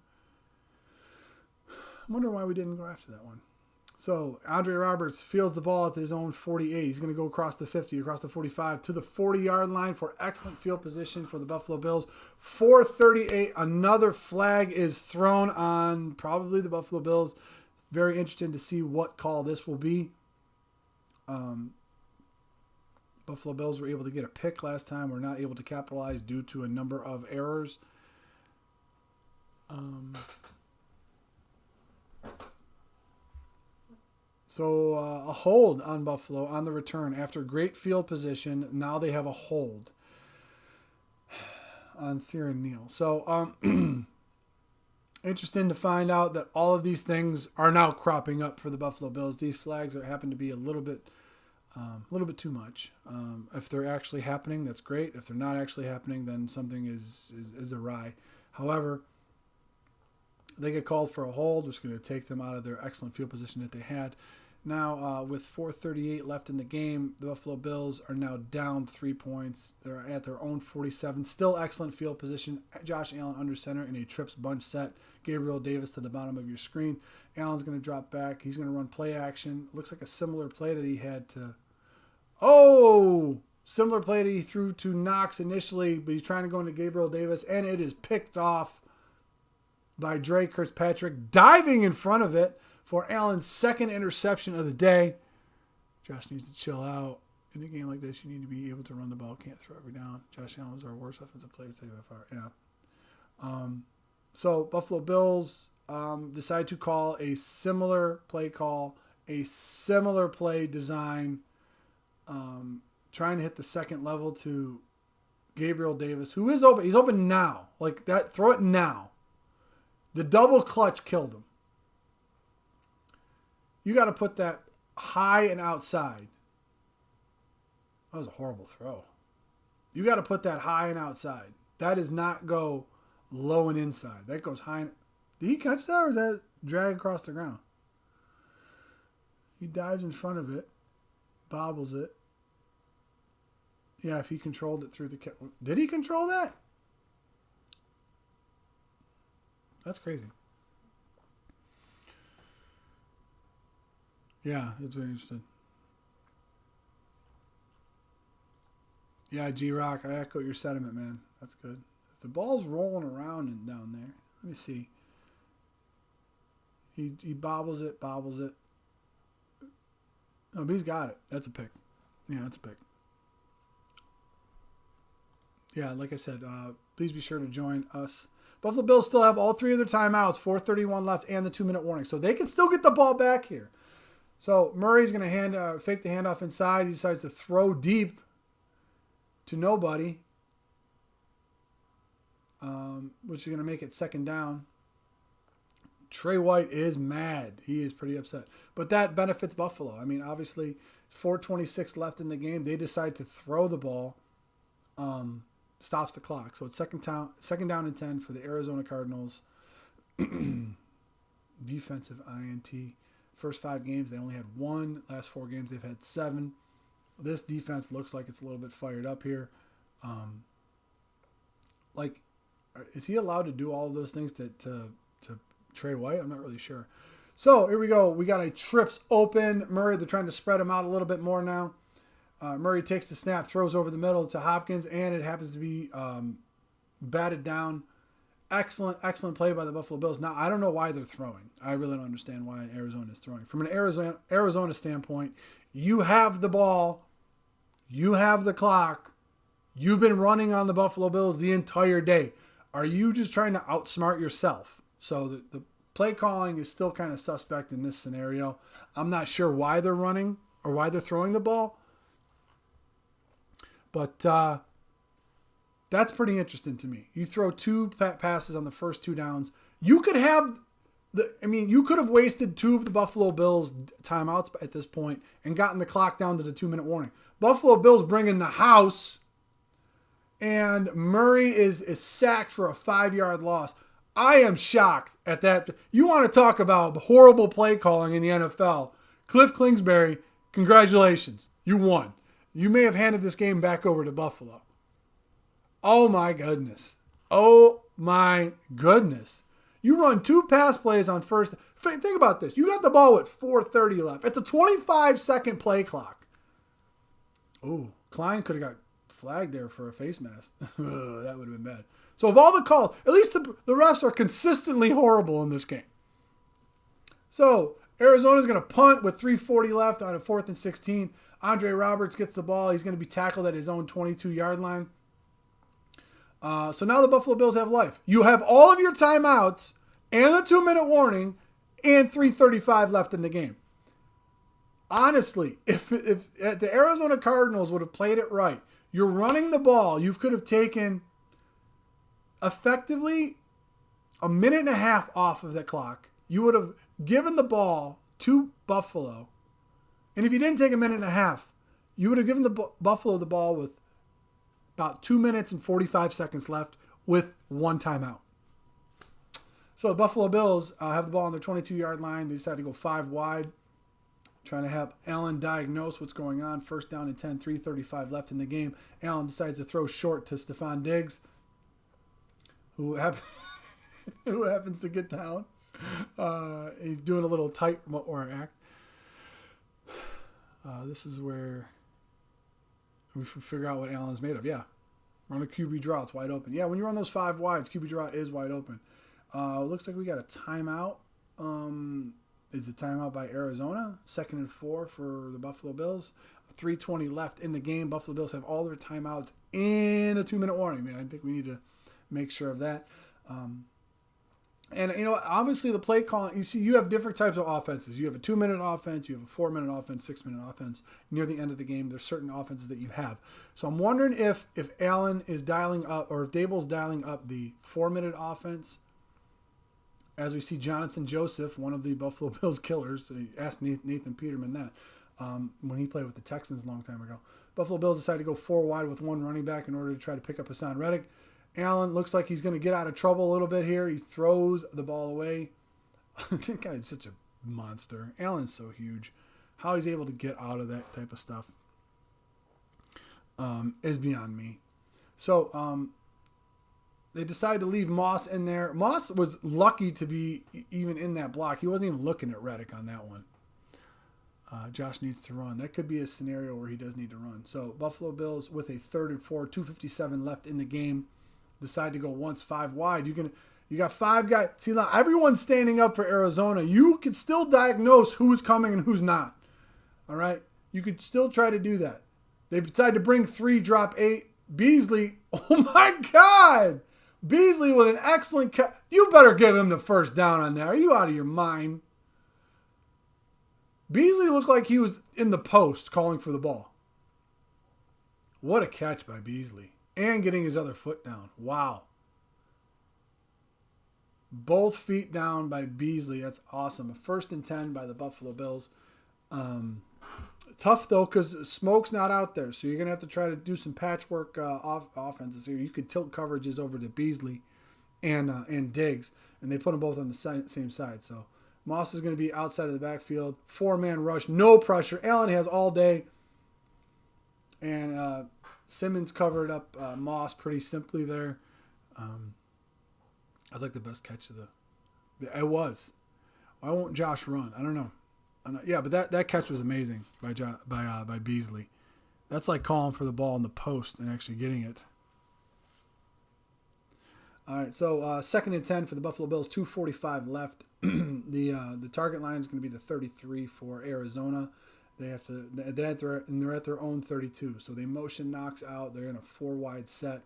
I wonder why we didn't go after that one. So Andre Roberts fields the ball at his own 48. He's going to go across the 50, across the 45 to the 40-yard line for excellent field position for the Buffalo Bills. 4:38. Another flag is thrown on probably the Buffalo Bills. Very interesting to see what call this will be. Buffalo Bills were able to get a pick last time. We're not able to capitalize due to a number of errors. So a hold on Buffalo on the return after great field position. Now they have a hold on Cyril Neal. So interesting to find out that all of these things are now cropping up for the Buffalo Bills. These flags happen to be a little bit too much. If they're actually happening, that's great. If they're not actually happening, then something is awry. However, they get called for a hold, which is going to take them out of their excellent field position that they had. Now, with 4:38 left in the game, the Buffalo Bills are now down 3 points. They're at their own 47. Still excellent field position. Josh Allen under center in a trips bunch set. Gabriel Davis to the bottom of your screen. Allen's going to drop back. He's going to run play action. Looks like a similar play that he had to... Similar play that he threw to Knox initially, but he's trying to go into Gabriel Davis, and it is picked off by Dre Kirkpatrick, diving in front of it for Allen's 2nd interception of the day. Josh needs to chill out. In a game like this, you need to be able to run the ball. Can't throw every down. Josh Allen was our worst offensive player today by far. Yeah. So Buffalo Bills decide to call a similar play design, trying to hit the 2nd level to Gabriel Davis, who is open. He's open now. Like that, throw it now. The double clutch killed him. You got to put that high and outside. That was a horrible throw. You got to put that high and outside. That does not go low and inside. That goes high. Did he catch that, or is that drag across the ground? He dives in front of it, bobbles it. Yeah, if he controlled it through the... Did he control that? That's crazy. Yeah, it's very interesting. Yeah, G-Rock, I echo your sentiment, man. That's good. If the ball's rolling around and down there, let me see. He bobbles it. Oh, but he's got it. That's a pick. Yeah, that's a pick. Yeah, like I said, please be sure to join us. Buffalo Bills still have all 3 of their timeouts, 4:31 left, and the 2-minute warning. So they can still get the ball back here. So Murray's going to fake the handoff inside. He decides to throw deep to nobody, which is going to make it 2nd down. Trey White is mad. He is pretty upset. But that benefits Buffalo. I mean, obviously, 4:26 left in the game. They decide to throw the ball. Stops the clock. So it's second down and 10 for the Arizona Cardinals. Defensive INT. First 5 games, they only had 1. Last 4 games, they've had 7. This defense looks like it's a little bit fired up here. Is he allowed to do all of those things to Trey White? I'm not really sure. So here we go. We got a trips open. Murray, they're trying to spread him out a little bit more now. Murray takes the snap, throws over the middle to Hopkins, and it happens to be batted down. Excellent play by the Buffalo Bills. Now, I don't know why they're throwing. I really don't understand why Arizona is throwing. From an Arizona standpoint, you have the ball. You have the clock. You've been running on the Buffalo Bills the entire day. Are you just trying to outsmart yourself? So the play calling is still kind of suspect in this scenario. I'm not sure why they're running or why they're throwing the ball. But that's pretty interesting to me. You throw 2 passes on the first 2 downs. You could have you could have wasted 2 of the Buffalo Bills timeouts at this point and gotten the clock down to the 2-minute warning. Buffalo Bills bring in the house, and Murray is sacked for a 5-yard loss. I am shocked at that. You want to talk about horrible play calling in the NFL. Cliff Kingsbury, congratulations. You won. You may have handed this game back over to Buffalo. Oh, my goodness. Oh, my goodness. You run 2 pass plays on first. Think about this. You got the ball with 4:30 left. It's a 25-second play clock. Oh, Klein could have got flagged there for a face mask. That would have been bad. So of all the calls, at least the refs are consistently horrible in this game. So Arizona's going to punt with 3:40 left on a 4th and 16. Andre Roberts gets the ball. He's going to be tackled at his own 22-yard line. So now the Buffalo Bills have life. You have all of your timeouts and the 2-minute warning and 3:35 left in the game. Honestly, if the Arizona Cardinals would have played it right, you're running the ball. You could have taken effectively a minute and a half off of the clock. You would have given the ball to Buffalo. And if you didn't take a minute and a half, you would have given the Buffalo the ball with about 2 minutes and 45 seconds left with 1 timeout. So the Buffalo Bills have the ball on their 22-yard line. They decide to go 5 wide, trying to have Allen diagnose what's going on. 1st down and 10, 3:35 left in the game. Allen decides to throw short to Stephon Diggs, who happens to get down. He's doing a little tight act. This is where we figure out what Allen's made of. Yeah. Run a QB draw. It's wide open. Yeah, when you run those 5 wides, QB draw is wide open. Looks like we got a timeout. Is the timeout by Arizona? 2nd and 4 for the Buffalo Bills. 3:20 left in the game. Buffalo Bills have all their timeouts in a 2-minute warning. Man, I think we need to make sure of that. And, obviously the play calling, you see, you have different types of offenses. You have a 2-minute offense, you have a 4-minute offense, 6-minute offense. Near the end of the game, there's certain offenses that you have. So I'm wondering if Allen is dialing up, or if Dable's dialing up the 4-minute offense. As we see Jonathan Joseph, one of the Buffalo Bills killers, he asked Nathan Peterman that when he played with the Texans a long time ago. Buffalo Bills decided to go 4 wide with 1 running back in order to try to pick up Hassan Reddick. Allen looks like he's going to get out of trouble a little bit here. He throws the ball away. That guy's such a monster. Allen's so huge. How he's able to get out of that type of stuff is beyond me. So they decided to leave Moss in there. Moss was lucky to be even in that block. He wasn't even looking at Reddick on that one. Josh needs to run. That could be a scenario where he does need to run. So Buffalo Bills with a 3rd and 4, 2:57 left in the game, decide to go once 5 wide. You got 5 guys. See, now everyone's standing up for Arizona. You can still diagnose who's coming and who's not. All right? You could still try to do that. They decide to bring 3, drop 8. Beasley, oh my God! Beasley with an excellent catch. You better give him the 1st down on that. Are you out of your mind? Beasley looked like he was in the post calling for the ball. What a catch by Beasley. And getting his other foot down. Wow. Both feet down by Beasley. That's awesome. A 1st and 10 by the Buffalo Bills. Tough, though, because Smoke's not out there. So you're going to have to try to do some patchwork offenses here. You could tilt coverages over to Beasley and Diggs, and they put them both on the same side. So Moss is going to be outside of the backfield. 4-man rush. No pressure. Allen has all day. And Simmons covered up Moss pretty simply there. I was like the best catch of the. It was. Why won't Josh run? I don't know. Yeah, but that catch was amazing by Beasley. That's like calling for the ball in the post and actually getting it. All right, so 2nd and 10 for the Buffalo Bills. 2:45 left. The target line is going to be the 33 for Arizona. They're at their own 32. So they motion Knox out. They're in a 4-wide set.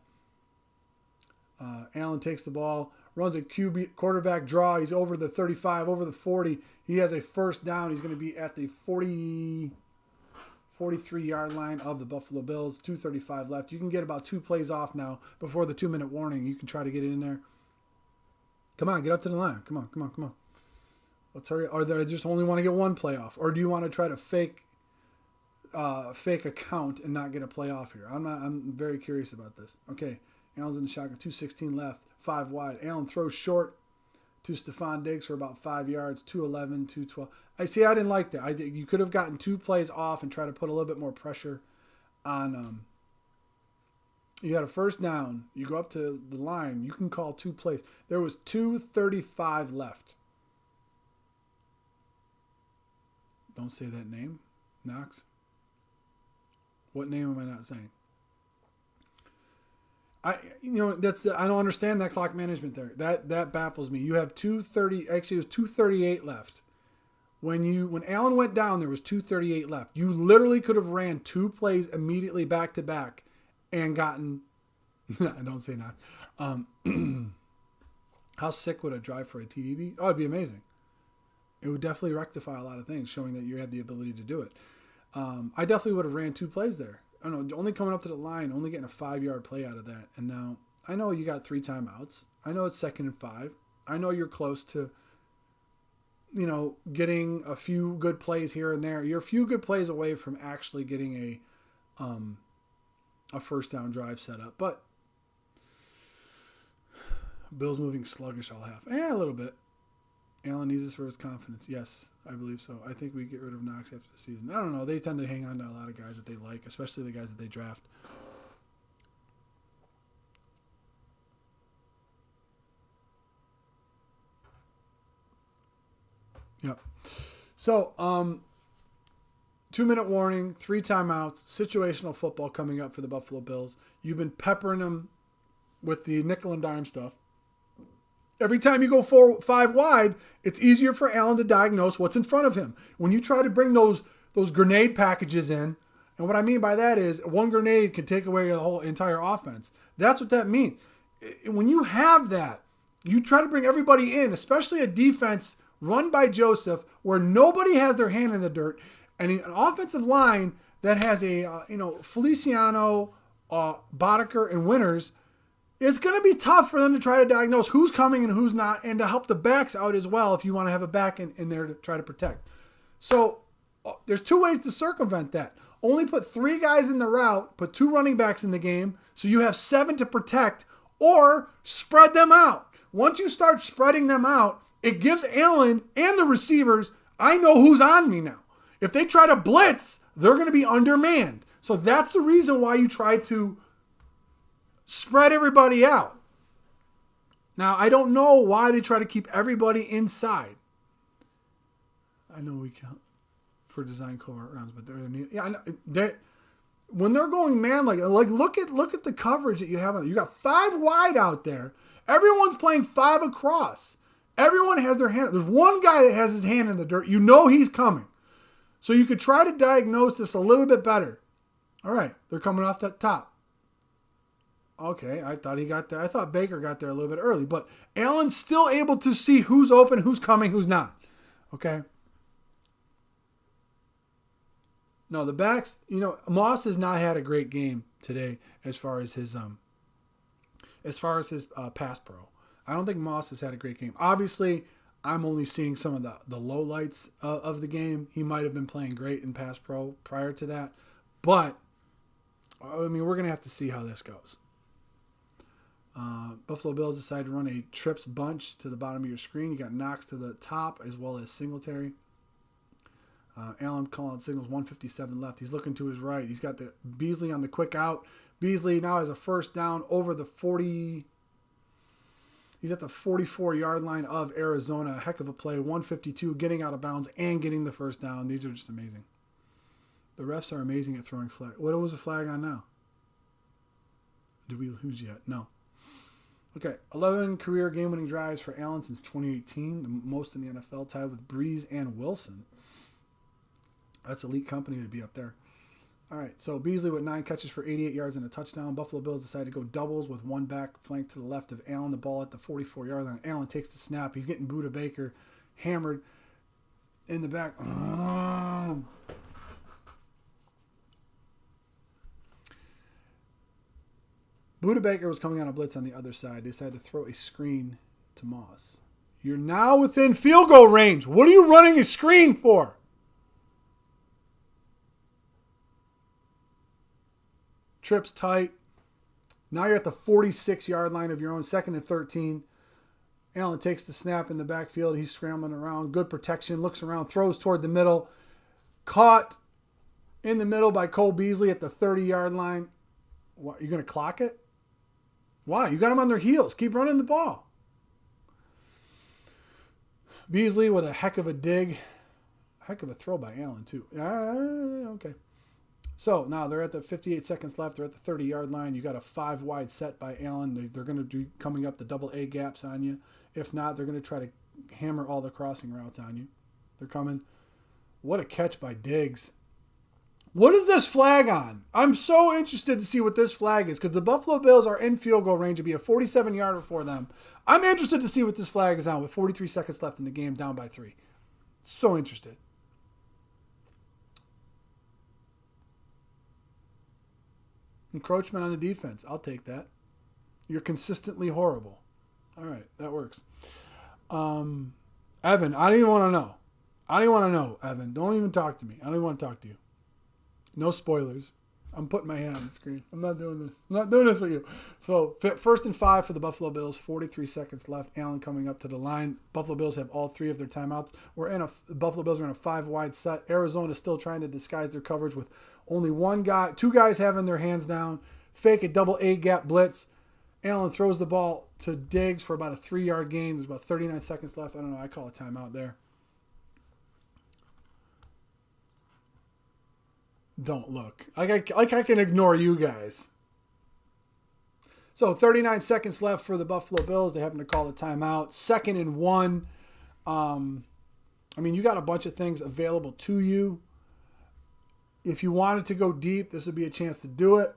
Allen takes the ball, runs a QB quarterback draw. He's over the 35, over the 40. He has a 1st down. He's going to be at the 43-yard line of the Buffalo Bills. 2:35 left. You can get about 2 plays off now before the 2-minute warning. You can try to get it in there. Come on, get up to the line. Come on. Let's hurry. Or do they just only want to get 1 play off? Or do you want to try to fake a count and not get a play off here? I'm very curious about this. Okay. Allen's in the shotgun, 2:16 left, 5 wide. Allen throws short to Stephon Diggs for about 5 yards, 2:11, 2:12. I didn't like that. You could have gotten 2 plays off and try to put a little bit more pressure on. You had a 1st down. You go up to the line. You can call 2 plays. There was 2:35 left. Don't say that name, Knox. What name am I not saying? I don't understand that clock management there. That baffles me. You have 2:30. Actually, it was 2:38 left. When Allen went down, there was 2:38 left. You literally could have ran 2 plays immediately back to back, and gotten. Don't say not. How sick would a drive for a TD be? Oh, it'd be amazing. It would definitely rectify a lot of things, showing that you had the ability to do it. I definitely would have ran 2 plays there. I don't know, only coming up to the line, only getting a 5-yard play out of that. And now I know you got 3 timeouts. I know it's 2nd and 5. I know you're close to, getting a few good plays here and there. You're a few good plays away from actually getting a 1st down drive set up. But Bill's moving sluggish all half. A little bit. Allen needs this for his confidence. Yes, I believe so. I think we get rid of Knox after the season. I don't know. They tend to hang on to a lot of guys that they like, especially the guys that they draft. Yep. So, 2-minute warning, 3 timeouts, situational football coming up for the Buffalo Bills. You've been peppering them with the nickel and dime stuff. Every time you go 4-5 wide, it's easier for Allen to diagnose what's in front of him. When you try to bring those grenade packages in, and what I mean by that is 1 grenade can take away the whole entire offense. That's what that means. When you have that, you try to bring everybody in, especially a defense run by Joseph where nobody has their hand in the dirt, and an offensive line that has a Feliciano, Boddicker, and Winters. It's going to be tough for them to try to diagnose who's coming and who's not, and to help the backs out as well if you want to have a back in there to try to protect. So there's 2 ways to circumvent that. Only put 3 guys in the route, put 2 running backs in the game, so you have 7 to protect, or spread them out. Once you start spreading them out, it gives Allen and the receivers, I know who's on me now. If they try to blitz, they're going to be undermanned. So that's the reason why you try to spread everybody out. Now, I don't know why they try to keep everybody inside. I know we count for design covert rounds, but when they're going man, like look at the coverage that you have. You got 5 wide out there. Everyone's playing 5 across. Everyone has their hand. There's 1 guy that has his hand in the dirt. You know he's coming. So you could try to diagnose this a little bit better. All right, they're coming off that top. Okay, I thought he got there. I thought Baker got there a little bit early, but Allen's still able to see who's open, who's coming, who's not. Okay. No, the backs. Moss has not had a great game today as far as his pass pro. I don't think Moss has had a great game. Obviously, I'm only seeing some of the low lights of the game. He might have been playing great in pass pro prior to that. But, I mean, we're going to have to see how this goes. Buffalo Bills decide to run a trips bunch to the bottom of your screen. You got Knox to the top as well as Singletary. Allen calling out signals, 157 left. He's looking to his right. He's got the Beasley on the quick out. Beasley now has a first down over the 40. He's at the 44-yard line of Arizona. A heck of a play. 152, getting out of bounds and getting the first down. These are just amazing. The refs are amazing at throwing flag. What was the flag on now? Did we lose yet? No. Okay, 11 career game-winning drives for Allen since 2018, the most in the NFL, tied with Breeze and Wilson. That's elite company to be up there. All right, so Beasley with 9 catches for 88 yards and a touchdown. Buffalo Bills decide to go doubles with one back flank to the left of Allen. The ball at the 44-yard line. Allen takes the snap. He's getting Buda Baker hammered in the back. Buda Baker was coming on a blitz on the other side. They decided to throw a screen to Moss. You're now within field goal range. What are you running a screen for? Trips tight. Now you're at the 46-yard line of your own, 2nd and 13. Allen takes the snap in the backfield. He's scrambling around. Good protection. Looks around. Throws toward the middle. Caught in the middle by Cole Beasley at the 30-yard line. What, you're going to clock it? Why? You got them on their heels. Keep running the ball. Beasley with a heck of a dig. Heck of a throw by Allen, too. Okay. So now they're at the 58 seconds left. They're at the 30-yard line. You got a 5-wide set by Allen. They're going to be coming up the double A gaps on you. If not, they're going to try to hammer all the crossing routes on you. They're coming. What a catch by Diggs. What is this flag on? I'm so interested to see what this flag is because the Buffalo Bills are in field goal range to be a 47-yarder for them. I'm interested to see what this flag is on with 43 seconds left in the game, down by 3. So interested. Encroachment on the defense. I'll take that. You're consistently horrible. All right, that works. Evan, I don't even want to know. I don't even want to know, Evan. Don't even talk to me. I don't even want to talk to you. No spoilers. I'm putting my hand on the screen. I'm not doing this. I'm not doing this with you. So, 1st and 5 for the Buffalo Bills. 43 seconds left. Allen coming up to the line. Buffalo Bills have all 3 of their timeouts. Buffalo Bills are in a 5-wide set. Arizona is still trying to disguise their coverage with only 2 guys having their hands down. Fake a double A gap blitz. Allen throws the ball to Diggs for about a 3-yard gain. There's about 39 seconds left. I don't know. I call a timeout there. Don't look. Like I can ignore you guys. So 39 seconds left for the Buffalo Bills. They happen to call the timeout. 2nd and 1. I mean, you got a bunch of things available to you. If you wanted to go deep, this would be a chance to do it.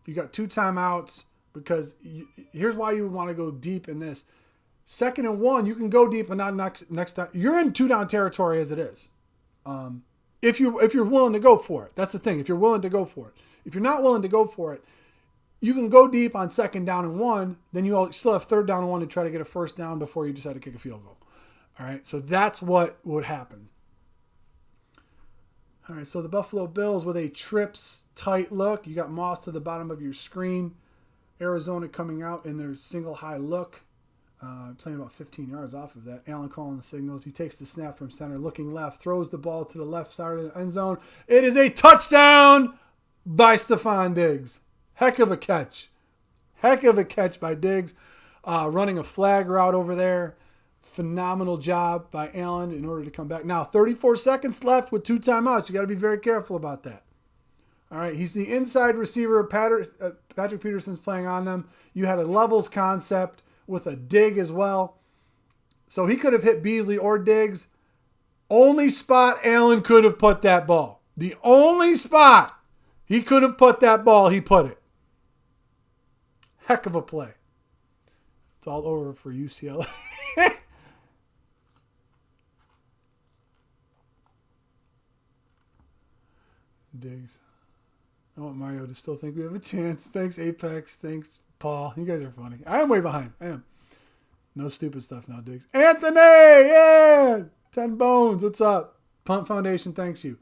You got 2 timeouts because here's why you would want to go deep in this. 2nd and 1, you can go deep, but not next time. You're in 2-down territory as it is. If you're willing to go for it. That's the thing. If you're willing to go for it. If you're not willing to go for it, you can go deep on 2nd down and 1. Then you still have 3rd down and 1 to try to get a first down before you decide to kick a field goal. All right. So that's what would happen. All right. So the Buffalo Bills with a trips tight look. You got Moss to the bottom of your screen. Arizona coming out in their single high look. Playing about 15 yards off of that. Allen calling the signals. He takes the snap from center, looking left, throws the ball to the left side of the end zone. It is a touchdown by Stephon Diggs. Heck of a catch. Heck of a catch by Diggs. Running a flag route over there. Phenomenal job by Allen in order to come back. Now, 34 seconds left with 2 timeouts. You got to be very careful about that. All right, he's the inside receiver. Patrick Peterson's playing on them. You had a levels concept with a dig as well. So he could have hit Beasley or Diggs. Only spot Allen could have put that ball. The only spot he could have put that ball, he put it. Heck of a play. It's all over for UCLA. Diggs. I want Mario to still think we have a chance. Thanks, Apex. Thanks, Paul. You guys are funny. I am way behind. I am. No stupid stuff now, Diggs. Anthony, yeah! 10 bones. What's up? Punt Foundation thanks you.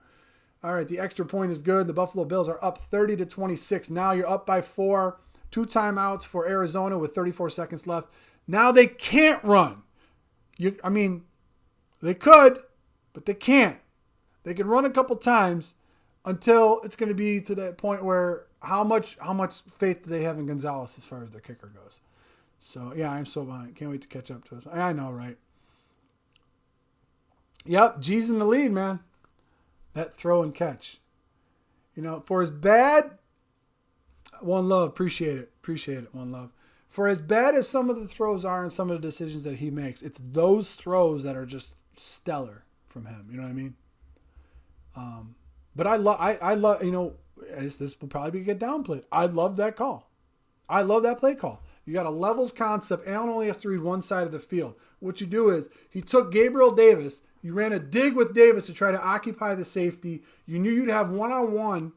All right, the extra point is good. The Buffalo Bills are up 30-26. Now you're up by 4. 2 timeouts for Arizona with 34 seconds left. Now they can't run. They could, but they can't. They can run a couple times until it's going to be to that point where how much faith do they have in Gonzalez as far as their kicker goes? So, yeah, I'm so behind. Can't wait to catch up to us. I know, right? Yep, G's in the lead, man. That throw and catch. For as bad, one love, appreciate it, one love. For as bad as some of the throws are and some of the decisions that he makes, it's those throws that are just stellar from him. You know what I mean? But I love, this will probably get downplayed. I love that call. I love that play call. You got a levels concept. Allen only has to read one side of the field. What you do is he took Gabriel Davis. You ran a dig with Davis to try to occupy the safety. You knew you'd have one-on-one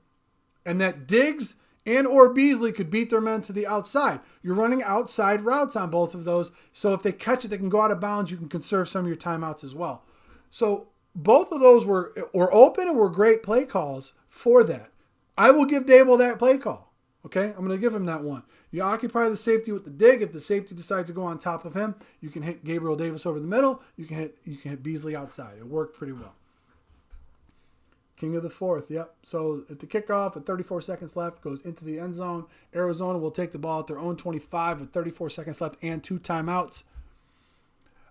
and that Diggs and or Beasley could beat their men to the outside. You're running outside routes on both of those. So if they catch it, they can go out of bounds. You can conserve some of your timeouts as well. So both of those were open and were great play calls for that. I will give Dable that play call. Okay, I'm going to give him that one. You occupy the safety with the dig. If the safety decides to go on top of him, you can hit Gabriel Davis over the middle. You can hit Beasley outside. It worked pretty well. King of the fourth, yep. So at the kickoff, at 34 seconds left, goes into the end zone. Arizona will take the ball at their own 25 with 34 seconds left and 2 timeouts.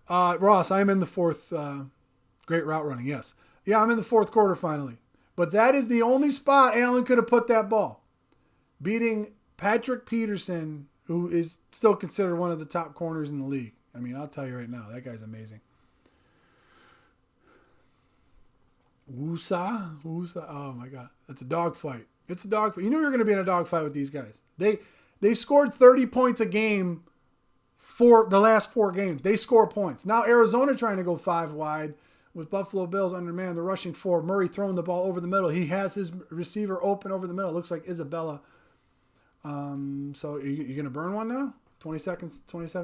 Ross, I'm in the fourth. Great route running, yes. Yeah, I'm in the fourth quarter finally. But that is the only spot Allen could have put that ball. Beating Patrick Peterson, who is still considered one of the top corners in the league. I'll tell you right now, that guy's amazing. Woosa. Oh my God, that's a dogfight. It's a dogfight. You knew you were going to be in a dogfight with these guys. They scored 30 points a game for the last 4 games. They score points. Now Arizona trying to go 5 wide with Buffalo Bills undermanned. They're rushing 4. Murray throwing the ball over the middle. He has his receiver open over the middle. It looks like Isabella. So you going to burn one now? 27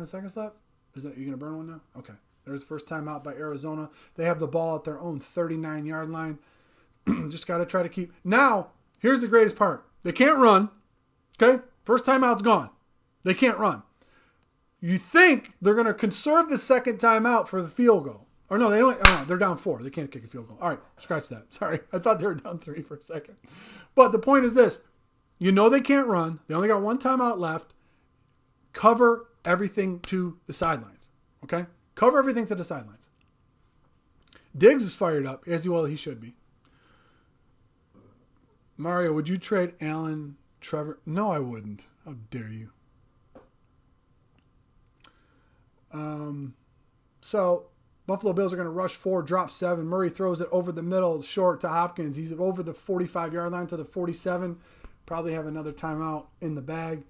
seconds left? You going to burn one now? Okay. There's the first time out by Arizona. They have the ball at their own 39-yard line. Just got to try to keep. Now, here's the greatest part. They can't run. Okay? First time out's gone. They can't run. You think they're going to conserve the second time out for the field goal. Or no, they don't. Oh, they're down 4. They can't kick a field goal. All right, scratch that. Sorry. I thought they were down 3 for a second. But the point is this. You know they can't run. They only got 1 timeout left. Cover everything to the sidelines. Okay? Cover everything to the sidelines. Diggs is fired up, as he should be. Mario, would you trade Allen, Trevor? No, I wouldn't. How dare you? So, Buffalo Bills are going to rush 4, drop 7. Murray throws it over the middle, short to Hopkins. He's over the 45-yard line to the 47. Probably have another timeout in the bag.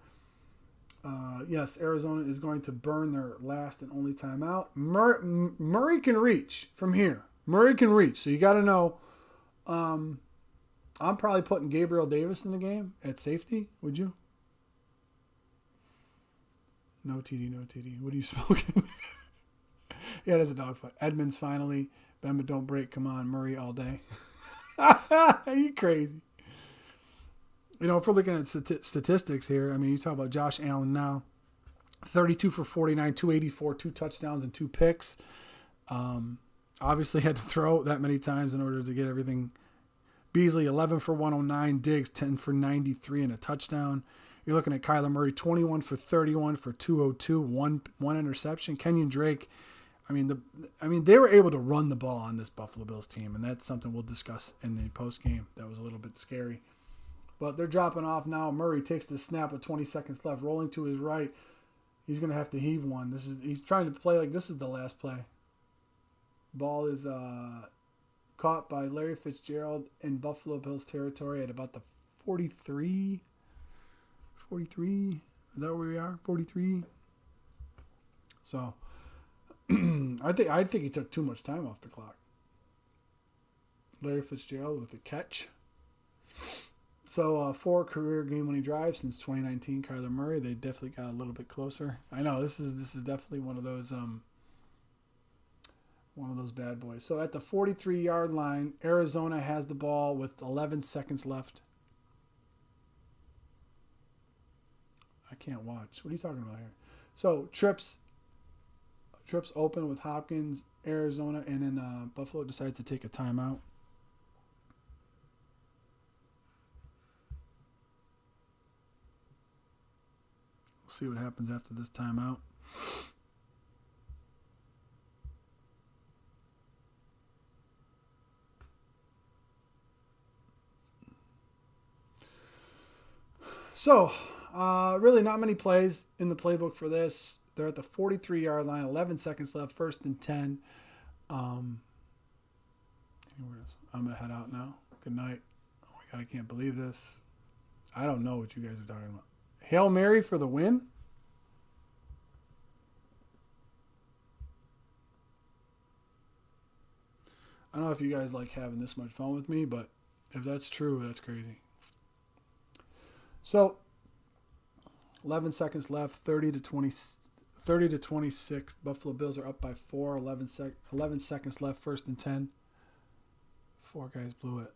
Yes, Arizona is going to burn their last and only timeout. Murray can reach from here. Murray can reach. So you got to know. I'm probably putting Gabriel Davis in the game at safety. Would you? No TD. What are you smoking? Yeah, that's a dogfight. Edmonds finally. Bama don't break. Come on, Murray all day. Are you crazy? If we're looking at statistics here, you talk about Josh Allen now. 32 for 49, 284, 2 touchdowns, and 2 picks. Obviously had to throw that many times in order to get everything. Beasley, 11 for 109. Diggs, 10 for 93 and a touchdown. You're looking at Kyler Murray, 21 for 31 for 202, one interception. Kenyon Drake, they were able to run the ball on this Buffalo Bills team, and that's something we'll discuss in the post game. That was a little bit scary. But they're dropping off now. Murray takes the snap with 20 seconds left, rolling to his right. He's going to have to heave one. He's trying to play like this is the last play. Ball is caught by Larry Fitzgerald in Buffalo Bills territory at about the 43. 43? Is that where we are? 43? So, I think he took too much time off the clock. Larry Fitzgerald with the catch. So 4 career game-winning drives since 2019. Kyler Murray. They definitely got a little bit closer. I know this is definitely one of those bad boys. So at the 43-yard line, Arizona has the ball with 11 seconds left. I can't watch. What are you talking about here? So trips open with Hopkins, Arizona, and then Buffalo decides to take a timeout. We'll see what happens after this timeout. So, really not many plays in the playbook for this. They're at the 43-yard line, 11 seconds left, first and 10. I'm going to head out now. Good night. Oh my God, I can't believe this. I don't know what you guys are talking about. Hail Mary for the win? I don't know if you guys like having this much fun with me, but if that's true, that's crazy. So, 11 seconds left, 30 to 26. Buffalo Bills are up by 4. 11 seconds left, first and 10. 4 guys blew it.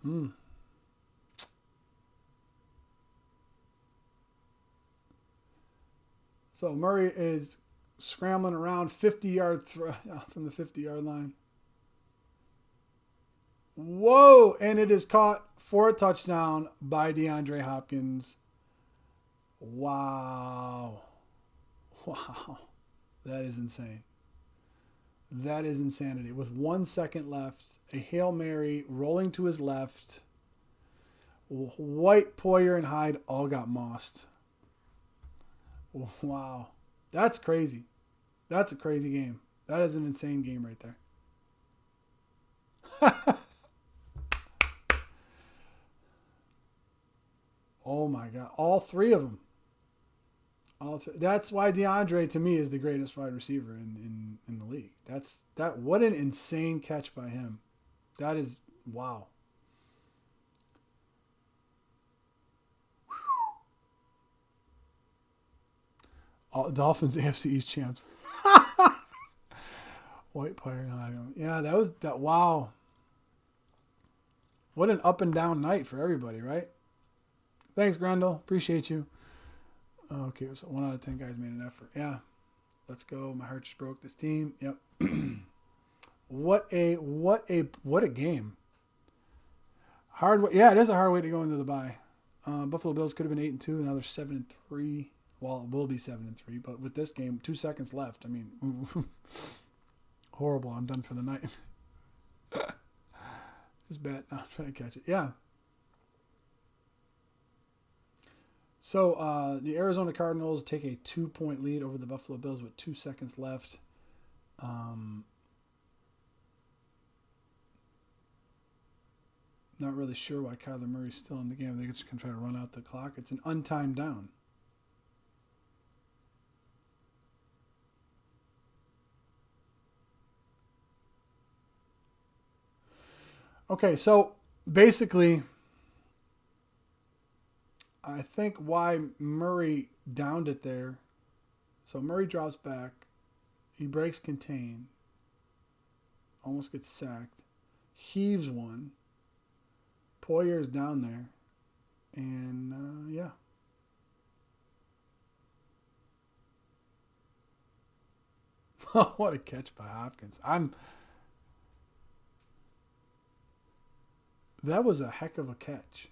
So Murray is scrambling around 50-yard from the 50-yard line. Whoa! And it is caught for a touchdown by DeAndre Hopkins. Wow. That is insane. That is insanity. With 1 second left, a Hail Mary rolling to his left. White, Poyer, and Hyde all got mossed. Wow. That's crazy. That's a crazy game. That is an insane game right there. Oh my God. All 3 of them. That's why DeAndre, to me, is the greatest wide receiver in the league. What an insane catch by him. That is, wow. Dolphins AFC East champs. White player. Yeah, that. Wow. What an up and down night for everybody, right? Thanks, Grendel. Appreciate you. Okay, so 1 out of 10 guys made an effort. Yeah. Let's go. My heart just broke this team. Yep. What a game. Hard. Yeah, it is a hard way to go into the bye. Buffalo Bills could have been 8-2, and now they're 7-3. Well, it will be 7-3, but with this game, 2 seconds left. I mean, horrible. I'm done for the night. It's bad. No, I'm trying to catch it. Yeah. So the Arizona Cardinals take a 2-point lead over the Buffalo Bills with 2 seconds left. Not really sure why Kyler Murray's still in the game. They're just going to try to run out the clock. It's an untimed down. Okay, so basically, I think why Murray downed it there. So Murray drops back. He breaks contain. Almost gets sacked. Heaves one. Poyer is down there. And, yeah. What a catch by Hopkins. That was a heck of a catch.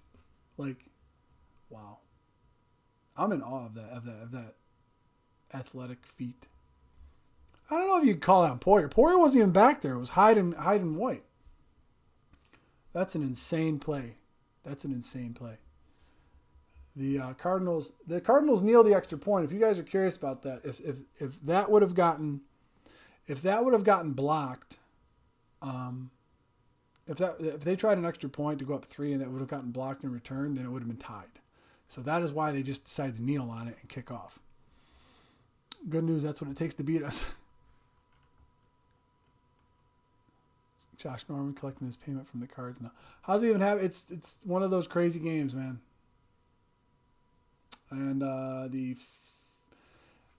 Like, wow. I'm in awe of that athletic feat. I don't know if you'd call that Poyer. Poyer wasn't even back there. It was Hyde and White. That's an insane play. The Cardinals nailed the extra point. If you guys are curious about that, if that would have gotten blocked, if they tried an extra point to go up 3 and that would have gotten blocked in return, then it would have been tied. So that is why they just decided to kneel on it and kick off. Good news, that's what it takes to beat us. Josh Norman collecting his payment from the Cards now. How's he even have? It's one of those crazy games, man. And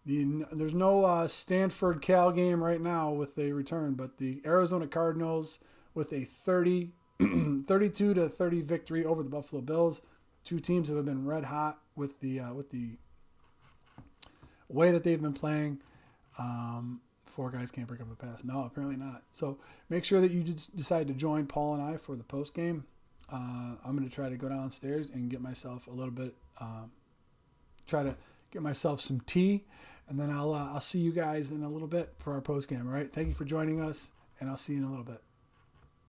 there's no Stanford Cal game right now with a return, but the Arizona Cardinals with a 32 to 30 victory over the Buffalo Bills. Two teams have been red hot with the way that they've been playing. Four guys can't break up a pass. No, apparently not. So make sure that you decide to join Paul and I for the post game. I'm going to try to go downstairs and get myself a little bit, try to get myself some tea, and then I'll see you guys in a little bit for our post game. All right. Thank you for joining us, and I'll see you in a little bit.